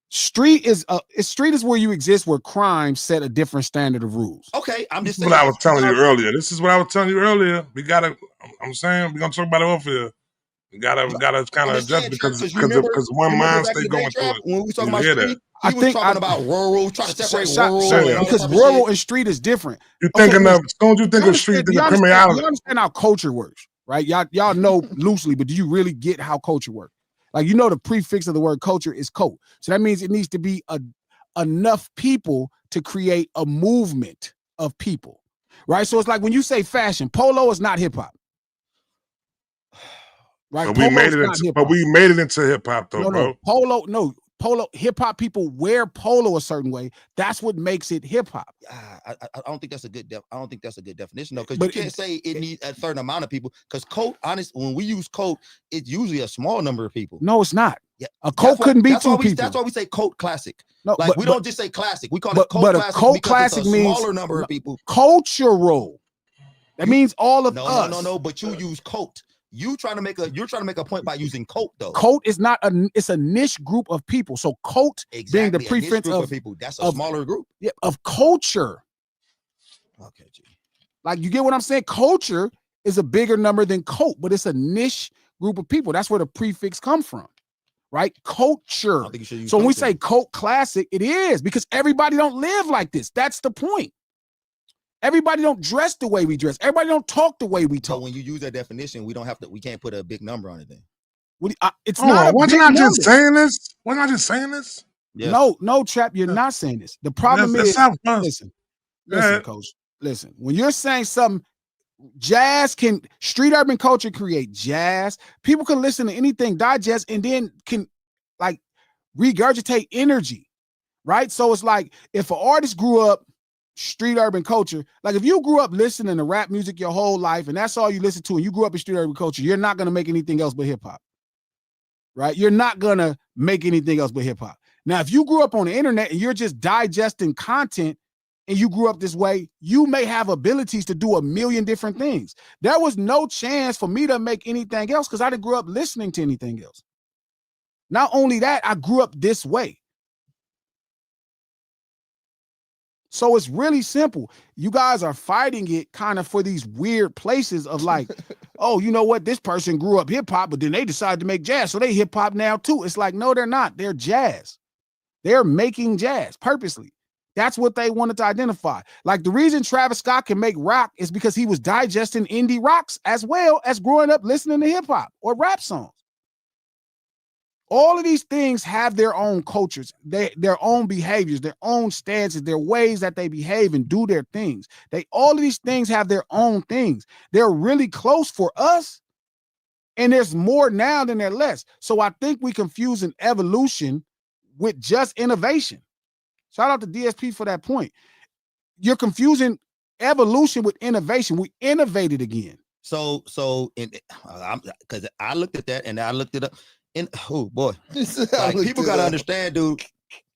Street is where you exist, where crime set a different standard of rules. Okay, I'm just saying. What I was telling you earlier. This is what I was telling you earlier. We gotta. I'm saying we're gonna talk about it off here. We gotta kind of adjust because one mind state going through it. When we talking about street, he was talking about rural, trying to separate rural, because rural and street is different. You're thinking of, don't you think of street? Think of criminality. You understand how culture works, right? Y'all know loosely, but do you really get how culture works? Like, you know, the prefix of the word culture is cult. So that means it needs to be enough people to create a movement of people, right? So it's like when you say fashion, polo is not hip hop. Right? But we made it into hip hop though, bro. Polo, hip hop people wear polo a certain way. That's what makes it hip hop. I don't think that's a good definition though, because you can't say it needs a certain amount of people. Because coat, when we use coat, it's usually a small number of people. No, it's not. Yeah, a coat couldn't be two people. That's why we say coat classic. No, like we don't just say classic. We call it coat classic. Coat classic means smaller number of people. Cultural. That means all of us. No. But you use coat. You're trying to make a point by using coat though. Coat is not it's a niche group of people. So coat being the prefix of people, that's a smaller group. Yeah, of culture. Okay, G. Like, you get what I'm saying? Culture is a bigger number than coat, but it's a niche group of people. That's where the prefix come from, right? Culture. So when we say coat classic, it is because everybody don't live like this. That's the point. Everybody don't dress the way we dress. Everybody don't talk the way we talk. So when you use that definition, we can't put a big number on it then. It's not. Wasn't I just saying this? Wasn't I just saying this? Yeah. No, Trap, you're not saying this. The problem is, listen, Coach. Listen, when you're saying something, street urban culture create jazz. People can listen to anything, digest, and then can like regurgitate energy, right? So it's like if an artist grew up street urban culture, like if you grew up listening to rap music your whole life and that's all you listen to, and you grew up in street urban culture, you're not going to make anything else but hip hop, right? You're not going to make anything else but hip hop. Now, if you grew up on the internet and you're just digesting content and you grew up this way, you may have abilities to do a million different things. There was no chance for me to make anything else because I didn't grow up listening to anything else. Not only that, I grew up this way. So it's really simple. You guys are fighting it kind of for these weird places of like, oh, you know what? This person grew up hip hop, but then they decided to make jazz. So they hip hop now too. It's like, no, they're not. They're jazz. They're making jazz purposely. That's what they wanted to identify. Like the reason Travis Scott can make rock is because he was digesting indie rocks as well as growing up listening to hip hop or rap songs. All of these things have their own cultures, their own behaviors, their own stances, their ways that they behave and do their things. All of these things have their own things. They're really close for us, and there's more now than there's less. So I think we confusing evolution with just innovation. Shout out to DSP for that point. You're confusing evolution with innovation. We innovated again. So because I looked at that and I looked it up. And oh boy, like people gotta understand, dude.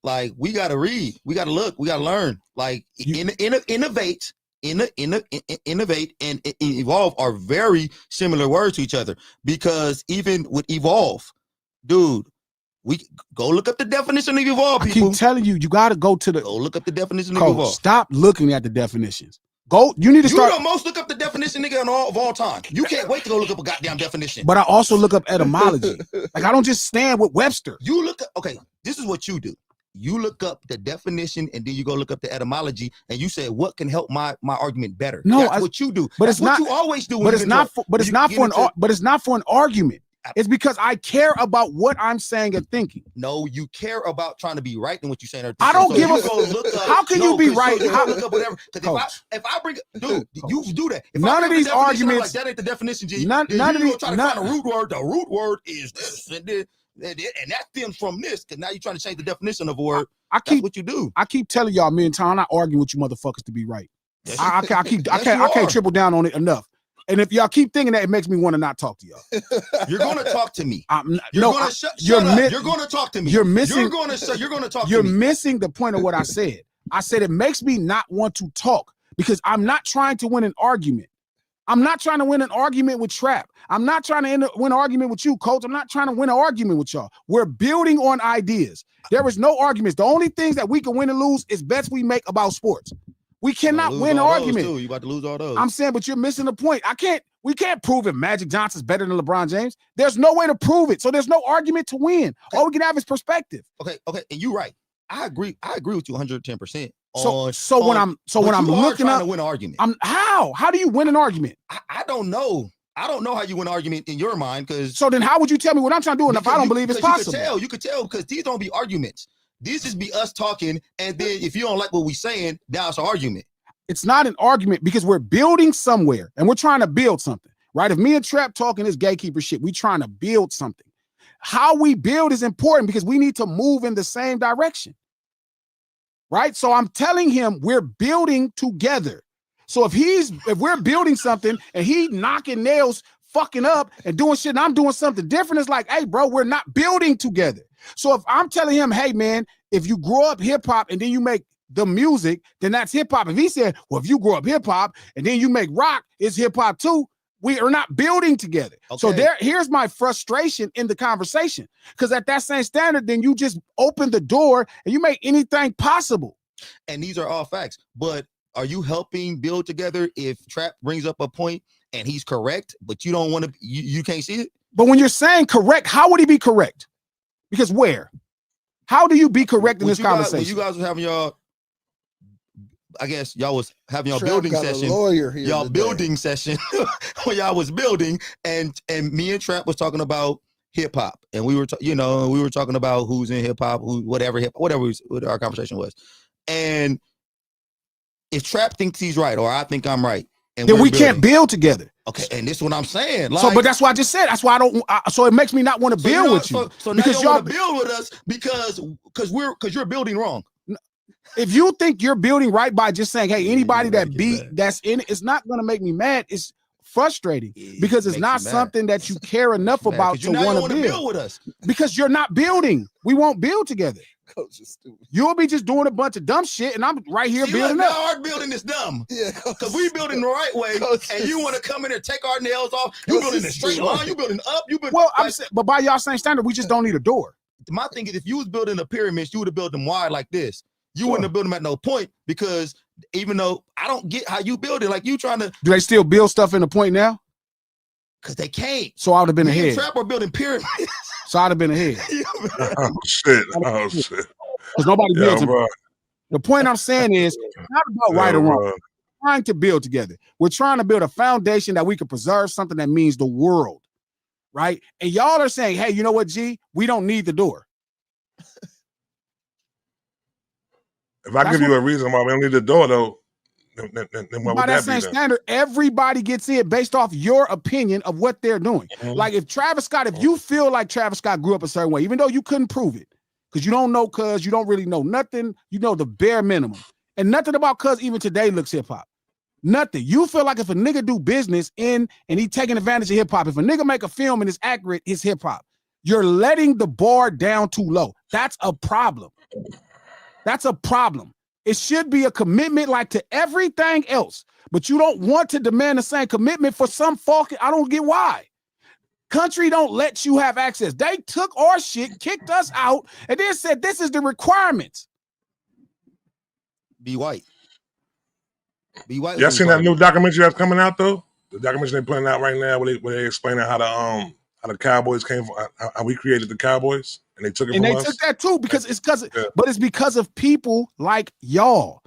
Like we gotta read, we gotta look, we gotta learn. Like innovate, innovate, and evolve are very similar words to each other. Because even with evolve, dude, we go look up the definition of evolve. People, I keep telling you, you gotta go look up the definition of Coach, evolve. Stop looking at the definitions. You need to start. You the most look up the definition, nigga, of all time. You can't wait to go look up a goddamn definition. But I also look up etymology. Like I don't just stand with Webster. You look up, okay, this is what you do. You look up the definition and then you go look up the etymology and you say, what can help my argument better? No, that's what you do. But that's it's not what you always do. But it's not for an argument. It's because I care about what I'm saying and thinking. No, you care about trying to be right in what you're saying. I don't give a look up. How can you be right? How look up whatever? Because if I bring, dude, you do that. If none of these arguments, like, that ain't the definition. G, none of these. Try to find a root word. The root word is this, and that stems from this. Because now you're trying to change the definition of a word. That's what you do. I keep telling y'all, me and Tom, I'm not arguing with you motherfuckers to be right. I can't triple down on it enough. And if y'all keep thinking that, it makes me want to not talk to y'all. You're going to talk to me. You're going to talk to me. You're missing. You're going to talk to me. You're missing the point of what I said. I said it makes me not want to talk because I'm not trying to win an argument. I'm not trying to win an argument with Trap. I'm not trying to win an argument with you, Coach. I'm not trying to win an argument with y'all. We're building on ideas. There is no arguments. The only things that we can win and lose is bets we make about sports. We cannot win an argument. You about to lose all those. I'm saying, but you're missing the point. We can't prove if Magic Johnson's better than LeBron James. There's no way to prove it. So there's no argument to win. Okay. All we can have is perspective. Okay. And you're right. I agree with you 110%. When I'm looking up to win an argument. How do you win an argument? I don't know. I don't know how you win an argument in your mind. So then how would you tell me what I'm trying to do if I don't believe it's possible? You could tell because these don't be arguments. These just be us talking, and then if you don't like what we're saying, now it's an argument. It's not an argument because we're building somewhere, and we're trying to build something, right? If me and Trap talking this gatekeeper shit, we trying to build something. How we build is important because we need to move in the same direction, right? So I'm telling him we're building together. So if we're building something and he knocking nails, fucking up and doing shit, and I'm doing something different, it's like, hey, bro, we're not building together. So if I'm telling him, hey, man, if you grow up hip hop and then you make the music, then that's hip hop. If he said, well, if you grow up hip hop and then you make rock, it's hip hop too. We are not building together. Okay. So here's my frustration in the conversation. Because at that same standard, then you just open the door and you make anything possible. And these are all facts. But are you helping build together if Trap brings up a point and he's correct, but you don't want to, you can't see it? But when you're saying correct, how would he be correct? Because where? How do you be correct in this conversation? When you guys were having y'all, I guess y'all was having y'all building session. Y'all building session when y'all was building, and me and Trap was talking about hip hop, and we were talking about who's in hip hop, whatever our conversation was. And if Trap thinks he's right or I think I'm right, and then we can't build together. Okay, and this is what I'm saying. Like, but that's why I just said. That's why I don't. So it makes me not want to build with you. So now you want to build with us because you're building wrong. If you think you're building right by just saying, hey, anybody that's in it, it's not going to make me mad. It's frustrating because it's not something that you care enough about to want to build with us. Because you're not building. We won't build together. Coach is stupid. You'll be just doing a bunch of dumb shit, and I'm right here building up. Our building is dumb. Yeah, because we building the right way, and you want to come in and take our nails off. You building a straight line. You building up. You building. Well, I'm saying, but by y'all same standard, we just don't need a door. My thing is, if you was building a pyramid, you would have built them wide like this. You wouldn't have built them at no point, because even though I don't get how you build it, like you trying to. Do they still build stuff in the point now? Because they can't. So I would have been ahead. Trap or building pyramids. So I'd have been ahead. Oh shit! Oh shit! Because nobody builds it. The point I'm saying is not about right or wrong. We're trying to build together. We're trying to build a foundation that we can preserve something that means the world, right? And y'all are saying, hey, you know what, G? We don't need the door. If I give you a reason why we don't need the door, though, then what would that same be? Standard, everybody gets in based off your opinion of what they're doing. Like if Travis Scott, if you feel like Travis Scott grew up a certain way, even though you couldn't prove it, because you don't know Cuz, you don't really know nothing, you know the bare minimum. And nothing about Cuz even today looks hip-hop. Nothing. You feel like if a nigga do business and he taking advantage of hip-hop, if a nigga make a film and it's accurate, it's hip-hop. You're letting the bar down too low. That's a problem. That's a problem. It should be a commitment like to everything else, but you don't want to demand the same commitment for some fucking, I don't get why. Country don't let you have access. They took our shit, kicked us out, and then said this is the requirements. Be white. Be white. Y'all seen that new documentary that's coming out though? The documentary they putting out right now, where they explaining how the Cowboys came from, how we created the Cowboys, and they took it from us. And they took that too because but it's because of people like y'all.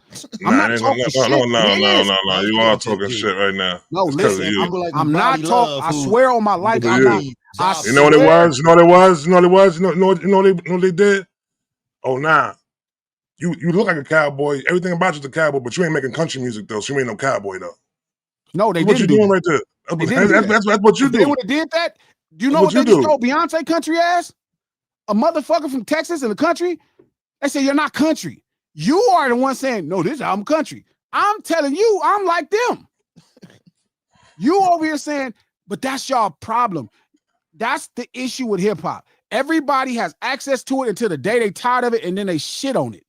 I'm not talking shit. No. You are talking shit right now. No, listen. I'm not talking. I swear on my life, I'm not. You know what it was? You know what it was? You know what it was? You know what they did? Oh, nah. You look like a cowboy. Everything about you's a cowboy, but you ain't making country music though. So you ain't no cowboy though. No, they didn't. What you doing right there? That's what you do. They would have did that. Do you know what they just told Beyonce country ass? A motherfucker from Texas in the country. They say you're not country. You are the one saying, no, this album country. I'm telling you, I'm like them. You over here saying, but that's y'all problem. That's the issue with hip hop. Everybody has access to it until the day they tired of it, and then they shit on it.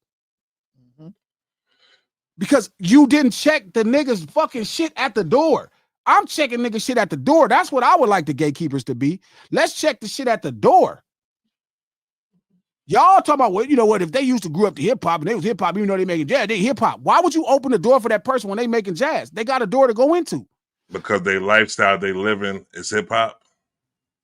Because you didn't check the niggas fucking shit at the door. I'm checking nigga shit at the door. That's what I would like the gatekeepers to be. Let's check the shit at the door. Y'all talking about, well, you know what, if they used to grew up to hip-hop and they was hip-hop, even though they making jazz, they hip-hop. Why would you open the door for that person when they making jazz? They got a door to go into. Because their lifestyle they live in is hip-hop.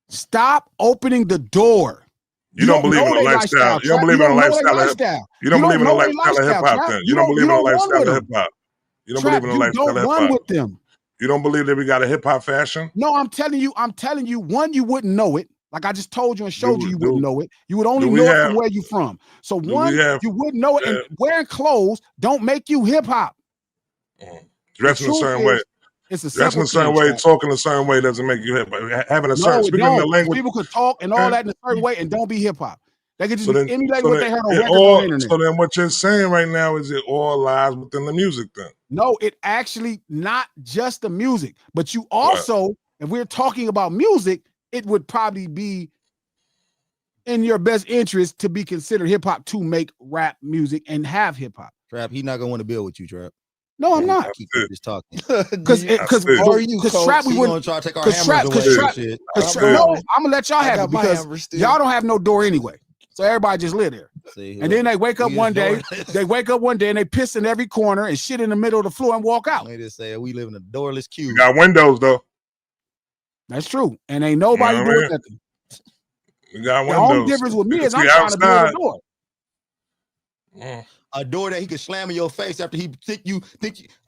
Stop opening the door. You don't believe in a lifestyle. You don't believe in a lifestyle. You don't believe in a lifestyle of hip-hop then. You don't believe in a lifestyle of hip-hop. You don't believe in a lifestyle of hip-hop. You don't run with them. You don't believe that we got a hip-hop fashion? No, I'm telling you, one, you wouldn't know it. Like I just told you and showed you wouldn't know it. You would only know it from where you from. So one, you wouldn't know it, and wearing clothes don't make you hip-hop. Dressing a certain way. Dressing a certain way, talking a certain way doesn't make you hip-hop. Having a certain, speaking the language. People could talk and all that in a certain way and don't be hip-hop. They could just emulate what they heard on records on the internet. So then what you're saying right now is it all lies within the music then? No, it actually not just the music, but you also, if we're talking about music, it would probably be in your best interest to be considered hip-hop to make rap music and have hip-hop. Trap, he's not gonna want to build with you, Trap. No, I'm not. Keep just talking. Because Trap, we wouldn't try to take our hammers away. No, I'm gonna let y'all have it because y'all don't have no door anyway. So everybody just live there. And then they wake up one day, and they piss in every corner and shit in the middle of the floor and walk out. They just say we live in a doorless cube. We got windows though. That's true. And ain't nobody doing nothing. We got windows. The only difference with me is I'm trying to build a door. A door that he could slam in your face after he think you,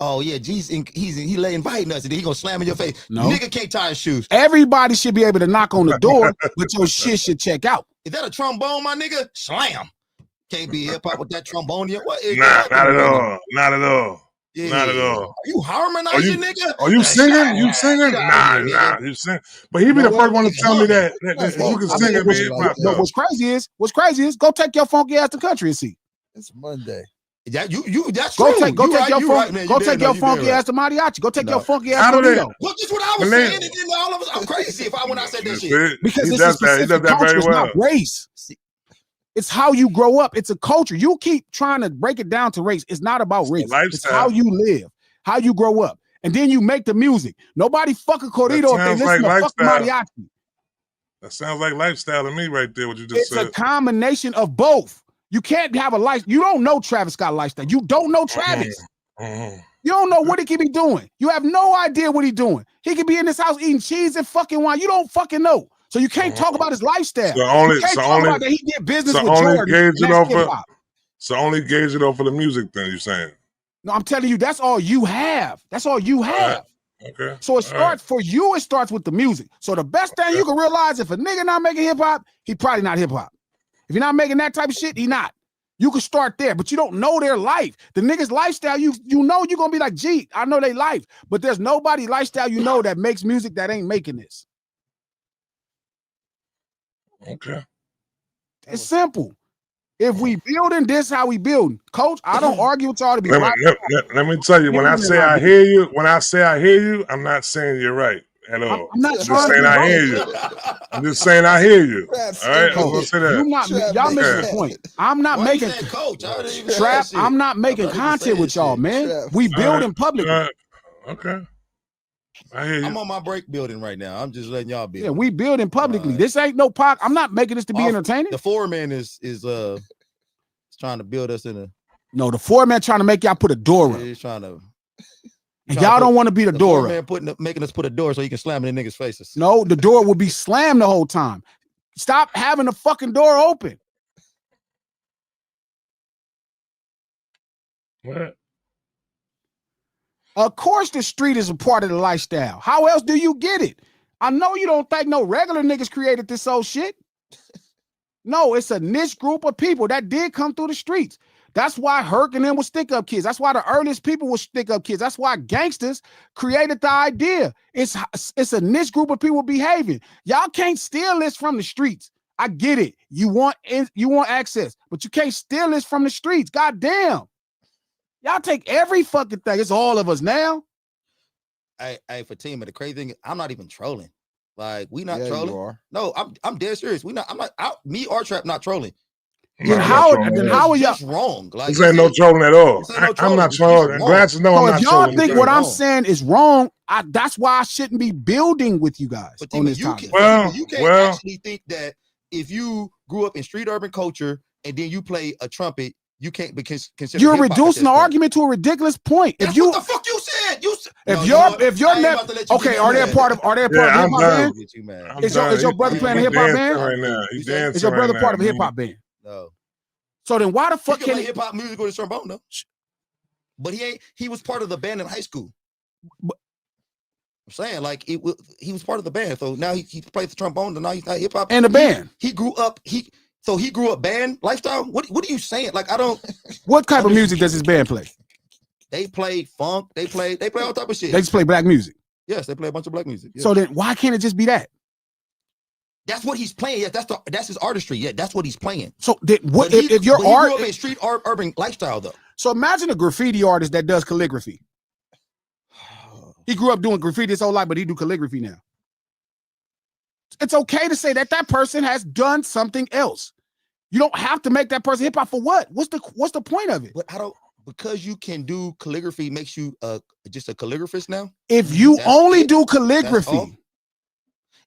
oh yeah, Jesus, he lay inviting us and then he gonna slam in your face. No. Nigga can't tie his shoes. Everybody should be able to knock on the door, but your shit should check out. Is that a trombone, my nigga? Slam. Can't be hip hop with that trombone. What is not at all. Not at all. Yeah. Not at all. Are you harmonizing, nigga? Are you singing? You singing? Nah, you sing. But he be the first one to tell me that you can sing and be hip hop. No, what's crazy is go take your funky ass to country and see. It's Monday. That's go true. Take your funky ass to mariachi. Go take your funky ass to Leo. Well, that's what I was saying. And then all of us, I'm crazy when I said that shit. Because it's a specific culture, it's not race. It's how you grow up. It's a culture. You keep trying to break it down to race. It's not about race. It's how you live, how you grow up. And then you make the music. Nobody fucking corrido if they listen to fucking mariachi. That sounds like lifestyle to me right there, what you just said. It's a combination of both. You can't have a life. You don't know Travis Scott lifestyle. You don't know Travis. You don't know what he could be doing. You have no idea what he's doing. He could be in this house eating cheese and fucking wine. You don't fucking know. So you can't talk about his lifestyle. You can't talk about that he did business with Jordan. So only gauge it off of the music then, you're saying? No, I'm telling you, that's all you have. That's all you have. Okay. So it starts for you, it starts with the music. So the best thing you can realize, if a nigga not making hip-hop, he probably not hip-hop. If you're not making that type of shit, he not. You can start there, but you don't know their life. The nigga's lifestyle, you know you're gonna be like, gee, I know they life, but there's nobody lifestyle you know that makes music that ain't making this. Okay. It's simple. If we building this, how we building, Coach. I don't argue with y'all to be let me tell you. When I say I hear you, I'm not saying you're right at all. I'm not just saying I hear you. I'm just saying I hear you. All right, I'm gonna say that. Y'all missing the point. I'm not making Coach. Trap. I'm not making content with y'all, man. We building publicly. Okay. I hear you. I'm on my break building right now. I'm just letting y'all build. Yeah, we building publicly. This ain't no POC. I'm not making this to be entertaining. The foreman is trying to build us in a. No, the foreman trying to make y'all put a door up. He's trying to. And y'all don't want to be the door up. Making us put a door so he can slam it in niggas' faces. No, the door will be slammed the whole time. Stop having the fucking door open. What? Of course the street is a part of the lifestyle. How else do you get it? I know you don't think no regular niggas created this old shit. No, it's a niche group of people that did come through the streets. That's why Herc and them were stick-up kids. That's why the earliest people were stick-up kids. That's why gangsters created the idea. It's a niche group of people behaving. Y'all can't steal this from the streets. I get it. You want access, but you can't steal this from the streets. God damn. Y'all take every fucking thing. It's all of us now. Hey, Fatima, the crazy thing is, I'm not even trolling. Like, we not trolling. You are. No, I'm dead serious. Me or Trap not trolling. Then how are y'all wrong? Like, this ain't no trolling at all. I'm not trolling. Glasses, no, I'm not trolling. If y'all think what I'm saying is wrong, that's why I shouldn't be building with you guys on this topic. You can't actually think that if you grew up in street urban culture and then you play a trumpet, you can't be considered. You're reducing the argument to a ridiculous point. That's what the fuck you said. If you're okay, are they a part of hip hop band? Is your brother playing a hip hop band right now? Is your brother part of a hip hop band? No. So then why the fuck can hip hop music with a trombone though? But he was part of the band in high school. But I'm saying like he was part of the band. So now he plays the trombone and now he's not hip hop. And the band. He grew up he grew up band lifestyle. What are you saying? Like I don't. What type of music does his band play? They play funk. They play all type of shit. They just play black music. Yes, they play a bunch of black music. Yeah. So then why can't it just be that? That's what he's playing. Yeah, that's his artistry. Yeah, that's what he's playing. So if your art, he grew up in street urban lifestyle though. So imagine a graffiti artist that does calligraphy. He grew up doing graffiti his whole life, but he do calligraphy now. It's okay to say that person has done something else. You don't have to make that person hip hop for what? What's the point of it? But because you can do calligraphy makes you just a calligraphist now. If you only do calligraphy.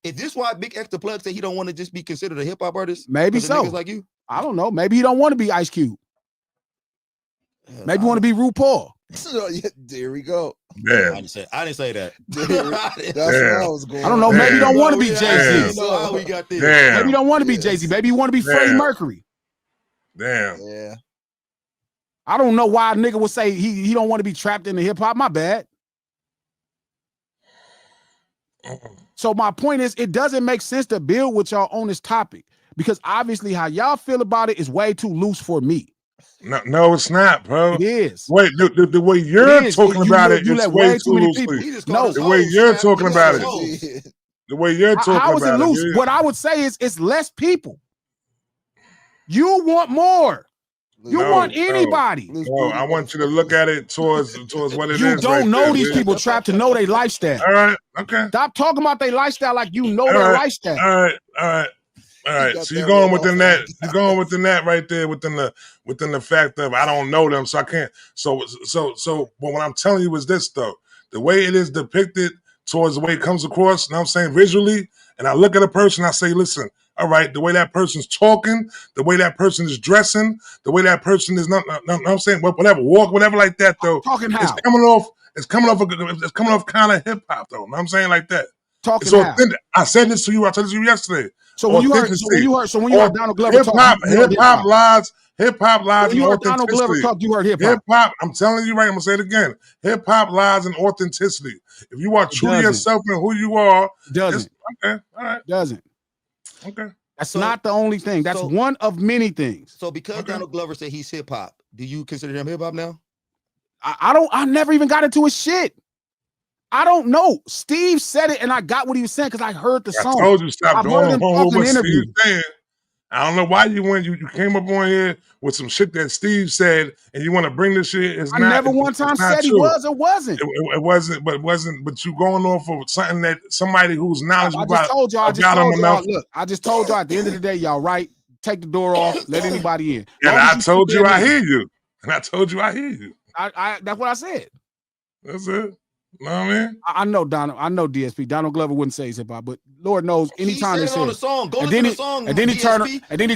Is this why BigXThaPlug said he don't want to just be considered a hip hop artist? Maybe so. Like you, I don't know. Maybe he don't want to be Ice Cube. Maybe want to be RuPaul. There we go. Yeah. I didn't say that. That's where I was going. I don't know. Maybe he don't want to be Jay-Z. How we got this? Maybe he don't want to be Jay-Z. Maybe he want to be Freddie Mercury. Damn. Yeah. I don't know why a nigga would say he don't want to be trapped in the hip hop. My bad. So my point is, it doesn't make sense to build with y'all on this topic because obviously how y'all feel about it is way too loose for me. No, it's not, bro. It is. Wait, the way you're talking about it, it's way too loosely. No, the way you're talking about it. The way you're talking about it. How is it loose? What I would say is it's less people. You want more. You want anybody. No, I want you to look at it towards what it is. You don't know these people trapped to know their lifestyle. All right, okay. Stop talking about their lifestyle like you know their lifestyle. All right. All right, so you're going within that. You're going within that right there, within the fact of I don't know them, so I can't. So, but what I'm telling you is this though: the way it is depicted towards the way it comes across. You know what I'm saying visually, and I look at a person, I say, listen, all right, the way that person's talking, the way that person is dressing, the way that person is not. I'm saying whatever, walk, whatever like that though. Talking how? It's coming off. It's coming off kind of hip hop though. You know what I'm saying like that. Talking it's authentic. I said this to you. I told this to you yesterday. So when you heard Donald Glover talk, hip hop lies. When you heard Donald Glover talk, you heard hip hop. Hip hop. I'm telling you right. I'm gonna say it again. Hip hop lies in authenticity. If you are true to yourself and who you are, doesn't. Okay. All right. Doesn't. Okay. That's not the only thing. That's one of many things. So because Donald Glover said he's hip hop, do you consider him hip hop now? I don't. I never even got into his shit. I don't know. Steve said it, and I got what he was saying because I heard the song. I told you stop going on what interview. Steve saying. I don't know why you went. You came up on here with some shit that Steve said, and you want to bring this shit. I never one time said he was or wasn't. It wasn't, but it wasn't. But you going off of something that somebody who's knowledgeable I just told y'all. Look, I just told y'all. At the end of the day, y'all right. Take the door off. Let anybody in. And I told you I hear you. And I told you I hear you. That's what I said. That's it. You know what I mean? I know Donald. I know DSP. Donald Glover wouldn't say he's hip hop, but Lord knows, anytime they say the song, go and to then the song, and then he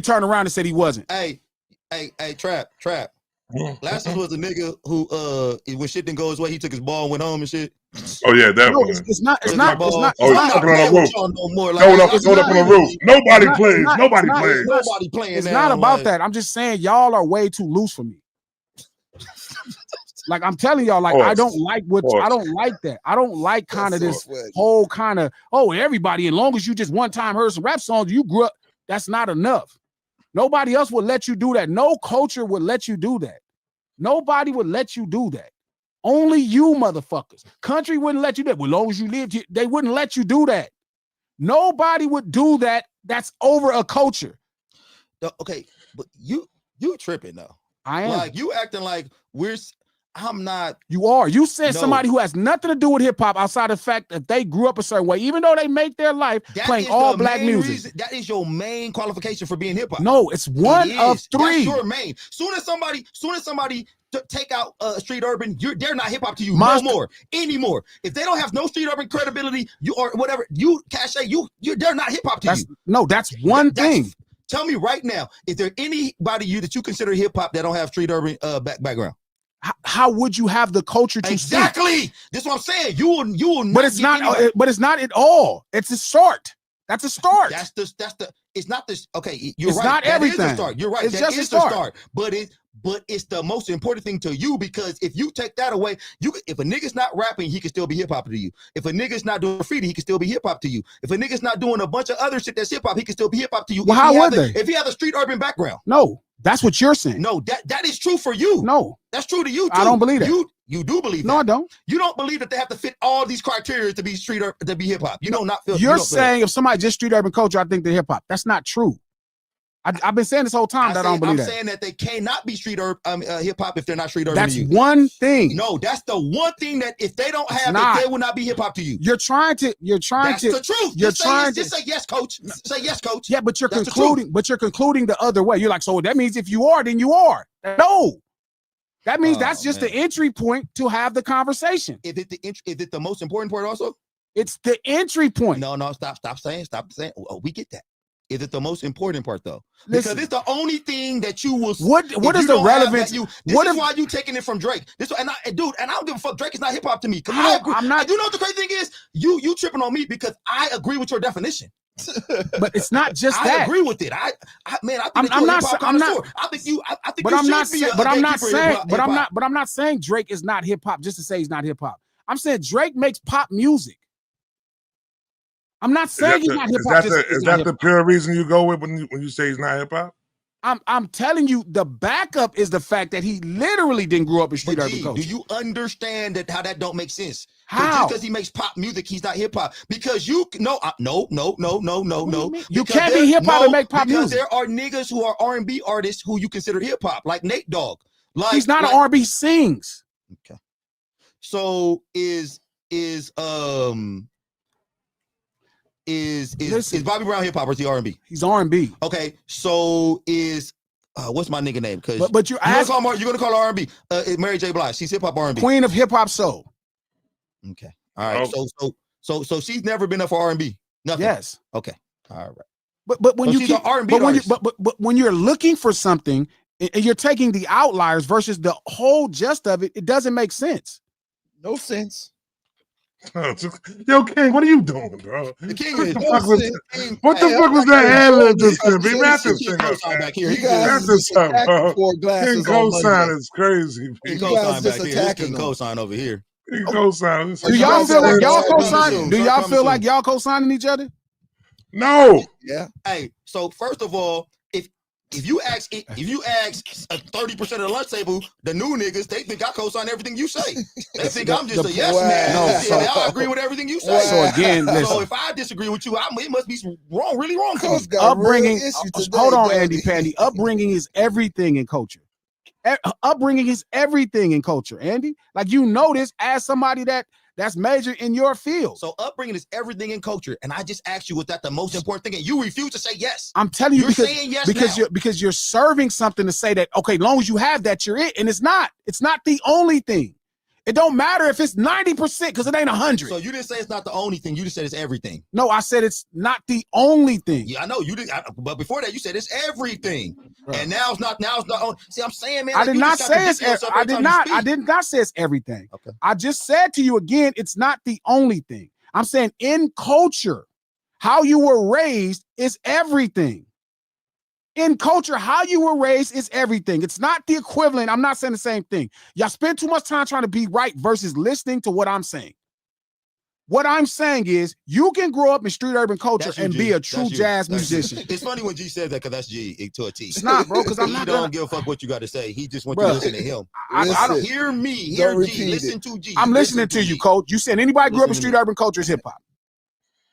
turned around and said he wasn't. Hey, Trap. Glasses was a nigga who when shit didn't go his way, he took his ball and went home and shit. Oh yeah, definitely. No, it's not. Oh, up on the roof. Throw it up on the roof. Nobody plays. Nobody playing. It's not about that. I'm just saying y'all are way too loose for me. Like I'm telling y'all, like I don't like I don't like that. I don't like kind of this whole kind of everybody. As long as you just one time heard some rap songs, you grew up. That's not enough. Nobody else would let you do that. No culture would let you do that. Nobody would let you do that. Only you motherfuckers. Country wouldn't let you do that. Well, as long as you lived here, they wouldn't let you do that. Nobody would do that. That's over a culture. Okay, but you tripping though. I am. Like you acting like I'm not. You are. You said somebody who has nothing to do with hip hop outside of the fact that they grew up a certain way, even though they make their life playing all black music. That is your main qualification for being hip hop. No, it's one of three. That's your main. Soon as somebody take out street urban, they're not hip hop to you no more anymore. If they don't have no street urban credibility, you or whatever, you cachet, they're not hip hop to you. No, that's one thing. Tell me right now, is there anybody that you consider hip hop that don't have street urban background? How would you have the culture to exactly? That's what I'm saying. You will. But it's not. But it's not at all. It's a start. That's a start. That's the. It's not this. Okay, you're right. It's not everything. That is a start. You're right. It's that just is a start. The start. But it's the most important thing to you because if you take that away, if a nigga's not rapping, he can still be hip hop to you. If a nigga's not doing graffiti, he can still be hip hop to you. If a nigga's not doing a bunch of other shit that's hip hop, he can still be hip hop to you. Well, how would they? If he has a street urban background. No, that's what you're saying. No, that is true for you. No, that's true to you too. I don't believe that. You do believe that. No, I don't. You don't believe that they have to fit all these criteria to be to be hip hop. You don't not feel. You're saying if somebody just street urban culture, I think they're hip hop. That's not true. I've been saying this whole time that I don't believe that. I'm saying that they cannot be street urban hip hop if they're not street urban. That's one thing. No, that's the one thing that if they don't have it, they will not be hip hop to you. You're trying to. That's the truth. Just say yes, coach. Say yes, coach. Yeah, but you're concluding. But you're concluding the other way. You're like, so that means if you are, then you are. No, that means that's just the entry point to have the conversation. Is it the most important part? Also, it's the entry point. No, stop saying. Oh, we get that. Is it the most important part though? Because it's the only thing that you will. What is the relevance? This is why you taking it from Drake. And I don't give a fuck. Drake is not hip hop to me. I agree. I'm not. You know what the crazy thing is? You tripping on me because I agree with your definition. But it's not just that. I agree with it. I think I'm not. I think you. But I'm not saying. But I'm not saying. But I'm not. But I'm not saying Drake is not hip hop just to say he's not hip hop. I'm saying Drake makes pop music. I'm not saying he's not hip hop. Is that the pure reason you go with when you say he's not hip hop? I'm telling you, the backup is the fact that he literally didn't grow up in street urban culture. Do you understand how that don't make sense? How? Just because he makes pop music, he's not hip hop. Because no. You can't be hip hop and make pop music. Because there are niggas who are R&B artists who you consider hip hop, like Nate Dogg. He's not an R&B, he sings. Okay. So is is Listen. Bobby Brown hip hop or is he R&B? He's R&B. Okay, so is what's my nigga name? Because But you're gonna call her R&B. Mary J. Blige. She's hip hop R&B. Queen of hip hop soul. Okay. All right. So she's never been up for R&B. Nothing. Yes. Okay. All right. But when So you she's keep, an R&B but when you're looking for something and you're taking the outliers versus the whole gist of it, it doesn't make sense. No sense. Yo, King, what are you doing, bro? The King What is the fuck was that ad-lib just then, baby? Wrap this thing up, man. back here. You guys Wrap this up, bro. for King Glasses on cosign Monday. is crazy, King baby. You guys cosign just back here. This attacking King them. cosign over here. King cosign. Do y'all feel like y'all Start co-signing? Do y'all feel like y'all co-signing each other? No. Yeah. Hey, so first of all, if you ask 30% of the lunch table, the new niggas, they think I co-sign everything you say. They think I'm just a yes man. No, So I agree with everything you say. So again, So listen. if I disagree with you, it must be wrong, really wrong to me. Coach got Upbringing. real issue today, Hold on, buddy. Andy Pandy. Upbringing is everything in culture. Upbringing is everything in culture, Andy. Like you know this as somebody that's major in your field. So upbringing is everything in culture, and I just asked you, was that the most important thing? And you refuse to say yes. I'm telling you, You're saying yes now. because you're serving something to say that, okay, as long as you have that, you're it. And it's not the only thing. It don't matter if it's 90% because it ain't 100. So you didn't say it's not the only thing. You just said it's everything. No, I said it's not the only thing. Yeah, I know you did, but before that you said it's everything, Right. And now it's not. See, I'm saying, man. I like, did you not just say it's. contradict yourself I every did time not. you I speak. did not say it's everything. Okay. I just said to you again, it's not the only thing. I'm saying in culture, how you were raised is everything. In culture, how you were raised is everything. It's not the equivalent. I'm not saying the same thing. Y'all spend too much time trying to be right versus listening to what I'm saying. What I'm saying is you can grow up in street urban culture That's you, and G. be a That's true you. jazz That's you. musician. It's funny when G says that because that's G to a T. It's not, bro, because I'm He not don't gonna. give a fuck what you got to say. He just wants Bro, you to listen to him. I don't. Hear me. Hear Don't G. repeat Listen it. to G. I'm listening Listen to you, G. Coach. You said anybody grew up in Listen to street me. urban culture is hip hop.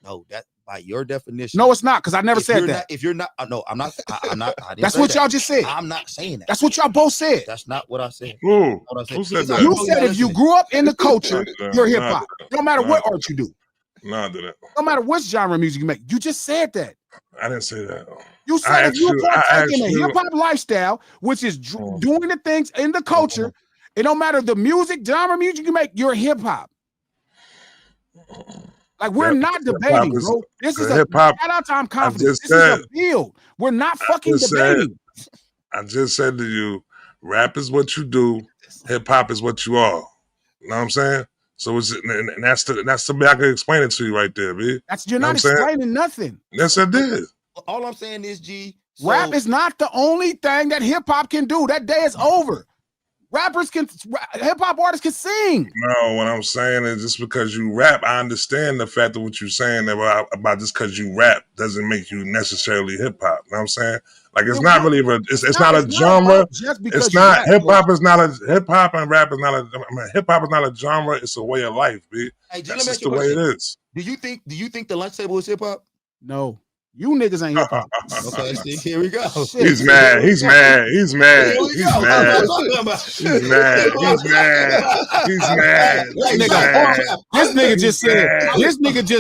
No, that by your definition. No, it's not, because I never if said you're that. Not, if you're not, no, I'm not. I'm not. I didn't That's say what that. y'all just said. I'm not saying that. That's what y'all both said. That's not what I said. Who? What I said. Who said It's that? not- You you're said not if you listening. grew up in the culture, you're hip hop. No matter what Nah. art you do. No, I didn't. No matter what genre of music you make. You just said that. I didn't say that. You said if you partake in a you- hip hop lifestyle, which is doing the things in the culture, it don't matter the music, genre of music you make, you're hip hop. Like we're not debating, bro. This is a hip hop. shout out to I'm confident. This said, is a build. We're not fucking debating. I just said to you, rap is what you do, hip hop is what you are. You know what I'm saying? So it's and that's the way I can explain it to you right there, B. You're not explaining nothing. Yes, I did. All I'm saying is, G. Rap is not the only thing that hip hop can do. That day is over. Hip hop artists can sing. No, what I'm saying is just because you rap, I understand the fact of what you're saying about just because you rap doesn't make you necessarily hip hop. You know what I'm saying? Like it's not really it's not a genre. It's not hip hop is not a hip hop and rap is not a hip hop is not a genre. It's a way of life, B. Hey, That's just the way it is. Do you think the lunch table is hip hop? No. You niggas ain't hip hop. Okay, see, here we go. He's mad. He's mad. He's mad. He's mad. He's mad. He's mad. He's mad. This nigga just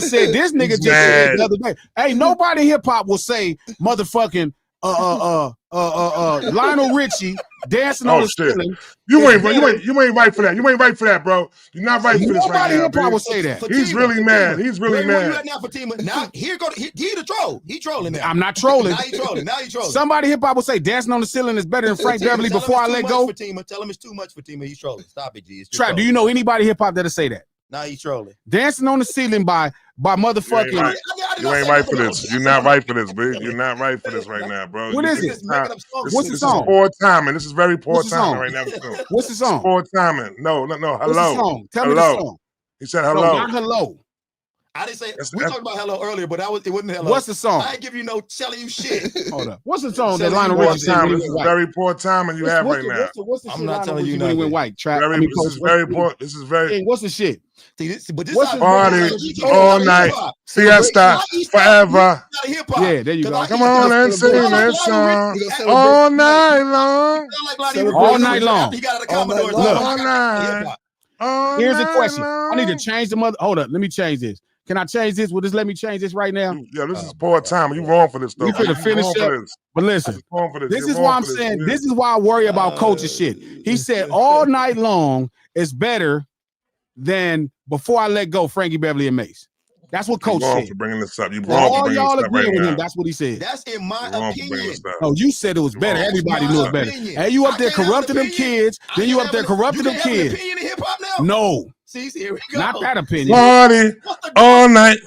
said the other day. Hey, nobody hip hop will say motherfucking Lionel Richie dancing on the ceiling. You ain't right for that. You ain't right for that, bro. You're not right for this right now. Nobody hip hop will say that. He's really mad. He's really mad. Where you at now, Fatima? Now he the troll. He trolling now. I'm not trolling. Now he trolling. Somebody hip hop will say dancing on the ceiling is better than Frank Beverly before I let go. Fatima, tell him it's too much, Fatima. He's trolling. Stop it, G. Trap, do you know anybody hip hop that'll say that? Now he's trolling. Dancing on the ceiling by motherfucking. You ain't right for this. You're not right for this, B. You're not right for this right now, bro. What is it? What's the song? This is poor timing. This is very poor timing right now. What's the song? Poor timing. No. Hello. What's the song? Tell me the song. He said hello. No, not hello. I didn't say we talked about hello earlier, but it wasn't hello. What's the song? I ain't give you no telling you shit. Hold up. What's the song that Lionel Richie said? This is very poor timing you have right now. I'm not telling you nothing. When he went white. Trap. This is very poor. This is very. Hey, what's the shit? Party all night, fiesta forever. Yeah, there you go. Come on and sing this song all night long. All night long. All night. Here's the question. I need to change the mother. Hold up. Let me change this. Can I change this? Will this let me change this right now? Yeah, this is poor time. You wrong for this, though. We finna finish up. But listen, this is why I'm saying, this is why I worry about culture shit. He said all night long is better than Before I Let Go, Frankie Beverly and Mace. That's what Coach said. For bringing this up. You wrong for bringing all this up right with now. him. That's what he said. That's in my opinion. No, you said it was better. Everybody knew it better. Hey, you up there corrupting them kids. Then you up there corrupting them kids. Opinion in hip hop now? No. See, here we go. Not that opinion. Party all night.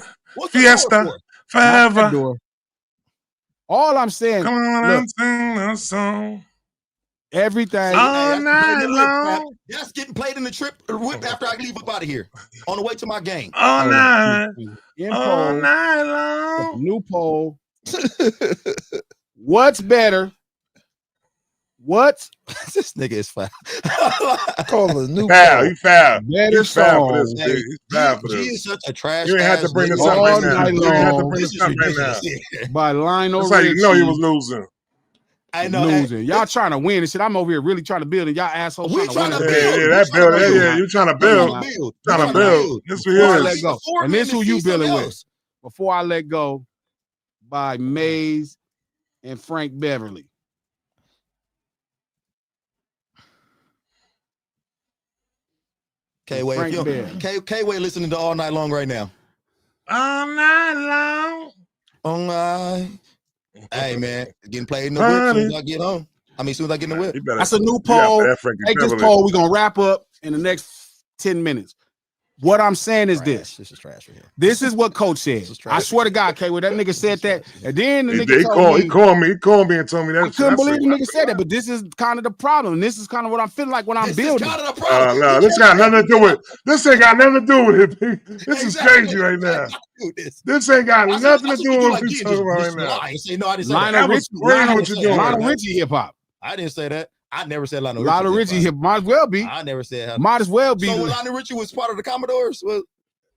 Fiesta forever. All I'm saying, come on look, and sing a song. Everything all night long. That's getting played in the trip whip after I leave up out of here on the way to my game. All night, all poll, night long. New poll. What's better? What? This nigga is foul. Call it a new foul. He foul. Better He's foul for song. this. Hey, he's foul for G this. is such a trash. You ain't have to bring this up right now. You ain't have to bring this up right now. By Lionel That's how you know Richie. you was losing. I know. Losing. Y'all trying to win and shit. I'm over here really trying to build, and y'all assholes trying to win. Yeah, that build. Yeah, you trying to build. Trying to build. This is Let Go. And this who you building with. Before I Let Go by Maze and Frank Beverly. K-Way, K-Way listening to All Night Long right now. All night long. All night. Hey, man, getting played in the whip as soon as I get home. As soon as I get in the whip. That's a new poll. Take this poll. We're going to wrap up in the next 10 minutes. What I'm saying is this. This is trash for him. This is what Coach said. I swear to God, K, when that nigga said that, and then the nigga he called me and told me that. I couldn't believe the nigga said that, but this is kind of the problem. This is kind of what I'm feeling like when I'm building. This is kind of the problem. No, this got nothing to do with this. Ain't got nothing to do with it. This is crazy right now. This ain't got nothing to do with what we talking about right now. Lionel Richie hip hop. I didn't say that. I never said Lionel Richie hip. Might as well be. I never said. Might as well be. So Lionel Richie was part of the Commodores. Well,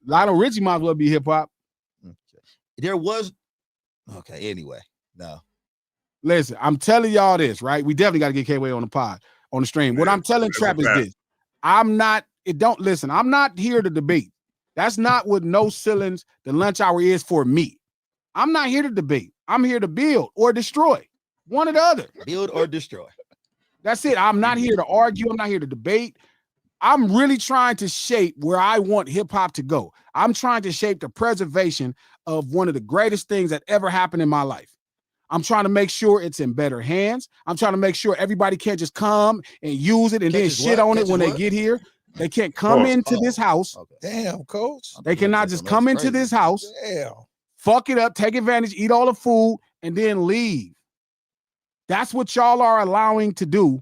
Lionel Richie might as well be hip hop. There was. Okay. Anyway, no. Listen, I'm telling y'all this, right? We definitely got to get K-Way on the pod, on the stream. What I'm telling Trap is this. I'm not here to debate. That's not what No Ceilings, the lunch hour is for me. I'm not here to debate. I'm here to build or destroy. One or the other. Build or destroy. That's it. I'm not here to argue. I'm not here to debate. I'm really trying to shape where I want hip hop to go. I'm trying to shape the preservation of one of the greatest things that ever happened in my life. I'm trying to make sure it's in better hands. I'm trying to make sure everybody can't just come and use it and then shit on it when they get here. They can't come into this house. Damn, Coach. They cannot just come into this house, fuck it up, take advantage, eat all the food, and then leave. That's what y'all are allowing to do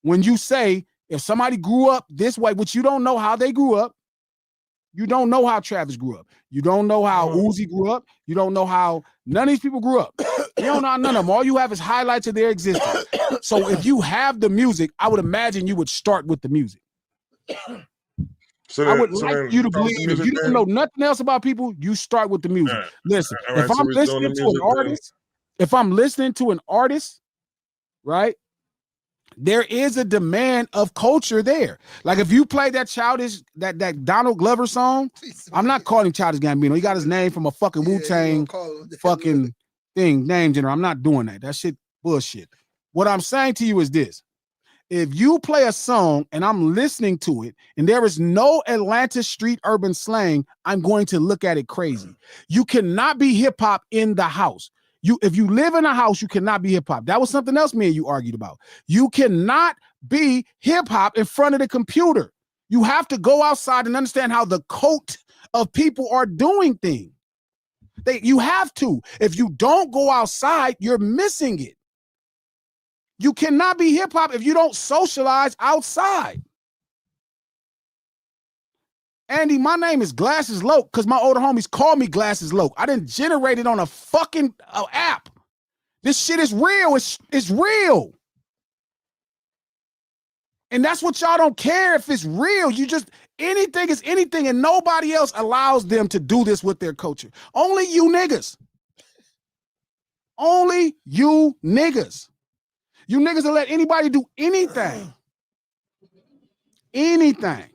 when you say, if somebody grew up this way, which you don't know how they grew up, you don't know how Travis grew up. You don't know how Uzi grew up. You don't know how none of these people grew up. You don't know none of them. All you have is highlights of their existence. So if you have the music, I would imagine you would start with the music. I would like you to believe if you don't know nothing else about people, you start with the music. Listen, if I'm listening to an artist, right? There is a demand of culture there. Like if you play that that Donald Glover song, I'm not calling him Childish Gambino. He got his name from a fucking Wu-Tang fucking thing, name generator. I'm not doing that. That shit bullshit. What I'm saying to you is this. If you play a song and I'm listening to it and there is no Atlanta street urban slang, I'm going to look at it crazy. You cannot be hip hop in the house. If you live in a house, you cannot be hip hop. That was something else me and you argued about. You cannot be hip hop in front of the computer. You have to go outside and understand how the cult of people are doing things. You have to. If you don't go outside, you're missing it. You cannot be hip hop if you don't socialize outside. Andy, my name is Glasses Loke because my older homies call me Glasses Loke. I didn't generate it on a fucking app. This shit is real. It's real. And that's what y'all don't care if it's real. You just, anything is anything and nobody else allows them to do this with their culture. Only you niggas. Only you niggas. You niggas will let anybody do anything. Anything.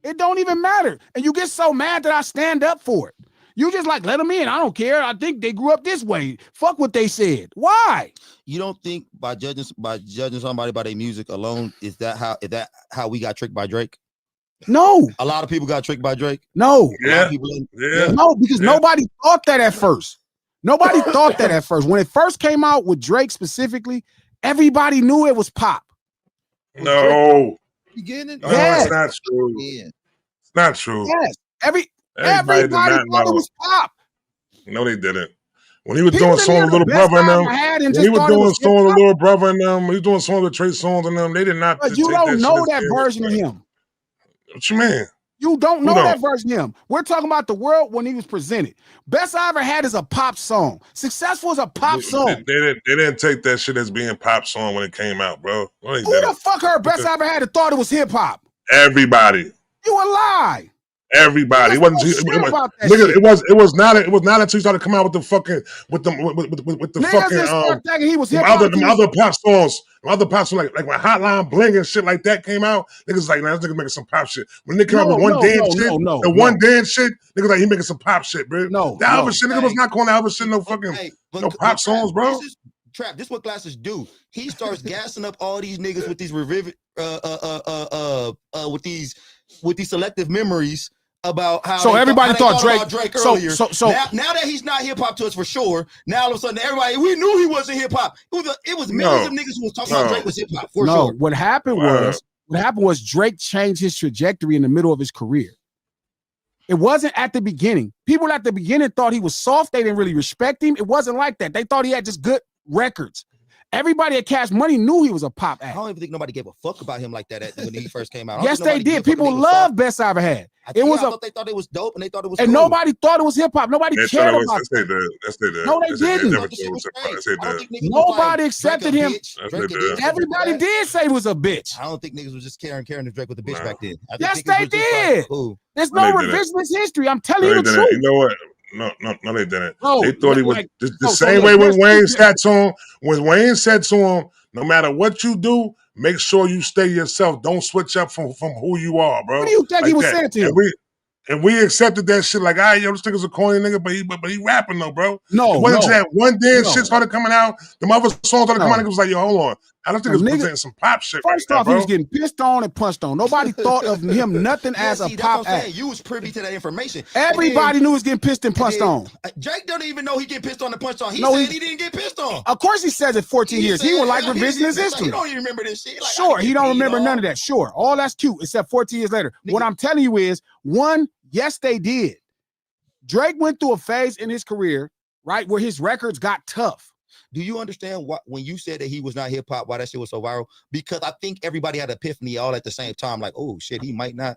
It don't even matter. And you get so mad that I stand up for it. You just like, let them in. I don't care. I think they grew up this way. Fuck what they said. Why? You don't think by judging somebody by their music alone, is that how we got tricked by Drake? No. A lot of people got tricked by Drake. No. Yeah. No, because nobody thought that at first. Nobody thought that at first. When it first came out with Drake specifically, everybody knew it was pop. No. Beginning? No, Yes. it's not true. Yeah. It's not true. Yes. Everybody Everybody did not thought know. it was pop. No, they didn't. When he was People doing didn't songs hear with the Little best Brother and album them, I had and when just he was thought it doing was songs with hip-hop. Little Brother and them, he was doing songs with Trey Songz and them, they did not But take you don't that know shit that as version of being him. What you mean? You don't know Who that version of him. We're talking about the world when he was presented. Best I Ever Had is a pop song. Successful is a pop song. They didn't take that shit as being pop song when it came out, bro. No, they Who didn't. the fuck heard Best I Ever Had and thought it was hip hop? Everybody. You a lie. Everybody. It wasn't. It was not until you started coming out with the fucking with the Niggas fucking just start thinking he was them hip hop. other pop songs. Other pop songs like when Hotline Bling and shit like that came out, niggas like, nah, this nigga making some pop shit. When they came out with One Dance shit, niggas like he making some pop shit, bro. That other shit, niggas was not calling that other shit no fucking no pop songs, bro. Trap, this is what Glasses do. He starts gassing up all these niggas with these with these selective memories about how. So everybody thought Drake earlier. So now that he's not hip hop to us for sure, now all of a sudden everybody, we knew he wasn't hip hop. It was millions of niggas who was talking about Drake was hip hop for sure. What happened was Drake changed his trajectory in the middle of his career. It wasn't at the beginning. People at the beginning thought he was soft. They didn't really respect him. It wasn't like that. They thought he had just good records. Everybody at Cash Money knew he was a pop act. I don't even think nobody gave a fuck about him like that when he first came out. Yes, they did. People loved Best I Ever Had. They thought it was dope, and they thought it was. And cool. nobody thought it was hip hop. Nobody cared about it. No, they didn't. Nobody accepted him. Everybody did say he was a bitch. I don't think niggas was just caring if Drake was a bitch back then. Yes, they did. There's no revisionist history. I'm telling you the truth. You know what? No, they didn't. They thought he was the same way when Wayne said to him. When Wayne said to him, no matter what you do, make sure you stay yourself. Don't switch up from who you are, bro. What do you think he was saying to him? And we accepted that shit like, yo, this nigga's a corny nigga, but he rapping though, bro. No, it wasn't that One Dance shit started coming out. The other songs started coming out. Niggas was like, yo, hold on. I don't think it's presenting some pop shit. First off, he was getting pissed on and punched on. Nobody thought of him nothing as a pop act. You was privy to that information. Everybody knew he was getting pissed and punched on. Drake don't even know he get pissed on and punched on. He said he didn't get pissed on. Of course he says it 14 years. He would like revisionist history. He don't even remember this shit. Sure, he don't remember none of that. Sure, all that's cute, except 14 years later. What I'm telling you is, one, yes, they did. Drake went through a phase in his career, right, where his records got tough. Do you understand when you said that he was not hip hop, why that shit was so viral? Because I think everybody had an epiphany all at the same time. Like, oh shit, he might not.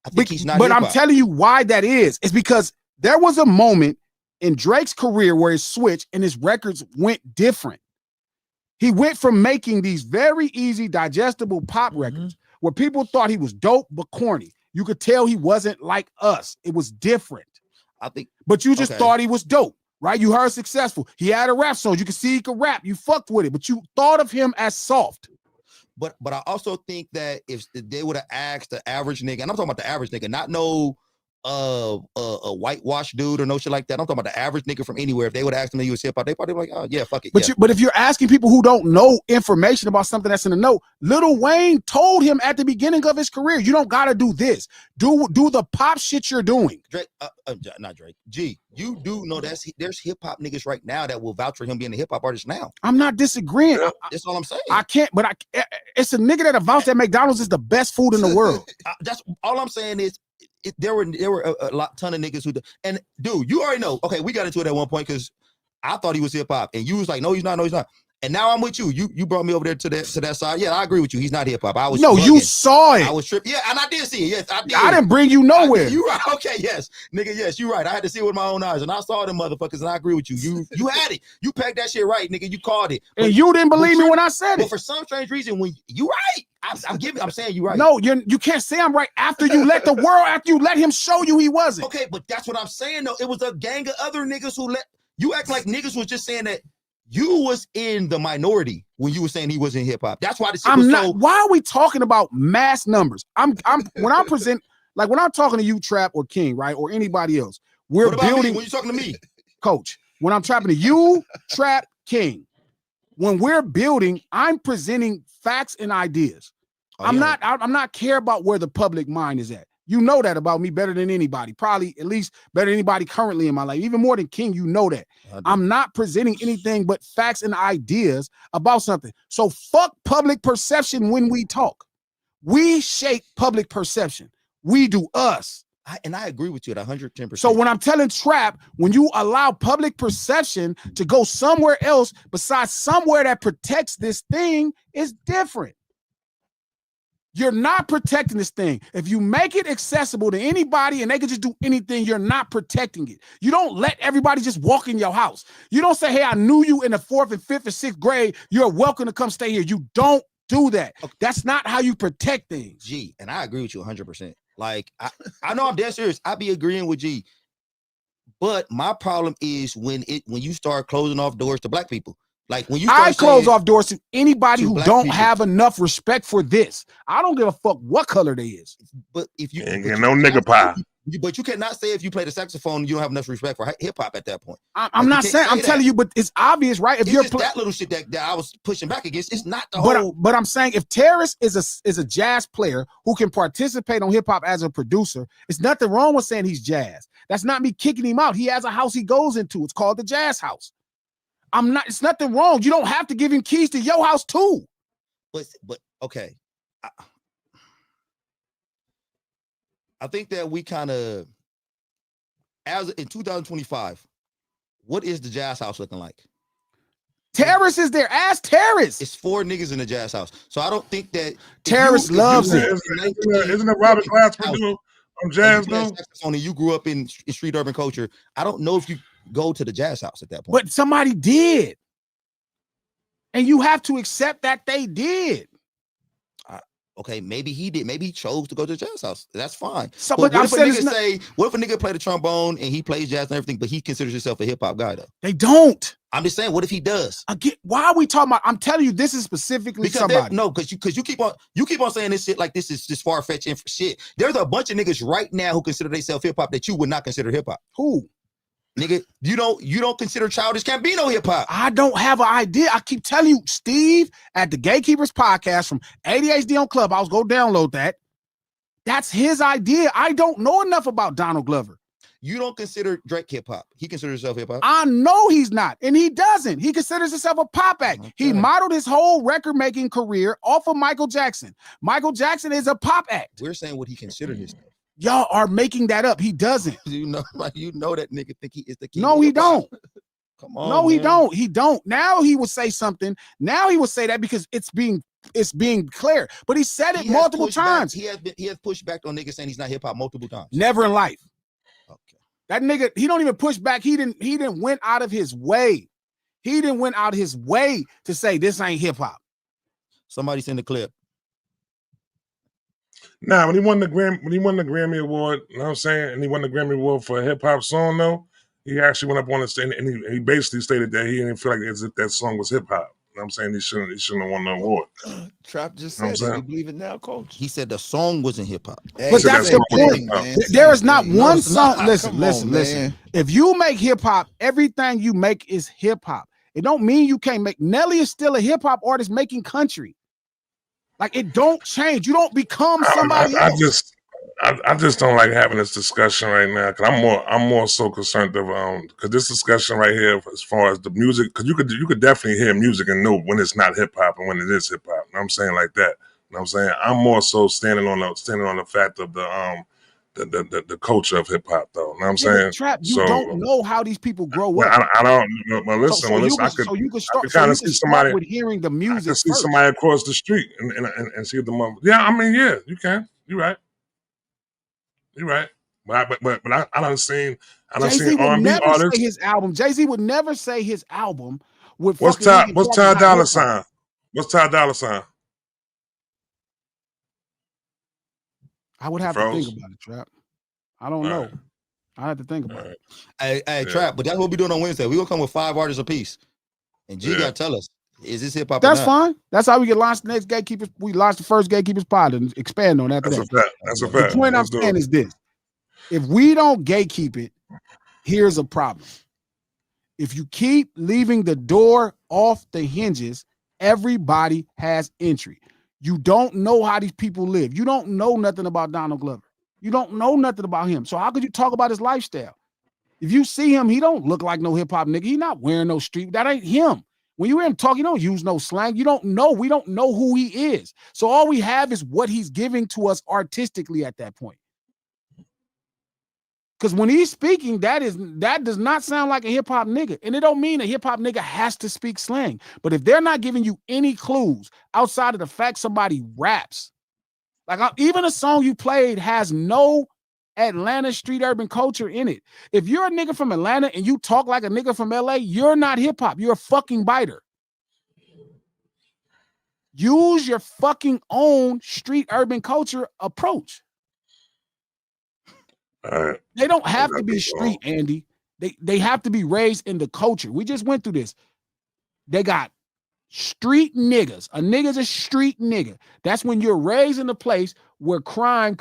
I think he's not. But I'm telling you why that is. It's because there was a moment in Drake's career where he switched and his records went different. He went from making these very easy, digestible pop records where people thought he was dope but corny. You could tell he wasn't like us. It was different. I think, but you just thought he was dope. Right? You heard successful. He had a rap song. You could see he could rap. You fucked with it, but you thought of him as soft. But I also think that if they would have asked the average nigga, and I'm talking about the average nigga, not no a whitewashed dude or no shit like that. I'm talking about the average nigga from anywhere. If they would have asked him that he was hip hop, they probably be like, oh yeah, fuck it. But if you're asking people who don't know information about something that's in the know, Lil Wayne told him at the beginning of his career, you don't gotta do this. Do the pop shit you're doing. Drake, not Drake. G, you do know there's hip hop niggas right now that will vouch for him being a hip hop artist now. I'm not disagreeing. That's all I'm saying. I can't, but it's a nigga that vouch that McDonald's is the best food in the world. That's all I'm saying is there were a ton of niggas who and dude, you already know. Okay, we got into it at one point because I thought he was hip hop, and you was like, no, he's not. And now I'm with you. You brought me over there to that side. Yeah, I agree with you. He's not hip hop. I was you saw it. I was tripping. Yeah, and I did see it. Yes, I did. I didn't bring you nowhere. You right? Okay, yes, nigga. Yes, you right. I had to see it with my own eyes, and I saw them motherfuckers, and I agree with you. You had it. You pegged that shit right, nigga. You called it. And you didn't believe me when I said it. But for some strange reason, when you right. I'm saying you right. No, you can't say I'm right after you let after you let him show you he wasn't. Okay, but that's what I'm saying though. It was a gang of other niggas who let you act like niggas was just saying that you was in the minority when you were saying he wasn't hip hop. That's why the shit was not. Why are we talking about mass numbers? When I present Like when I'm talking to you, Trap or King, right, or anybody else, we're what about building. me when you're talking to me, Coach, when I'm trapping to you, Trap, King, when we're building, I'm presenting facts and ideas. I'm not care about where the public mind is at. You know that about me better than anybody, probably at least better than anybody currently in my life, even more than King. You know that I'm not presenting anything but facts and ideas about something. So fuck public perception when we talk. We shape public perception. We do us. And I agree with you at 110%. So when I'm telling Trap, when you allow public perception to go somewhere else besides somewhere that protects this thing, is different. You're not protecting this thing. If you make it accessible to anybody and they can just do anything, you're not protecting it. You don't let everybody just walk in your house. You don't say, hey, I knew you in the 4th and 5th and 6th grade. You're welcome to come stay here. You don't do that. Okay. That's not how you protect things. G, and I agree with you 100%. Like, I know I'm dead serious. I be agreeing with G. But my problem is when you start closing off doors to black people. Like when you close off doors to anybody who don't have enough respect for this. I don't give a fuck what color they is. But if you no nigga pie. But you cannot say if you play the saxophone, you don't have enough respect for hip hop at that point. I'm not saying. I'm telling you, but it's obvious, right? If you're that little shit that I was pushing back against, it's not the whole. But I'm saying if Terrace is a jazz player who can participate on hip hop as a producer, it's nothing wrong with saying he's jazz. That's not me kicking him out. He has a house he goes into. It's called the Jazz House. It's nothing wrong. You don't have to give him keys to your house too. But okay. I think that we kind of, as in 2025, what is the Jazz House looking like? Terrace is there. Ask Terrace. It's 4 niggas in the Jazz House. So I don't think that Terrace loves it. Isn't it Robert Glass on jazz though? You grew up in street urban culture. I don't know if you go to the Jazz House at that point. But somebody did. And you have to accept that they did. Okay, maybe he did. Maybe he chose to go to the Jazz House. That's fine. So, but what if a nigga play the trombone and he plays jazz and everything, but he considers himself a hip hop guy though? They don't. I'm just saying, what if he does? Again, why are we talking about? I'm telling you, this is specifically somebody. No, because you keep on saying this shit like this is just far-fetched shit. There's a bunch of niggas right now who consider themselves hip hop that you would not consider hip hop. Who? Nigga, you don't consider Childish Gambino hip hop. I don't have an idea. I keep telling you, Steve at the Gatekeepers podcast from ADHD on Clubhouse, go download that. That's his idea. I don't know enough about Donald Glover. You don't consider Drake hip hop. He considers himself hip hop. I know he's not, and he doesn't. He considers himself a pop act. Okay. He modeled his whole record making career off of Michael Jackson. Michael Jackson is a pop act. We're saying what he considered his stuff. Y'all are making that up. He doesn't. You know that nigga think he is the king. No, he don't. Come on. No, man. he don't. He don't. Now he will say something. Now he will say that because it's being clear. But he said it multiple times. He has pushed back on niggas saying he's not hip hop multiple times. Never in life. Okay. That nigga, he don't even push back. He didn't went out of his way. He didn't went out of his way to say this ain't hip hop. Somebody send the clip. Nah, when he won the Grammy Award, you know what I'm saying, and he won the Grammy Award for a hip hop song, though, he actually went up on the stage and he basically stated that he didn't feel like as if that song was hip hop. You know what I'm saying? He shouldn't have won the award. Trap just said it. You believe it now, Coach? He said the song wasn't hip hop. Hey, but that's the point. Man. There is not one song. Listen. If you make hip hop, everything you make is hip hop. It don't mean you can't make. Nelly is still a hip hop artist making country. Like it don't change. You don't become somebody else. I just don't like having this discussion right now because I'm more so concerned of because this discussion right here as far as the music, because you could definitely hear music and know when it's not hip hop and when it is hip hop. You know what I'm saying, like that. You know what I'm saying? I'm more so standing on the fact of the culture of hip hop, though. You know what I'm saying? Trap, you don't know how these people grow up. I don't know. But listen, I could kind of see somebody with hearing the music. I could see somebody across the street and see the mother. Yeah, I mean, yeah, you can. You're right. You're right. But I done seen R&B artists. His album. Jay-Z would never say his album with What's Ty Dolla $ign? What's Ty Dolla $ign? I would have to think about it, Trap. I don't know. I have to think about it. Hey, Trap, but that's what we're doing on Wednesday. We're gonna come with 5 artists apiece. And G gotta tell us. Is this hip hop? That's fine. That's how we get launched the next Gatekeepers. We launched the first Gatekeepers pod and expand on that. That's a fact. That's a fact. The point I'm saying is this. If we don't gatekeep it, here's a problem. If you keep leaving the door off the hinges, everybody has entry. You don't know how these people live. You don't know nothing about Donald Glover. You don't know nothing about him. So how could you talk about his lifestyle? If you see him, he don't look like no hip-hop nigga. He not wearing no street. That ain't him. When you hear him talk, you don't use no slang. You don't know. We don't know who he is. So all we have is what he's giving to us artistically at that point. Because when he's speaking, that does not sound like a hip-hop nigga. And it don't mean a hip-hop nigga has to speak slang. But if they're not giving you any clues outside of the fact somebody raps, like even a song you played has no Atlanta street urban culture in it. If you're a nigga from Atlanta and you talk like a nigga from LA, you're not hip-hop. You're a fucking biter. Use your fucking own street urban culture approach. They don't have to be street, Andy. They have to be raised in the culture. We just went through this. They got street niggas. A nigga's a street nigga. That's when you're raised in a place where crime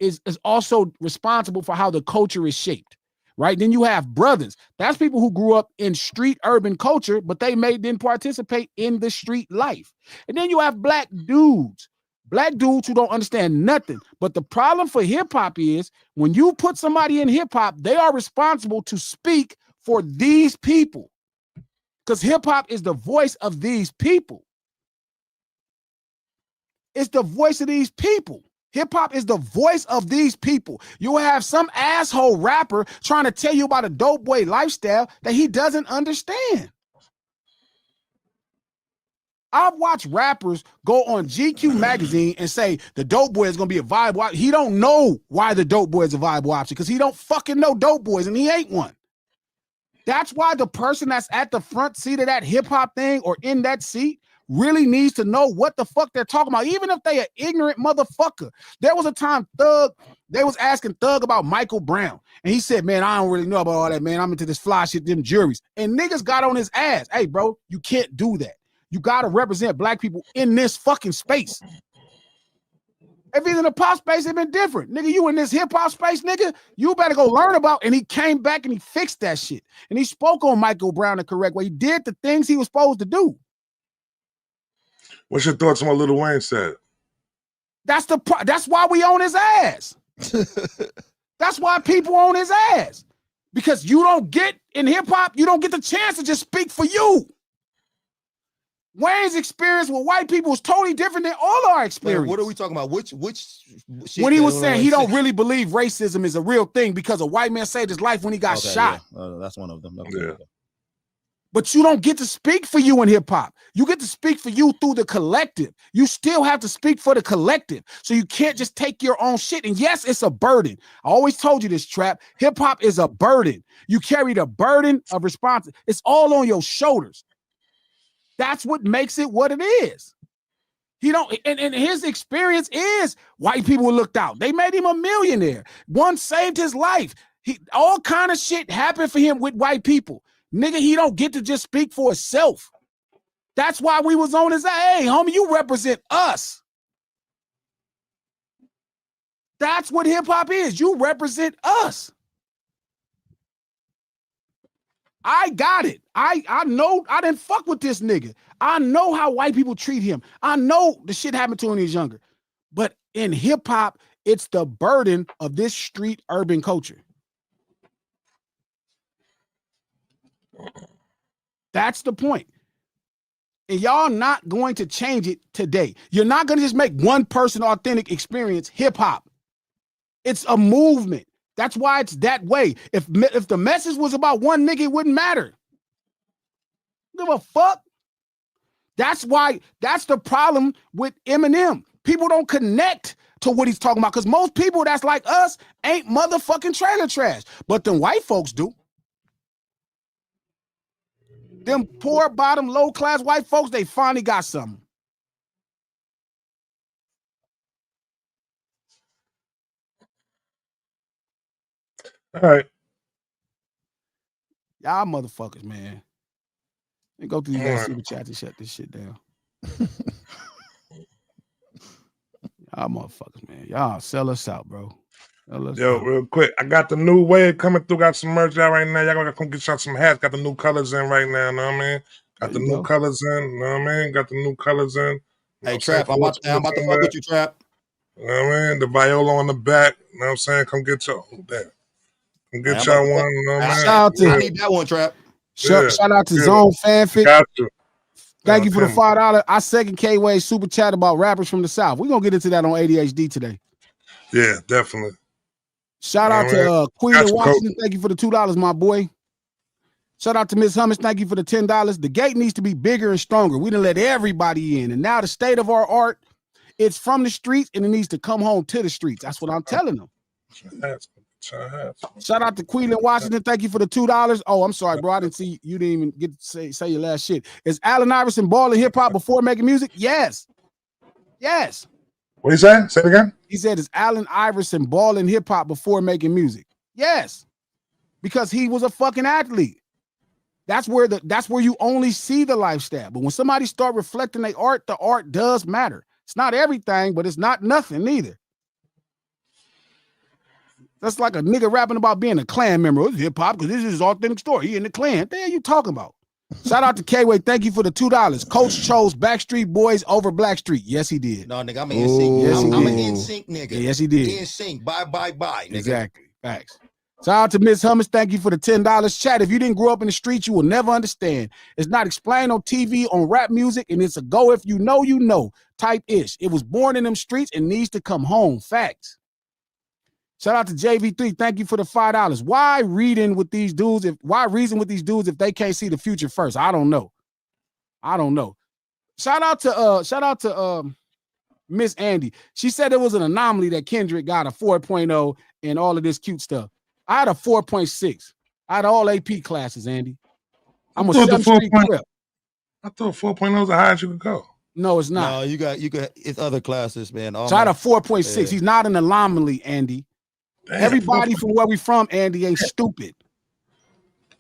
is also responsible for how the culture is shaped, right? Then you have brothers. That's people who grew up in street urban culture, but they didn't participate in the street life. And then you have black dudes who don't understand nothing. But the problem for hip hop is when you put somebody in hip hop, they are responsible to speak for these people. Because hip hop is the voice of these people. It's the voice of these people. Hip hop is the voice of these people. You will have some asshole rapper trying to tell you about a dope boy lifestyle that he doesn't understand. I've watched rappers go on GQ magazine and say the dope boy is going to be a viable option. He don't know why the dope boy is a viable option because he don't fucking know dope boys and he ain't one. That's why the person that's at the front seat of that hip hop thing or in that seat really needs to know what the fuck they're talking about, even if they an ignorant motherfucker. There was a time they was asking Thug about Michael Brown. And he said, man, I don't really know about all that, man. I'm into this fly shit, them juries. And niggas got on his ass. Hey, bro, you can't do that. You got to represent black people in this fucking space. If he's in the pop space, it's been different. Nigga, you in this hip-hop space, nigga, you better go learn about. And he came back and he fixed that shit. And he spoke on Michael Brown the correct way. He did the things he was supposed to do. What's your thoughts on what Lil Wayne said? That's why we on his ass. That's why people on his ass. Because you don't get, in hip-hop, you don't get the chance to just speak for you. Wayne's experience with white people is totally different than all our experience. What are we talking about? Which shit when he was saying he don't really believe racism is a real thing because a white man saved his life when he got shot. Yeah. That's one of them. Okay. Yeah. But you don't get to speak for you in hip-hop. You get to speak for you through the collective. You still have to speak for the collective. So you can't just take your own shit. And yes, it's a burden. I always told you this, Trap. Hip-hop is a burden. You carry the burden of responsibility. It's all on your shoulders. That's what makes it what it is. He don't, and his experience is white people looked out. They made him a millionaire. One saved his life. All kind of shit happened for him with white people. Nigga, he don't get to just speak for himself. That's why we was on his, hey, homie, you represent us. That's what hip hop is. You represent us. I got it. I know I didn't fuck with this nigga. I know how white people treat him. I know the shit happened to him when he was younger. But in hip hop, it's the burden of this street urban culture. That's the point. And y'all not going to change it today. You're not going to just make one person authentic experience hip hop. It's a movement. That's why it's that way. If the message was about one nigga, it wouldn't matter. Give a fuck. That's why, that's the problem with Eminem. People don't connect to what he's talking about because most people that's like us ain't motherfucking trailer trash. But them white folks do. Them poor, bottom, low-class white folks, they finally got something. All right. Y'all motherfuckers, man. And go through these last super chats and shut this shit down. Y'all motherfuckers, man. Y'all sell us out, bro. Real quick, I got the new wave coming through. Got some merch out right now. Y'all gonna come get y'all some hats. Got the new colors in right now. Know what I mean? Got the new colors in. Know what I mean? Got the new colors in. Hey, Trap, I'm about to fuck with you, Trap. You know what I mean? The viola on the back. You know what I'm saying? Come get y'all. Come get y'all one. You know what I mean? I need that one, Trap. Shout out to Zone Fanfic. Got you. Thank you for the $5. I second K-Way super chat about rappers from the South. We're going to get into that on ADHD today. Yeah, definitely. Shout out to Queen in Washington. Thank you for the $2, my boy. Shout out to Miss Hummus. Thank you for the $10. The gate needs to be bigger and stronger. We done let everybody in. And now the state of our art, it's from the streets and it needs to come home to the streets. That's what I'm telling them. Shout out to Queen in Washington. Thank you for the $2. Oh, I'm sorry, bro. I didn't see you didn't even get to say your last shit. Is Allen Iverson balling hip hop before making music? Yes. Yes. What did he say? Say it again. He said, is Allen Iverson balling hip hop before making music? Yes. Because he was a fucking athlete. That's where you only see the lifestyle. But when somebody start reflecting their art, the art does matter. It's not everything, but it's not nothing either. That's like a nigga rapping about being a Klan member. It's hip hop because this is his authentic story. He in the Klan. What the hell you talking about? Shout out to K-Way. Thank you for the $2. Coach chose Backstreet Boys over Blackstreet. Yes, he did. No, nigga, I'm an NSYNC. Yes, I'm an NSYNC nigga. Yes, he did. NSYNC. Bye, nigga. Exactly. Facts. Shout out to Miss Hummus. Thank you for the $10. Chat, if you didn't grow up in the streets, you will never understand. It's not explained on TV, on rap music, and it's a go if you know type ish. It was born in them streets and needs to come home. Facts. Shout out to JV3. Thank you for the $5. Why reason with these dudes if they can't see the future first? I don't know. Shout out to Miss Andy. She said it was an anomaly that Kendrick got a 4.0 and all of this cute stuff. I had a 4.6. I had all AP classes, Andy. I'm a 7th Street crip. I thought 4.0 is the highest you could go. No, it's not. No, you got it's other classes, man. So I had a 4.6. Yeah. He's not an anomaly, Andy. Damn, everybody from where we from, Andy, ain't stupid.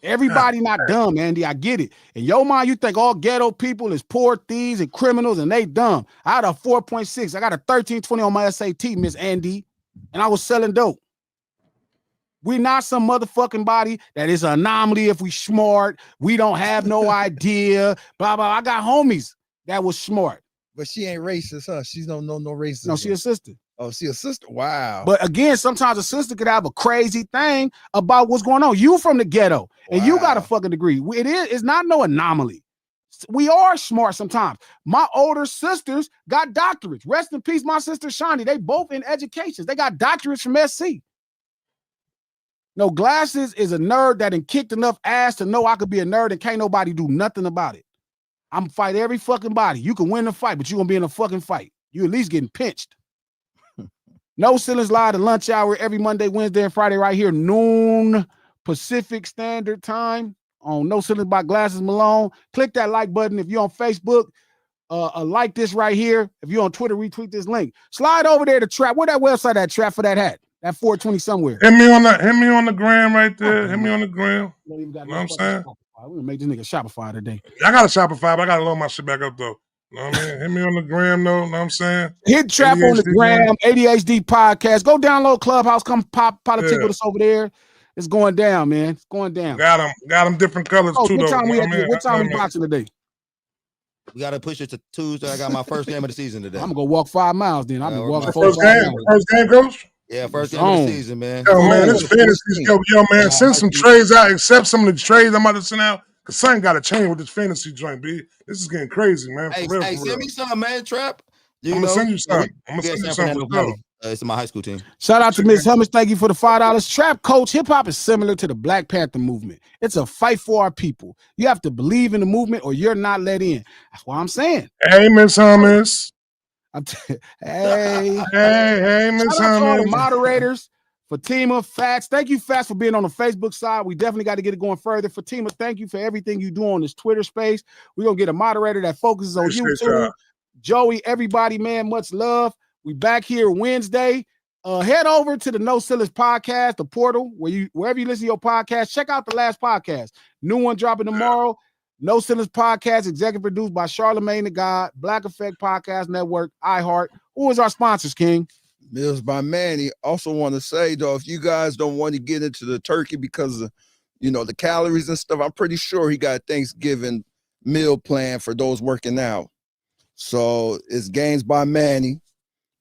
Everybody not dumb, Andy. I get it. In your mind, you think all ghetto people is poor thieves and criminals and they dumb. I had a 4.6. I got a 1320 on my SAT, Miss Andy, and I was selling dope. We not some motherfucking body that is an anomaly if we smart. We don't have no idea. Blah, blah. I got homies that was smart. But she ain't racist, huh? She's no racist. No, she a sister. Oh, she a sister? Wow. But again, sometimes a sister could have a crazy thing about what's going on. You from the ghetto, and you got a fucking degree. It's not no anomaly. We are smart sometimes. My older sisters got doctorates. Rest in peace, my sister Shani. They both in education. They got doctorates from SC. No, Glasses is a nerd that done kicked enough ass to know I could be a nerd and can't nobody do nothing about it. I'm fight every fucking body. You can win the fight, but you're gonna be in a fucking fight. You at least getting pinched. No Ceilings Live, the lunch hour every Monday, Wednesday, and Friday right here, noon Pacific Standard Time on No Ceilings by Glasses Malone. Click that like button. If you're on Facebook, like this right here. If you're on Twitter, retweet this link. Slide over there to Trap. Where that website at, Trap, for that hat? That 420 somewhere. Hit me on the gram right there. Hit me on the gram. You know what I'm saying? We're gonna make this nigga Shopify today. I got a Shopify, but I gotta load my shit back up though. You know what I mean? Hit me on the gram though. You know what I'm saying? Hit Trap ADHD on the gram, ADHD podcast. Go download Clubhouse. Come politic with us over there. It's going down, man. It's going down. Got them different colors too. What time though. What time we boxing today? We gotta push it to Tuesday. I got my first game of the season today. I'm gonna go walk 5 miles then. I've been walking first game, coach. Yeah, first game of the season, man. Yo, man, this fantasy stuff. Yo, man, send some trades out. Accept some of the trades I'm about to send out. Cause something got to change with this fantasy joint, B. This is getting crazy, man. Hey, send me some, man, Trap. I'm gonna send you something. I'm gonna send you something. It's my high school team. Shout out to Miss Hummus. Thank you for the $5. Trap coach, hip hop is similar to the Black Panther movement. It's a fight for our people. You have to believe in the movement or you're not let in. That's what I'm saying. Hey, Miss Hummus. Hey, Miss Hummus. All the moderators. Fatima, Fats, thank you, Fats, for being on the Facebook side. We definitely got to get it going further. Fatima, thank you for everything you do on this Twitter space. We're going to get a moderator that focuses on YouTube. Joey, everybody, man, much love. We back here Wednesday. Head over to the No Ceilings podcast, the portal, wherever you listen to your podcast. Check out the last podcast. New one dropping tomorrow. No Sinners Podcast, executive produced by Charlemagne the God, Black Effect Podcast Network, iHeart. Who is our sponsors, King? Meals by Manny. Also want to say, though, if you guys don't want to get into the turkey because of, the calories and stuff, I'm pretty sure he got a Thanksgiving meal plan for those working out. So it's Gains by Manny.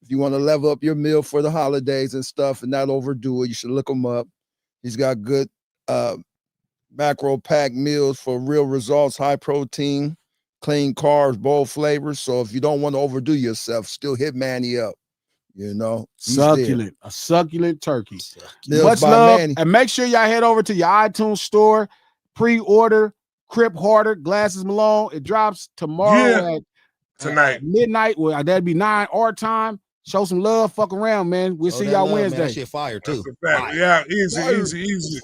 If you want to level up your meal for the holidays and stuff and not overdo it, you should look him up. He's got good macro packed meals for real results, high protein, clean carbs, bold flavors. So if you don't want to overdo yourself, still hit Manny up. Succulent, a succulent turkey. Meals Much by love, Manny. and make sure y'all head over to your iTunes store, pre-order Crip Harder Glasses Malone. It drops tomorrow at tonight midnight. Well, that'd be 9 our time. Show some love, fuck around, man. We'll see y'all Wednesday. Man, that shit fire too. Yeah, easy.